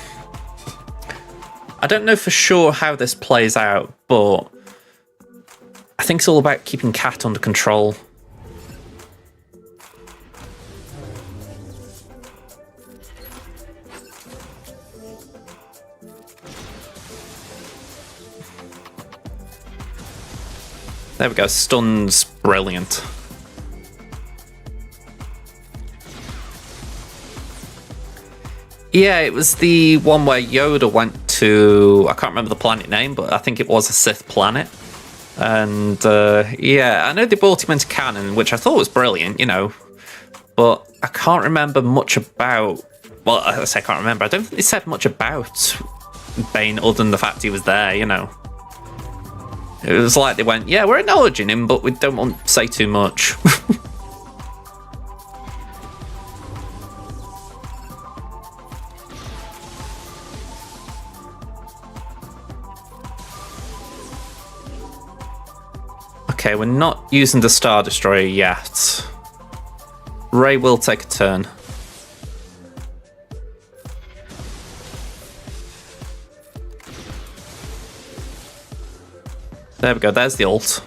I don't know for sure how this plays out, but I think it's all about keeping Cat under control. There we go, stun's brilliant. Yeah, it was the one where Yoda went to... I can't remember the planet name, but I think it was a Sith planet. And, yeah, I know they brought him into canon, which I thought was brilliant, you know. But I can't remember much about... Well, I say I can't remember. I don't think they said much about Bane other than the fact he was there, you know. It was like they went, yeah, we're acknowledging him, but we don't want to say too much. Okay, we're not using the Star Destroyer yet. Rey will take a turn. There we go, there's the ult.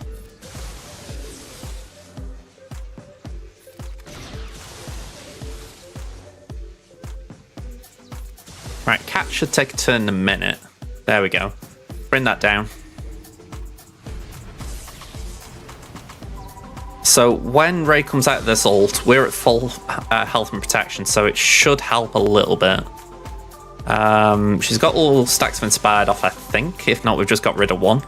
Right, Cat should take a turn in a minute. There we go. Bring that down. So when Rey comes out of this ult, we're at full health and protection, so it should help a little bit. She's got all stacks of Inspired off, I think. If not, we've just got rid of one.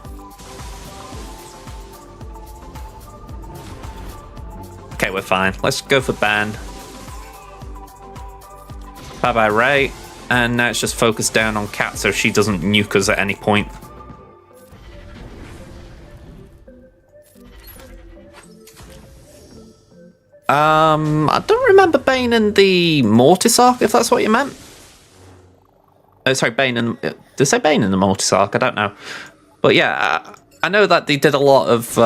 Okay, we're fine. Let's go for ban. Bye-bye, Rey. And now it's just focused down on Cat so she doesn't nuke us at any point. I don't remember Bane in the Mortis arc, if that's what you meant. Oh, sorry, Bane in... Did I say Bane in the Mortis arc? I don't know. But yeah, I know that they did a lot of...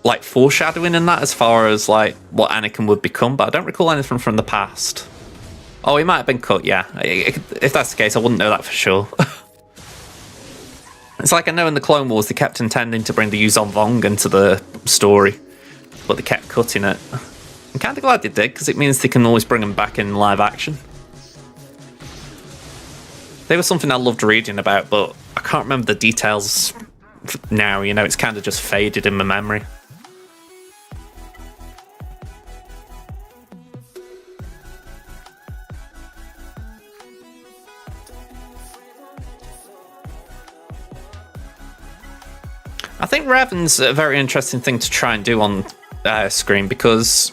like foreshadowing in that as far as like what Anakin would become, but I don't recall anything from the past. Oh, he might have been cut, yeah. If that's the case, I wouldn't know that for sure. It's like I know in the Clone Wars they kept intending to bring the Yuzon Vong into the story, but they kept cutting it. I'm kind of glad they did, because it means they can always bring them back in live action. They were something I loved reading about, but I can't remember the details now, you know, it's kind of just faded in my memory. I think Revan's a very interesting thing to try and do on screen, because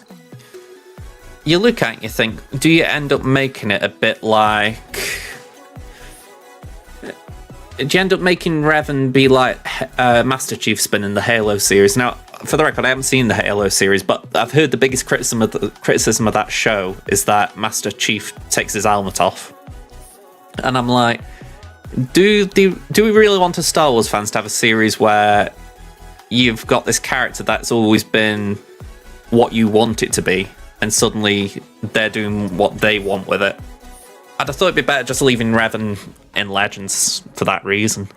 you look at it and you think, do you end up making it a bit like... Do you end up making Revan be like Master Chief Spin in the Halo series? Now, for the record, I haven't seen the Halo series, but I've heard the biggest criticism of that show is that Master Chief takes his helmet off. And I'm like, do we really want as Star Wars fans to have a series where you've got this character that's always been what you want it to be, and suddenly they're doing what they want with it? I'd have thought it'd be better just leaving Revan in Legends for that reason.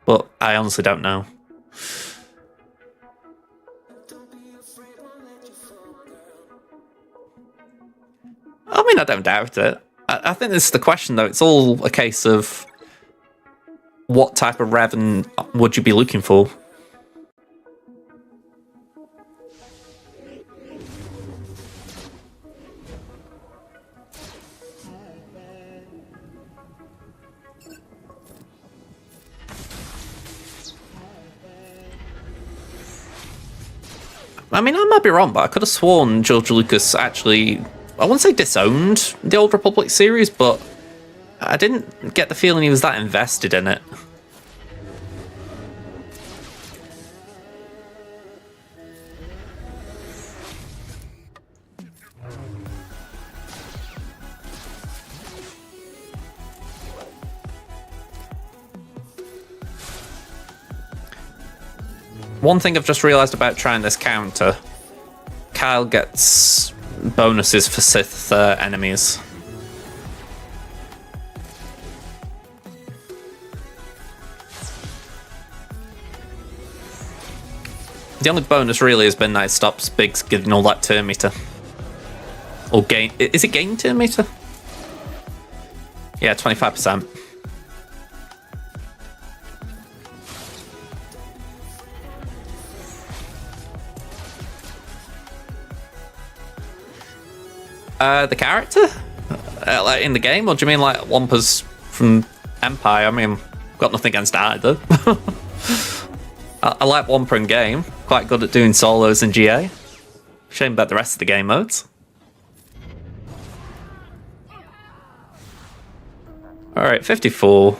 But I honestly don't know. I mean, I don't doubt it. I think this is the question, though. It's all a case of what type of Revan would you be looking for? I mean, I might be wrong, but I could have sworn George Lucas actually, I wouldn't say disowned the Old Republic series, but I didn't get the feeling he was that invested in it. One thing I've just realised about trying this counter, Kyle gets bonuses for Sith enemies. The only bonus really has been that it stops Biggs getting all that turn meter. Or gain, is it gain turn meter? Yeah, 25%. The character? Like in the game? Or do you mean like Wampas from Empire? I mean, got nothing against either. I like Wampa in game. Quite good at doing solos in GA. Shame about the rest of the game modes. Alright, 54.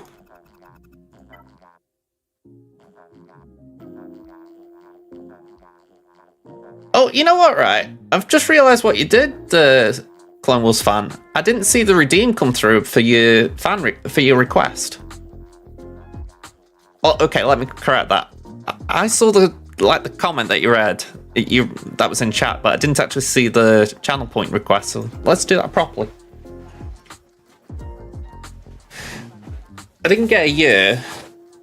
Oh, you know what, right? I've just realised what you did, Clone Wars fan. I didn't see the redeem come through for your for your request. Oh, okay, let me correct that. I saw the comment that you read. That was in chat, but I didn't actually see the channel point request. So let's do that properly. I didn't get a year,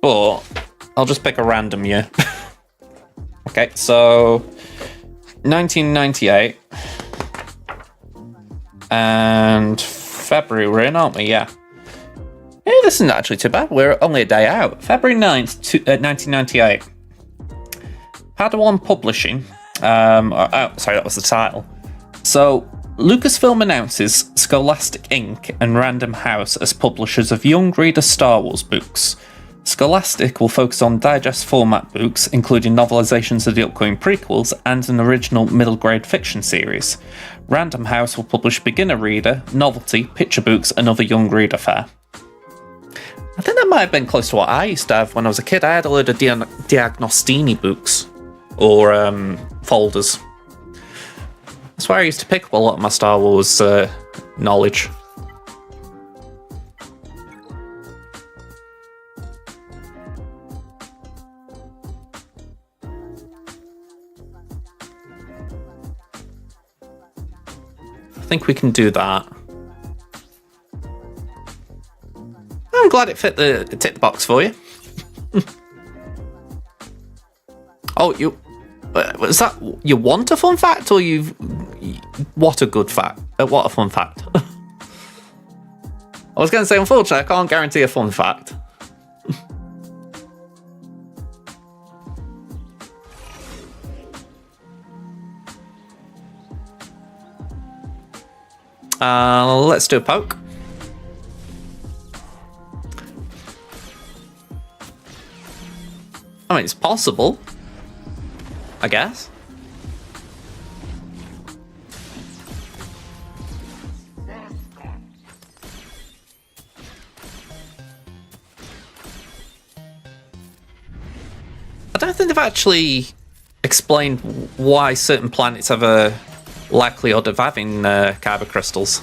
but I'll just pick a random year. Okay, so 1998 and February we're in, aren't we? Yeah. Hey, this isn't actually too bad. We're only a day out. February 9th, 1998. Padawan Publishing. Sorry, that was the title. So, Lucasfilm announces Scholastic Inc. and Random House as publishers of young reader Star Wars books. Scholastic will focus on digest format books, including novelizations of the upcoming prequels and an original middle grade fiction series. Random House will publish beginner reader, novelty, picture books, and other young reader fare. I think that might have been close to what I used to have when I was a kid. I had a load of Diagnostini books, or folders. That's where I used to pick up a lot of my Star Wars knowledge. I think we can do that. I'm glad it ticked the box for you. Oh, was that you want a fun fact, or what a good fact? What a fun fact! I was going to say, unfortunately, I can't guarantee a fun fact. Let's do a poke. I mean, it's possible, I guess. I don't think they've actually explained why certain planets have a likelihood of having kyber crystals.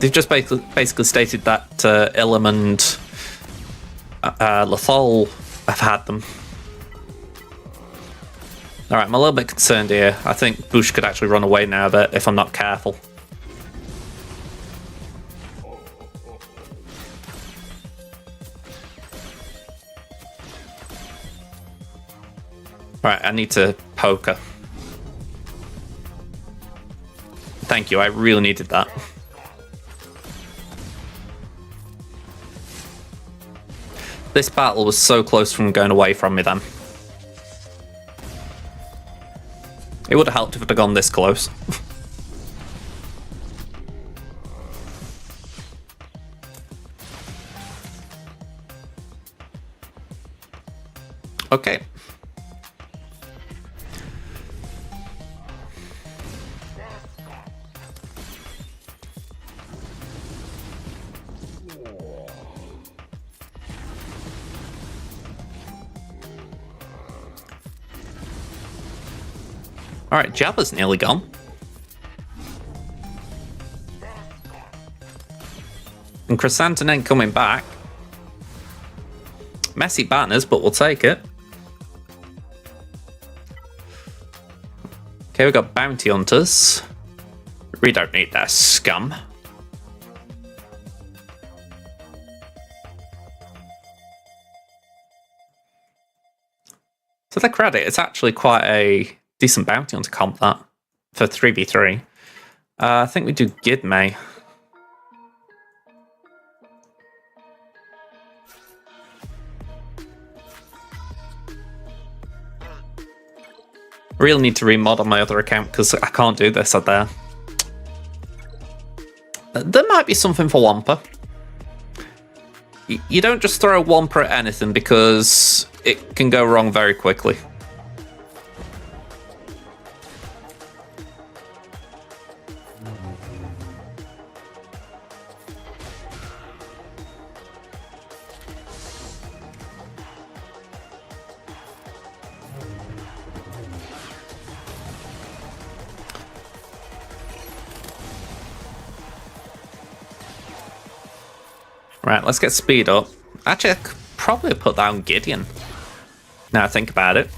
they've just basically stated that Ilum and Lethal have had them. Alright, I'm a little bit concerned here. I think Bush could actually run away now if I'm not careful. Right, I need to poke her. Thank you, I really needed that. This battle was so close from going away from me then. It would have helped if it had gone this close. Okay. Alright, Jabba's nearly gone. And Chrysanthemum ain't coming back. Messy banners, but we'll take it. Okay, we've got bounty hunters. We don't need that scum. To their credit, it's actually quite a decent bounty hunter comp, that, for 3v3. I think we do Gidmay. Really need to remod on my other account because I can't do this out there. There might be something for Wampa. You don't just throw a Wampa at anything because it can go wrong very quickly. Right, let's get speed up. Actually, I could probably put that on Gideon. Now I think about it.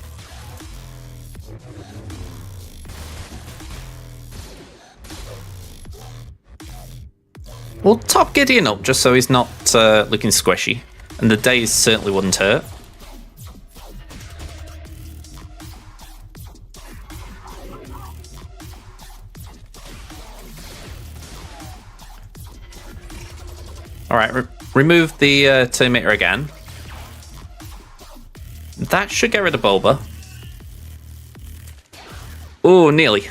We'll top Gideon up just so he's not looking squishy. And the days certainly wouldn't hurt. Alright, remove the Terminator again. That should get rid of Bulba. Oh, nearly.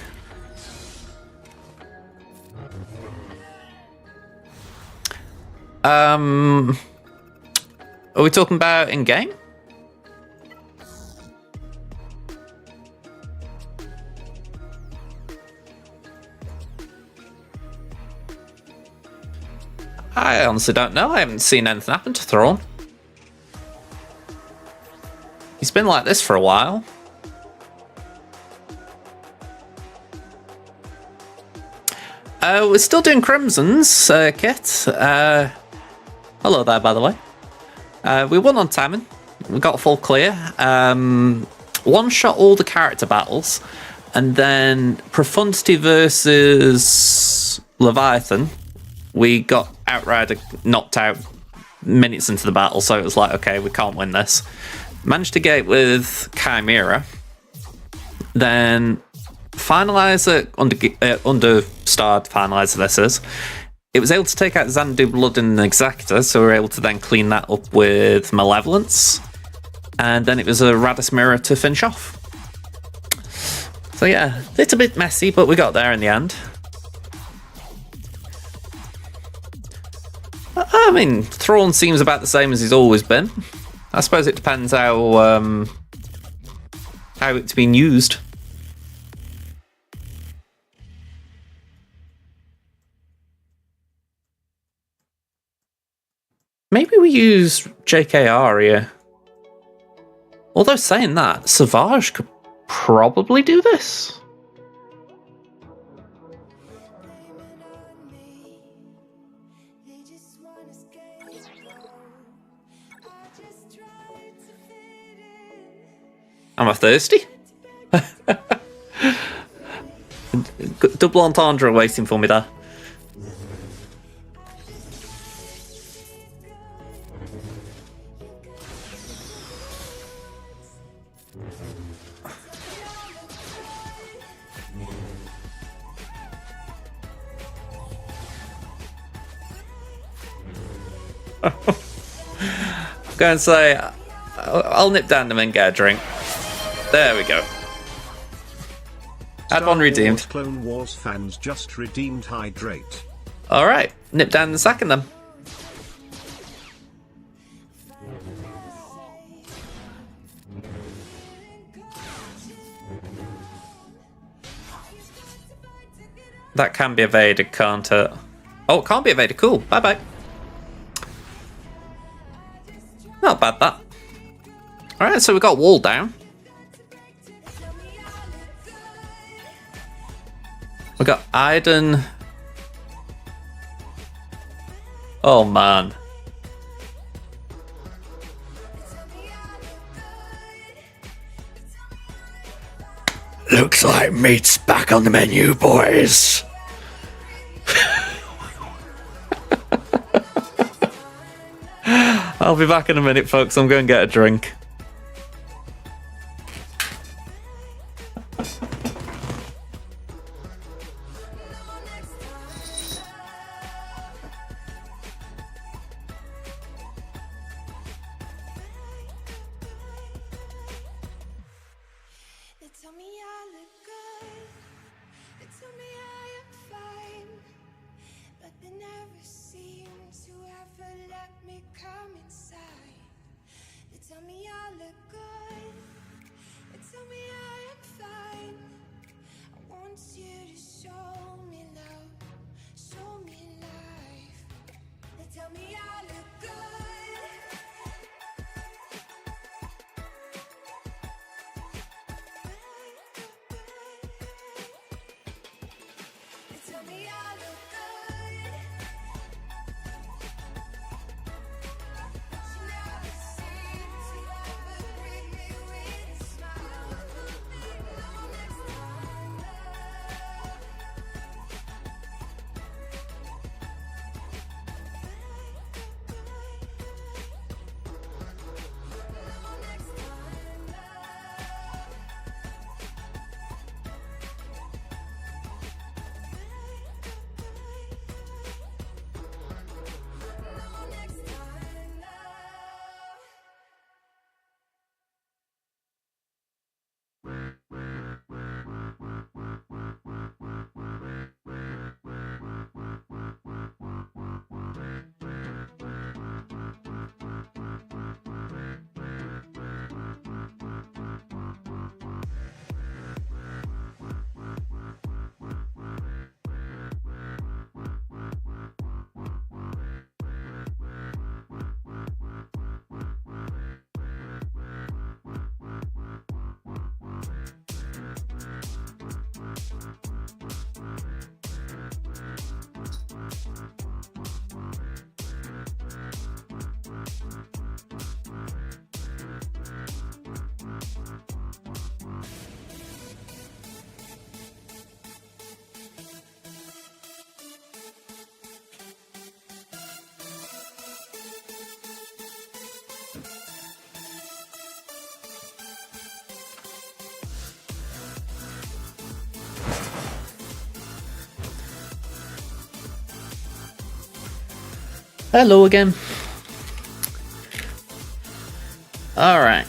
Are we talking about in-game? I honestly don't know. I haven't seen anything happen to Thrawn. He's been like this for a while. We're still doing Crimson's, Kit. Hello there, by the way. We won on timing. We got a full clear. One-shot all the character battles. And then Profundity versus Leviathan. We got Outrider knocked out minutes into the battle, so it was like, okay, we can't win this. Managed to get it with Chimera. Then Finalizer, Understarred Finalizer this is. It was able to take out Xanadu Blood and Exactor, so we were able to then clean that up with Malevolence. And then it was a Radis Mirror to finish off. So yeah, it's a bit messy, but we got there in the end. I mean, Thrawn seems about the same as he's always been. I suppose it depends how it's been used. Maybe we use JKR here. Although saying that, Savage could probably do this. Am I thirsty? Double entendre waiting for me there. I'm going to say, I'll nip down them and get a drink. There we go. Add one redeemed. Star Wars Clone Wars fans just redeemed hydrate. Alright, nip down and second them. That can be evaded, can't it? Oh, it can't be evaded. Cool. Bye-bye. Not bad, that. Alright, so we got wall down. We got Iden. Oh, man. Looks like meat's back on the menu, boys. I'll be back in a minute, folks. I'm going to get a drink. They tell me I look good, they tell me I am fine, but they never seem to ever let me come inside. They tell me I look good, they tell me I am fine. I want you to show me love, show me life. They tell me I look good. Tell me I look good. You never seem to ever greet me with a smile. Next time, love. Next time, love. Next time, love. Hello again. Alright.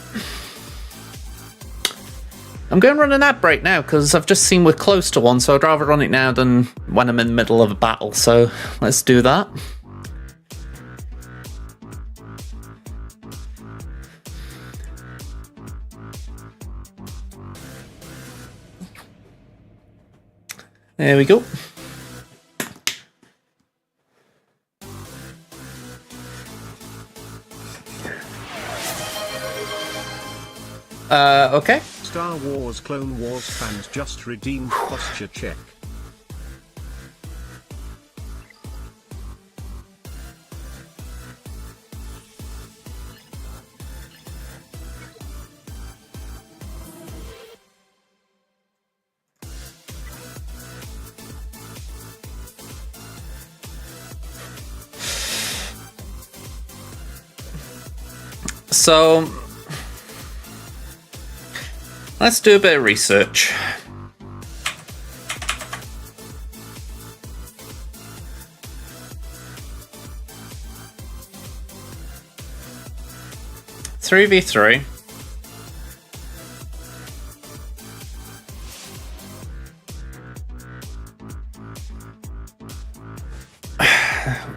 I'm going to run an ad break now because I've just seen we're close to one, so I'd rather run it now than when I'm in the middle of a battle, so let's do that. There we go. Okay. Star Wars Clone Wars fans just redeemed posture check. So let's do a bit of research. Three v three.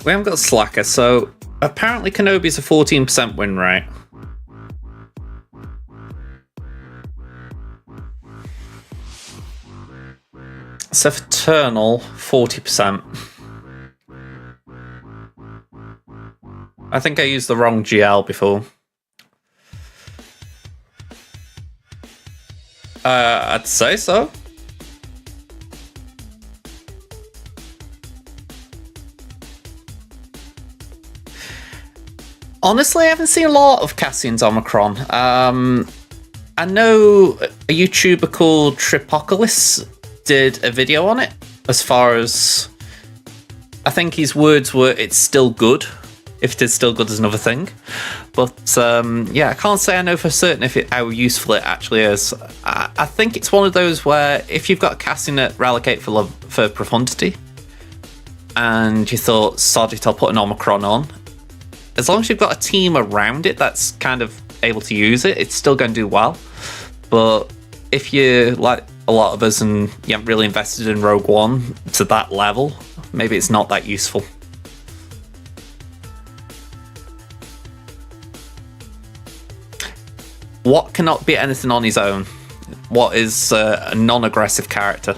We haven't got Slacker, so apparently Kenobi's a 14% win rate. Eternal, 40%. I think I used the wrong GL before. I'd say so. Honestly, I haven't seen a lot of Cassian's Omicron. I know a YouTuber called Tripocalypse did a video on it. As far as I think his words were, it's still good. If it is still good is another thing. But yeah, I can't say I know for certain how useful it actually is. I think it's one of those where if you've got a Cassian at Relicate for Profundity and you thought, sod it, I'll put an Omicron on, as long as you've got a team around it that's kind of able to use it, it's still going to do well. But if you're like a lot of us and you haven't really invested in Rogue One to that level, maybe it's not that useful. What cannot be anything on his own? What is a non-aggressive character?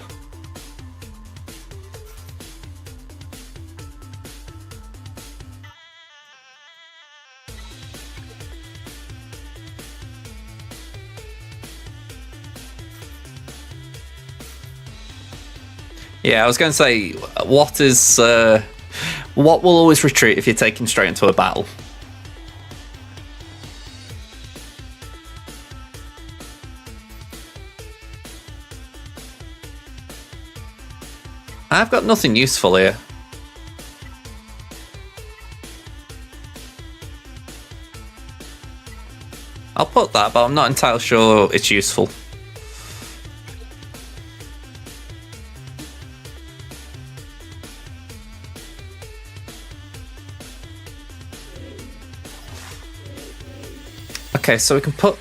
Yeah, I was going to say, what will always retreat if you're taken straight into a battle? I've got nothing useful here. I'll put that, but I'm not entirely sure it's useful. Okay, so we can put...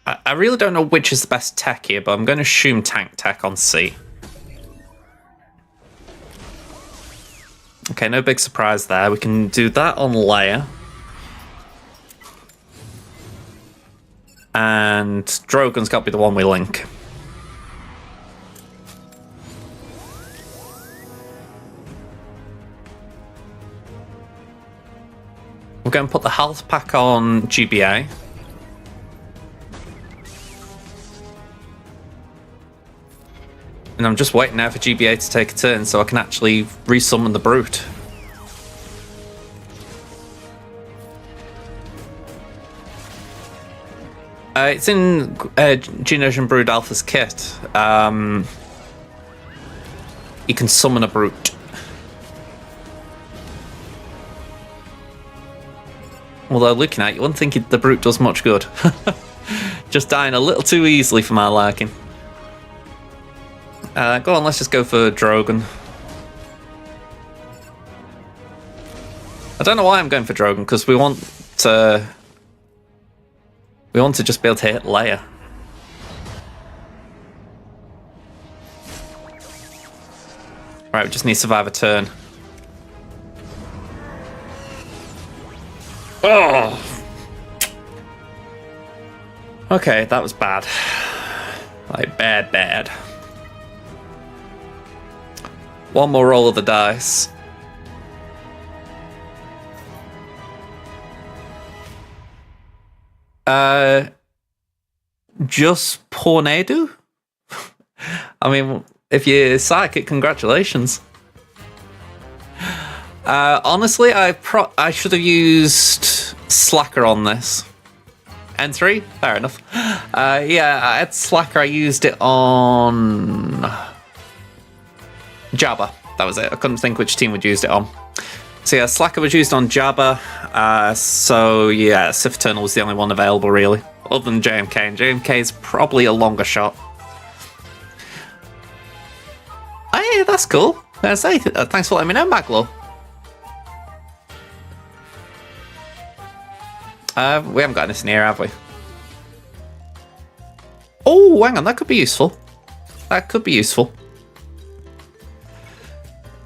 I really don't know which is the best tech here, but I'm going to assume tank tech on C. Okay, no big surprise there. We can do that on Leia. And Drogon's got to be the one we link. We're going to put the health pack on GBA. And I'm just waiting now for GBA to take a turn so I can actually resummon the Brute. It's in Geonosian Brood Alpha's kit. You can summon a Brute. Although looking at it, you wouldn't think the Brute does much good. Just dying a little too easily for my liking. Go on, let's just go for Drogon. I don't know why I'm going for Drogon, because we want to just be able to hit Leia. Right, we just need to survive a turn. Oh! Okay, that was bad. Like, bad. One more roll of the dice. Just Pornado? I mean, if you're psychic, congratulations. Honestly, I should have used Slacker on this. N3? Fair enough. Yeah, I had Slacker. I used it on Jabba. That was it. I couldn't think which team would used it on. So yeah, Slacker was used on Jabba. So yeah, Sith Eternal was the only one available really, other than JMK, and JMK is probably a longer shot. Hey, that's cool. Thanks for letting me know, Maglo. We haven't got anything here, have we? Oh, hang on, that could be useful. That could be useful.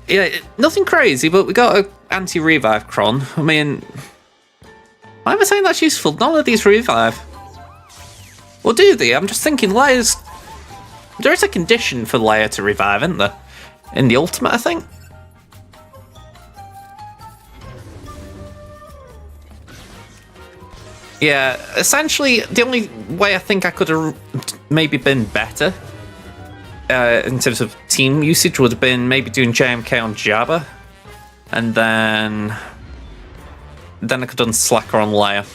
Yeah, nothing crazy, but we got an anti-revive cron. I mean, why am I saying that's useful? None of these revive. Well, do they? I'm just thinking, Leia's... There is a condition for Leia to revive, isn't there? In the Ultimate, I think? Yeah, essentially, the only way I think I could have maybe been better in terms of team usage would have been maybe doing JMK on Jabba, and then I could have done Slacker on Leia.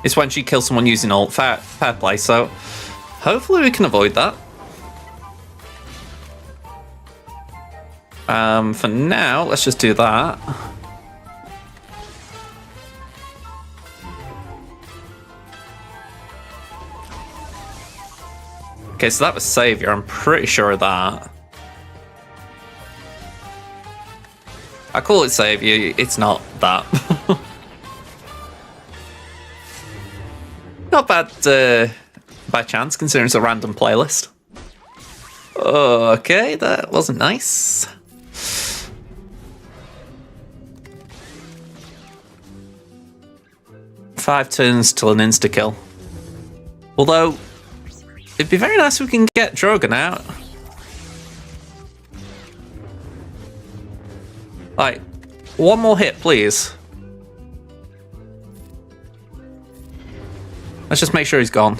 It's when she kills someone using ult. Fair play. So hopefully we can avoid that. For now, let's just do that. Okay, so that was Savior, I'm pretty sure of that. I call it Savior, it's not that. Not bad by chance, considering it's a random playlist. Okay, that wasn't nice. Five turns till an insta-kill. Although... it'd be very nice if we can get Drogon out. Like, one more hit, please. Let's just make sure he's gone.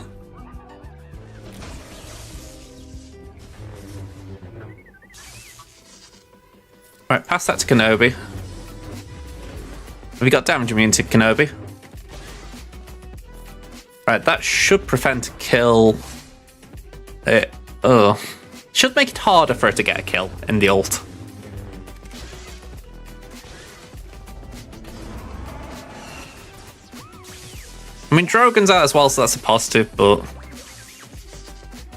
Right, pass that to Kenobi. Have we got damage immune to Kenobi? Right, that should prevent a kill. Should make it harder for her to get a kill in the ult. I mean, Drogon's out as well, so that's a positive, but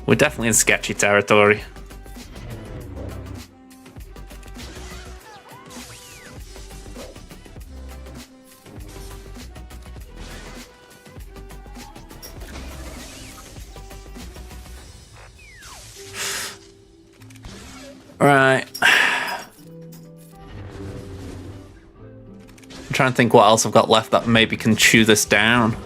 we're definitely in sketchy territory. Right. I'm trying to think what else I've got left that maybe can chew this down.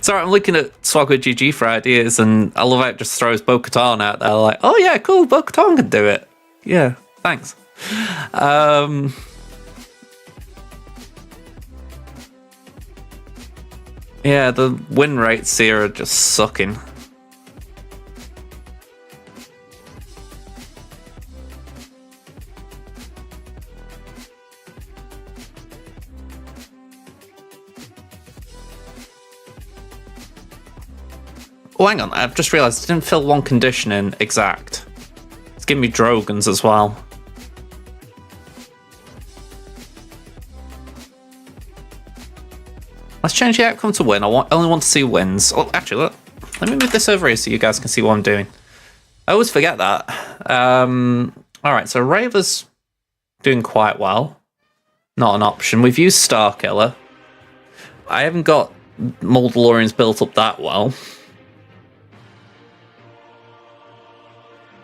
Sorry, I'm looking at SWGOH for ideas, and I love how it just throws Bo-Katan out there, like, oh yeah, cool, Bo-Katan can do it. Yeah, thanks. Yeah, the win rates here are just sucking. Oh, hang on, I've just realised I didn't fill one condition in exact. It's giving me Drogons as well. Let's change the outcome to win. I only want to see wins. Oh, actually, let me move this over here so you guys can see what I'm doing. I always forget that. Alright, so Raver's doing quite well. Not an option. We've used Starkiller. I haven't got Mandalorians built up that well.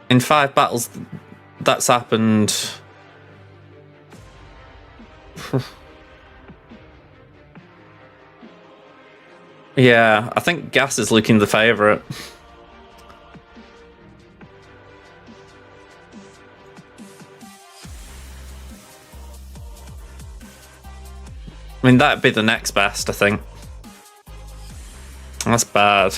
In 5 battles, that's happened. Yeah, I think Gas is looking the favourite. I mean, that'd be the next best, I think. That's bad.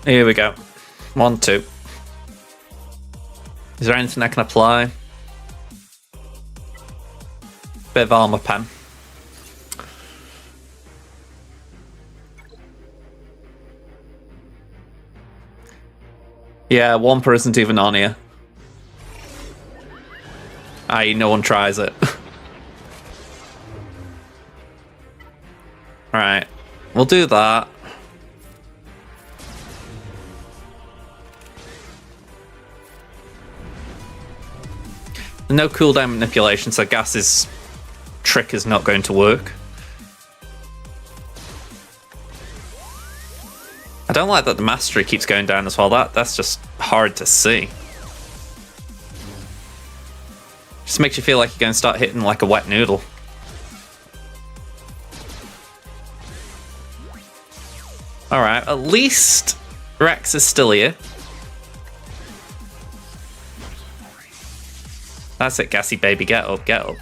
Here we go. 1, 2. Is there anything I can apply? Bit of armor pen. Yeah, Wampa isn't even on here. I.e., no one tries it. Right, we'll do that. No cooldown manipulation, so Gas's trick is not going to work. I don't like that the mastery keeps going down as well. That's just hard to see. Just makes you feel like you're going to start hitting like a wet noodle. Alright, at least Rex is still here. That's it, Gassy baby, get up, get up.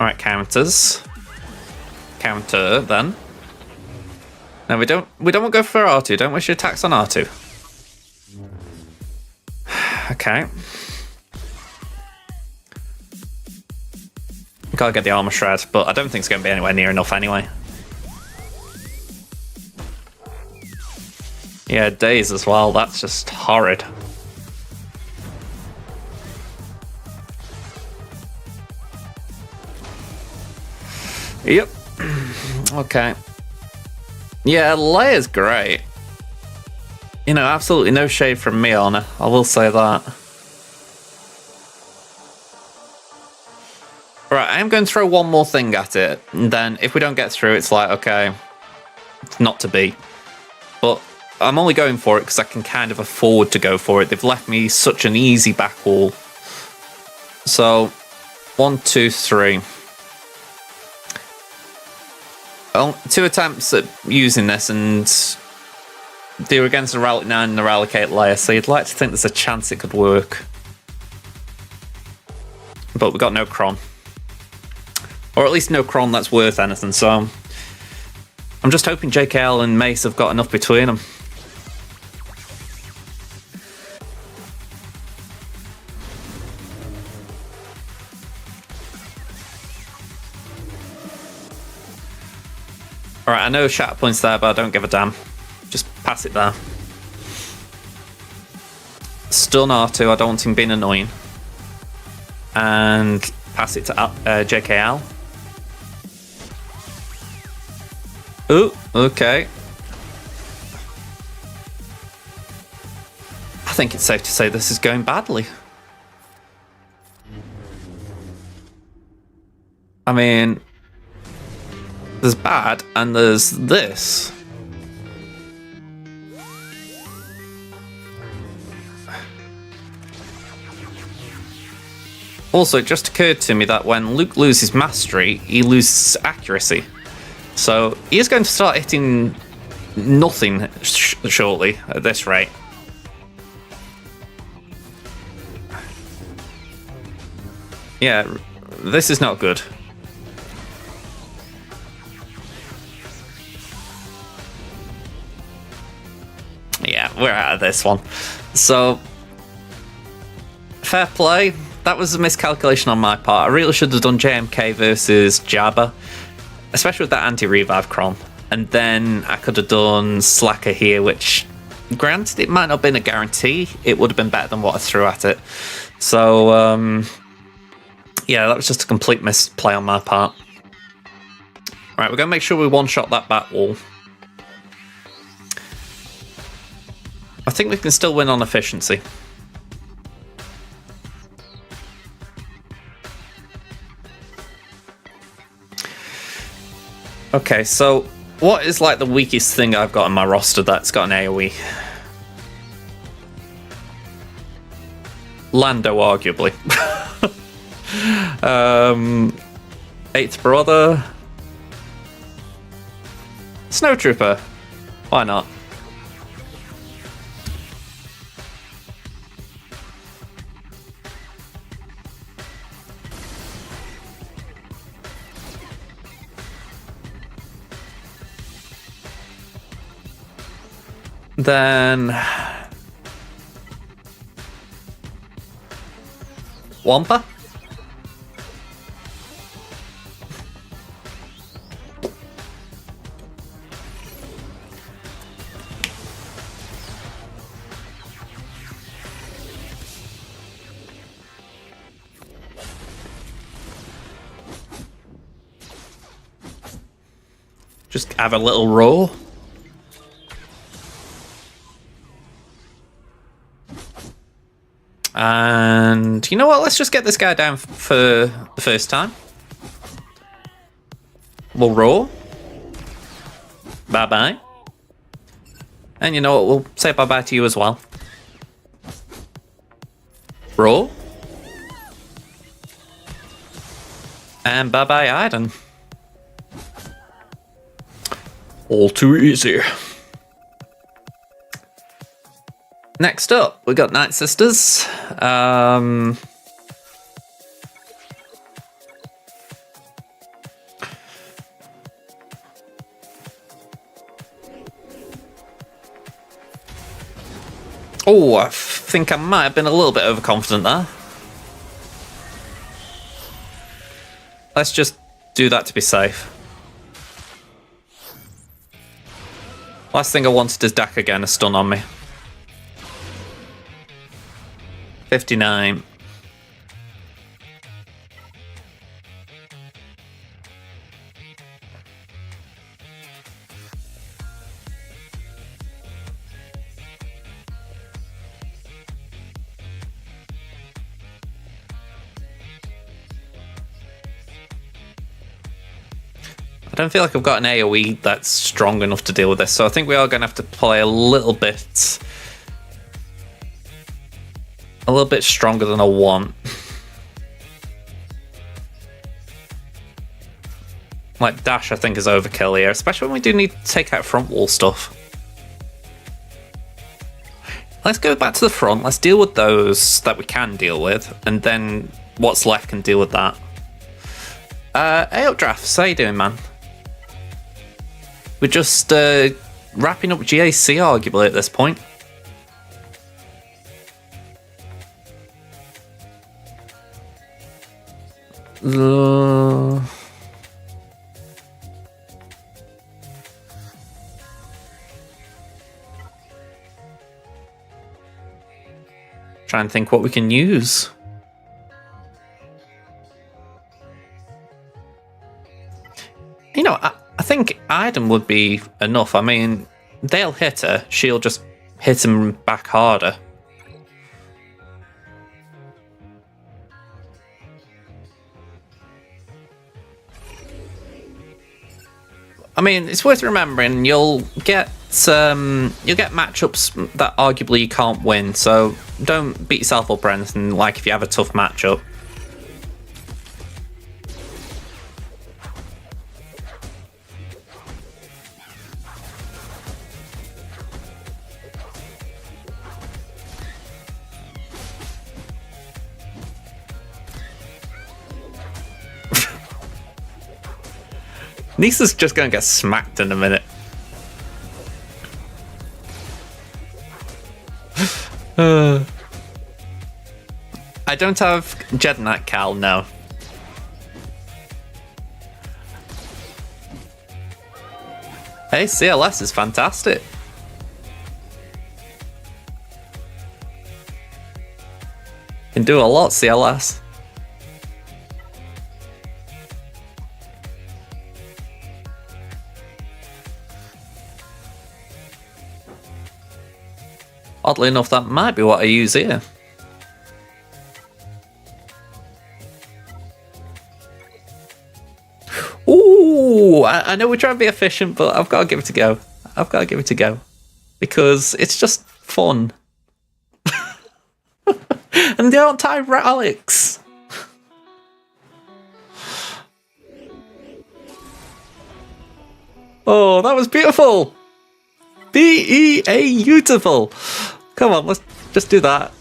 Alright, counters. Counter then. No, we don't want to go for R2, don't wish your attacks on R2. Okay. Gotta get the armor shred, but I don't think it's gonna be anywhere near enough anyway. Yeah, days as well, that's just horrid. Yep. Okay. Yeah, Leia's great. You know, absolutely no shade from me on her, I will say that. Right, I am going to throw one more thing at it, and then if we don't get through, it's like, okay, it's not to be. But I'm only going for it because I can kind of afford to go for it. They've left me such an easy back wall. So, 1, 2, 3. Oh, 2 attempts at using this, and they were against the Relic 9 and the Relicate Leia, so you'd like to think there's a chance it could work. But we got no Kron. Or at least no Kron that's worth anything, so I'm just hoping JKL and Mace have got enough between them. Alright, I know Shatter Point's there, but I don't give a damn. Just pass it there. Stun R2, I don't want him being annoying. And pass it to JKL. Ooh, okay. I think it's safe to say this is going badly. I mean, there's bad and there's this. Also, it just occurred to me that when Luke loses mastery, he loses accuracy. So he is going to start hitting nothing shortly at this rate. Yeah, this is not good. Yeah, we're out of this one. So, fair play. That was a miscalculation on my part. I really should have done JMK versus Jabba, especially with that anti-revive Kron. And then I could have done Slacker here, which, granted, it might not have been a guarantee. It would have been better than what I threw at it. So, yeah, that was just a complete misplay on my part. Right, we're going to make sure we one-shot that back wall. I think we can still win on efficiency. Okay, so what is like the weakest thing I've got on my roster that's got an AoE? Lando, arguably. Eighth Brother. Snowtrooper. Why not? Then Wampa. Just have a little roll. And you know what? Let's just get this guy down for the first time. We'll roll. Bye-bye. And you know what? We'll say bye-bye to you as well. Roll. And bye-bye, Iden. All too easy. Next up, we got Night Sisters. Oh, I think I might have been a little bit overconfident there. Let's just do that to be safe. Last thing I wanted is Dak again, a stun on me. 59. I don't feel like I've got an AoE that's strong enough to deal with this, so I think we are going to have to play a little bit stronger than I want. Like dash, I think, is overkill here, especially when we do need to take out front wall stuff. Let's go back to the front. Let's deal with those that we can deal with, and then what's left can deal with that. Hey up, Drafts. How you doing, man? We're just wrapping up GAC, arguably, at this point. Try and think what we can use. You know, I think Iden would be enough. I mean, they'll hit her. She'll just hit him back harder. I mean, it's worth remembering you'll get matchups that arguably you can't win, so don't beat yourself up or anything like if you have a tough matchup. Nisa's just gonna get smacked in a minute. I don't have Jedi Knight Cal, no. Hey, CLS is fantastic. Can do a lot, CLS. Oddly enough, that might be what I use here. Ooh, I know we're trying to be efficient, but I've got to give it a go. I've got to give it a go. Because it's just fun. And they aren't Alex. Oh, that was beautiful. Beautiful. Come on, let's just do that.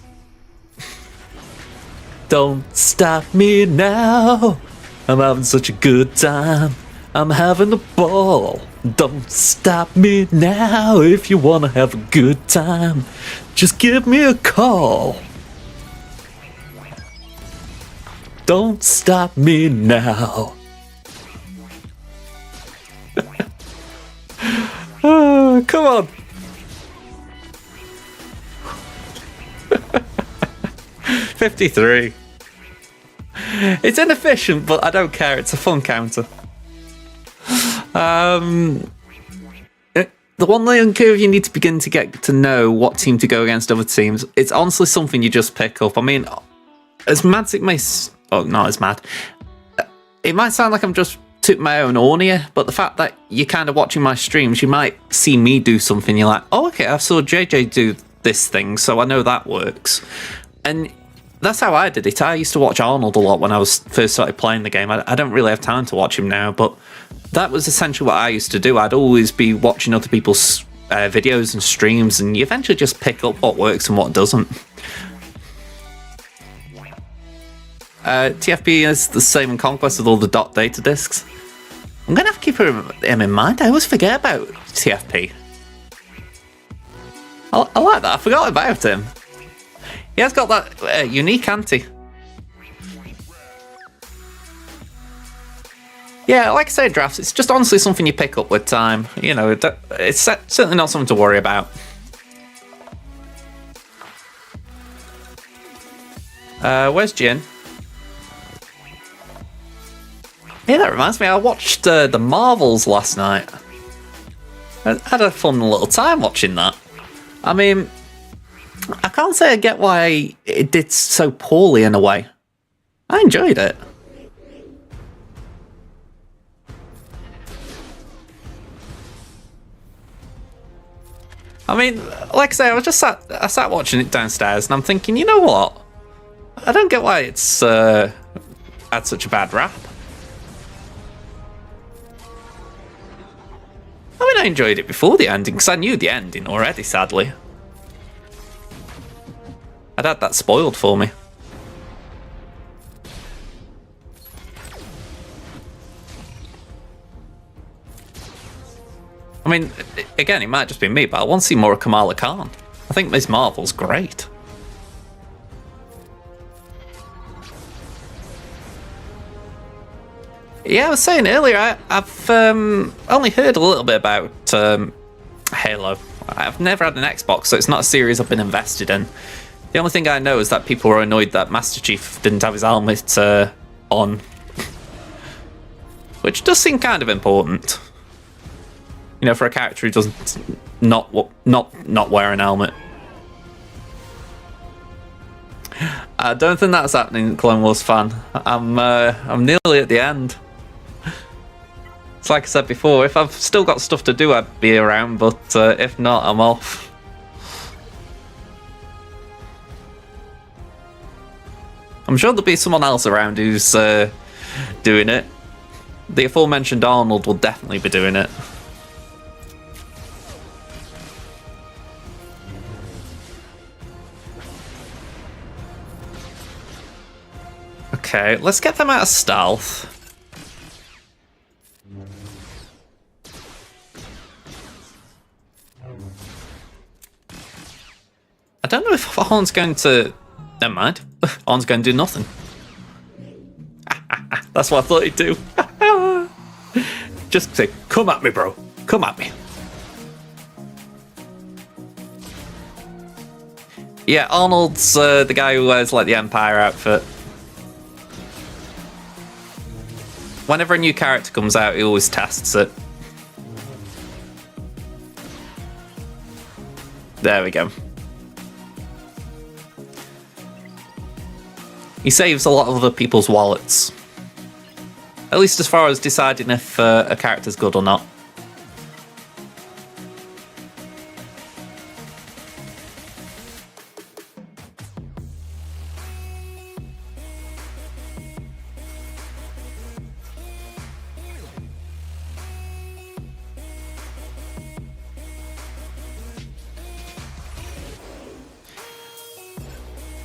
Don't stop me now. I'm having such a good time. I'm having a ball. Don't stop me now if you wanna have a good time. Just give me a call. Don't stop me now. Oh, come on. $53. It's inefficient, but I don't care. It's a fun counter. The one learning curve you need to begin to get to know what team to go against other teams. It's honestly something you just pick up. I mean, as mad as it may... Oh, not as mad. It might sound like I'm just tooting my own horn here, but the fact that you're kind of watching my streams, you might see me do something. You're like, oh, okay, I saw JJ do this thing, so I know that works. And that's how I did it. I used to watch Arnold a lot when I was first started playing the game. I don't really have time to watch him now, but that was essentially what I used to do. I'd always be watching other people's videos and streams, and you eventually just pick up what works and what doesn't. TFP is the same in Conquest with all the dot data discs. I'm going to have to keep him in mind. I always forget about TFP. I like that. I forgot about him. He has got that unique ante. Yeah, like I say, drafts, it's just honestly something you pick up with time. You know, it's certainly not something to worry about. Where's Jin? Yeah, that reminds me, I watched the Marvels last night. I had a fun little time watching that. I mean, I can't say I get why it did so poorly in a way. I enjoyed it. I mean, like I say, I sat watching it downstairs, and I'm thinking, you know what? I don't get why it's had such a bad rap. I mean, I enjoyed it before the ending, because I knew the ending already, sadly. I'd had that spoiled for me. I mean, again, it might just be me, but I want to see more of Kamala Khan. I think Ms. Marvel's great. Yeah, I was saying earlier, I've only heard a little bit about Halo. I've never had an Xbox, so it's not a series I've been invested in. The only thing I know is that people were annoyed that Master Chief didn't have his helmet on. Which does seem kind of important. You know, for a character who doesn't not wear an helmet. I don't think that's happening, Clone Wars fan. I'm nearly at the end. It's like I said before, if I've still got stuff to do, I'd be around, but if not, I'm off. I'm sure there'll be someone else around who's doing it. The aforementioned Arnold will definitely be doing it. Okay, let's get them out of stealth. I don't know if Horn's going to... Never mind. Horn's going to do nothing. That's what I thought he'd do. Just say, come at me, bro. Come at me. Yeah, Arnold's the guy who wears like the Empire outfit. Whenever a new character comes out, he always tests it. There we go. He saves a lot of other people's wallets. At least as far as deciding if a character's good or not.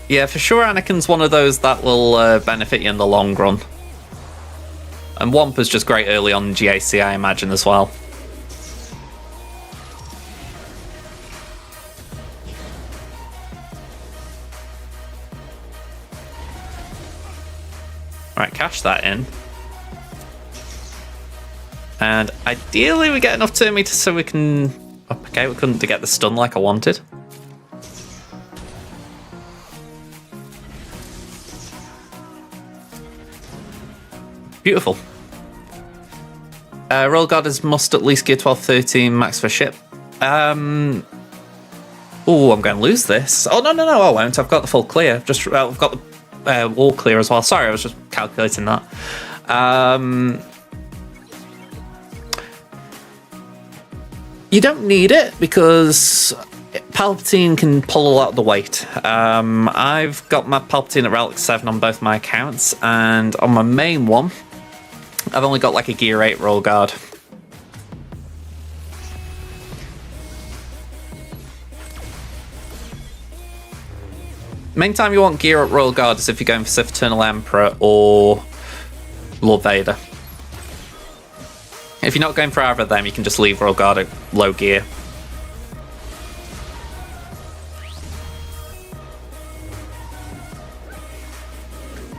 Yeah, for sure Anakin's one of those that will benefit you in the long run. And Wampa's just great early on in GAC, I imagine, as well. Right, cash that in. And ideally we get enough turn meters so we can... Okay, we couldn't get the stun like I wanted. Beautiful. Royal Guarders must at least gear 12-13 max for ship. Oh, I'm going to lose this. Oh, no, I won't. I've got the full clear. I've got the wall clear as well. Sorry, I was just calculating that. You don't need it because Palpatine can pull a lot of the weight. I've got my Palpatine at Relic 7 on both my accounts, and on my main one, I've only got like a Gear 8 Royal Guard. Main time you want Gear up Royal Guard is if you're going for Sith Eternal Emperor or Lord Vader. If you're not going for either of them, you can just leave Royal Guard at low gear.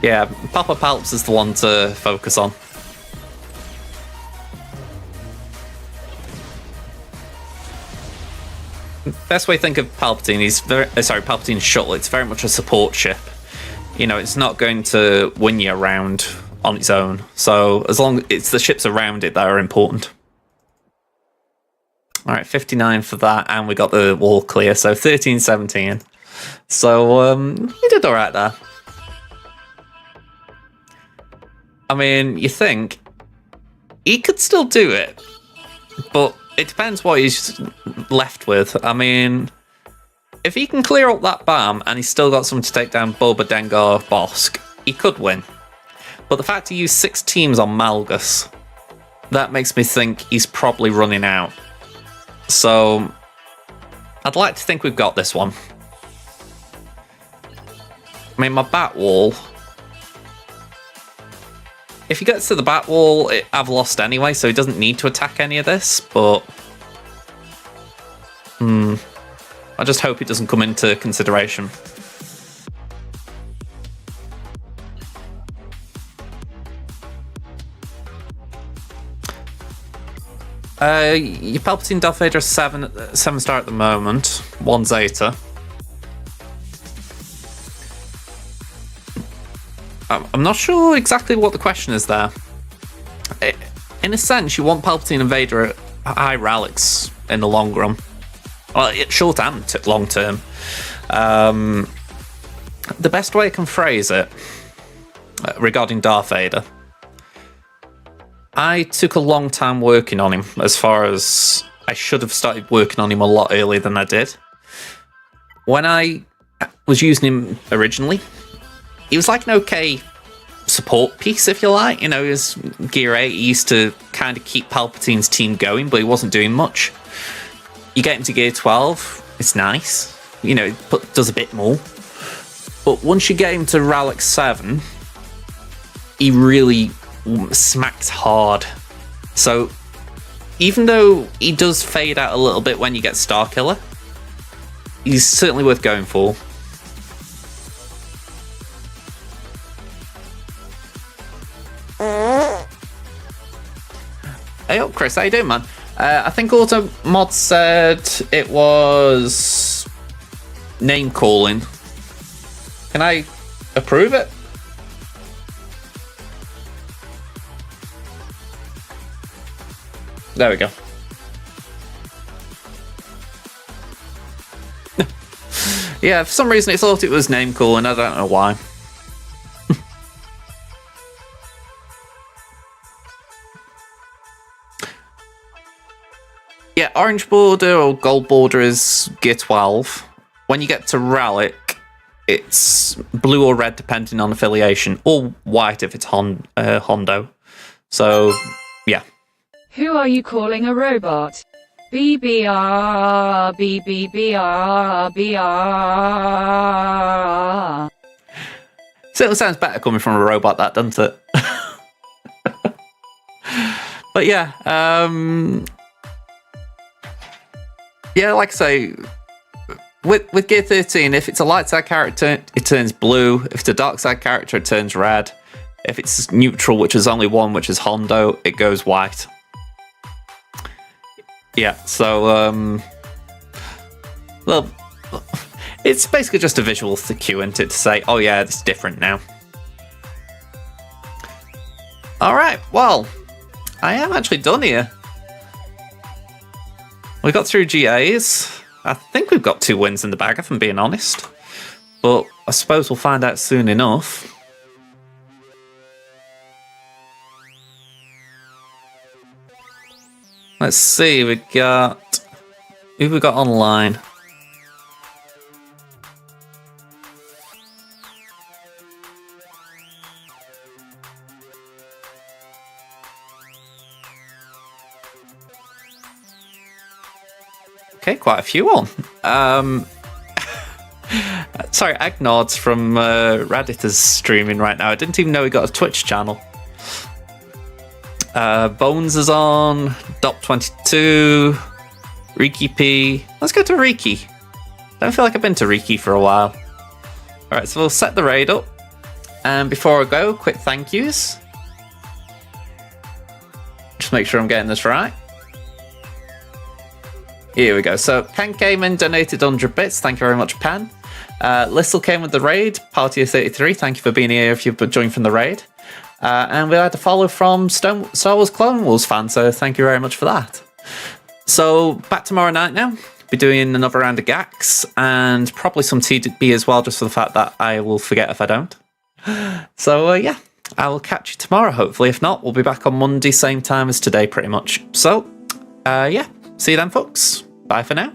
Yeah, Papa Palps is the one to focus on. Best way to think of Palpatine, Palpatine's shuttle, it's very much a support ship. You know, it's not going to win you around on its own. So as long as it's the ships around it that are important. All right, 59 for that, and we got the wall clear, so 13-17. So you did all right there. I mean, you think he could still do it, but it depends what he's left with. I mean, if he can clear up that bomb and he's still got someone to take down Boba, Dengar, Bosk, he could win. But the fact he used 6 teams on Malgus, that makes me think he's probably running out. So I'd like to think we've got this one. I mean, my bat wall, if he gets to the bat wall, I've lost anyway, so he doesn't need to attack any of this, but I just hope it doesn't come into consideration. Your Palpatine Darth Vader is 7 star at the moment, 1 Zeta. I'm not sure exactly what the question is there. In a sense, you want Palpatine and Vader at high relics in the long run. Well, short and long term. The best way I can phrase it regarding Darth Vader, I took a long time working on him, as far as I should have started working on him a lot earlier than I did. When I was using him originally, he was like an okay support piece, if you like. You know, he was Gear 8, he used to kind of keep Palpatine's team going, but he wasn't doing much. You get him to Gear 12, it's nice. You know, it does a bit more. But once you get him to Relic 7, he really smacks hard. So even though he does fade out a little bit when you get Starkiller, he's certainly worth going for. Hey up, Chris, how you doing, man? I think Auto Mod said it was name calling. Can I approve it? There we go. Yeah, for some reason it thought it was name calling. I don't know why. Yeah, orange border or gold border is Gear 12. When you get to Relic, it's blue or red depending on affiliation, or white if it's Hondo. So, yeah. Who are you calling a robot? BBR, BBBR, BR. Certainly sounds better coming from a robot, that, doesn't it? But yeah, yeah, like I say, with Gear 13, if it's a light side character, it turns blue. If it's a dark side character, it turns red. If it's neutral, which is only one, which is Hondo, it goes white. Yeah, so, well, it's basically just a visual cue, isn't it, to say, oh yeah, it's different now. Alright, well, I am actually done here. We got through GAs. I think we've got 2 wins in the bag, if I'm being honest. But I suppose we'll find out soon enough. Let's see, we got... who we got online? Okay, quite a few on. Sorry, Agnod's from Reddit is streaming right now. I didn't even know he got a Twitch channel. Bones is on. Dop22. Riki P. Let's go to Riki. Don't feel like I've been to Riki for a while. Alright, so we'll set the raid up. And before I go, quick thank yous. Just make sure I'm getting this right. Here we go. So Pen came in, donated 100 bits. Thank you very much, Pen. Lissel came with the raid. Party of 33. Thank you for being here if you've joined from the raid. And we had a follow from Star Wars Clone Wars fan, so thank you very much for that. So back tomorrow night now. Be doing another round of GACs and probably some TDB as well, just for the fact that I will forget if I don't. So yeah, I will catch you tomorrow hopefully. If not, we'll be back on Monday, same time as today pretty much. So yeah. See you then, folks. Bye for now.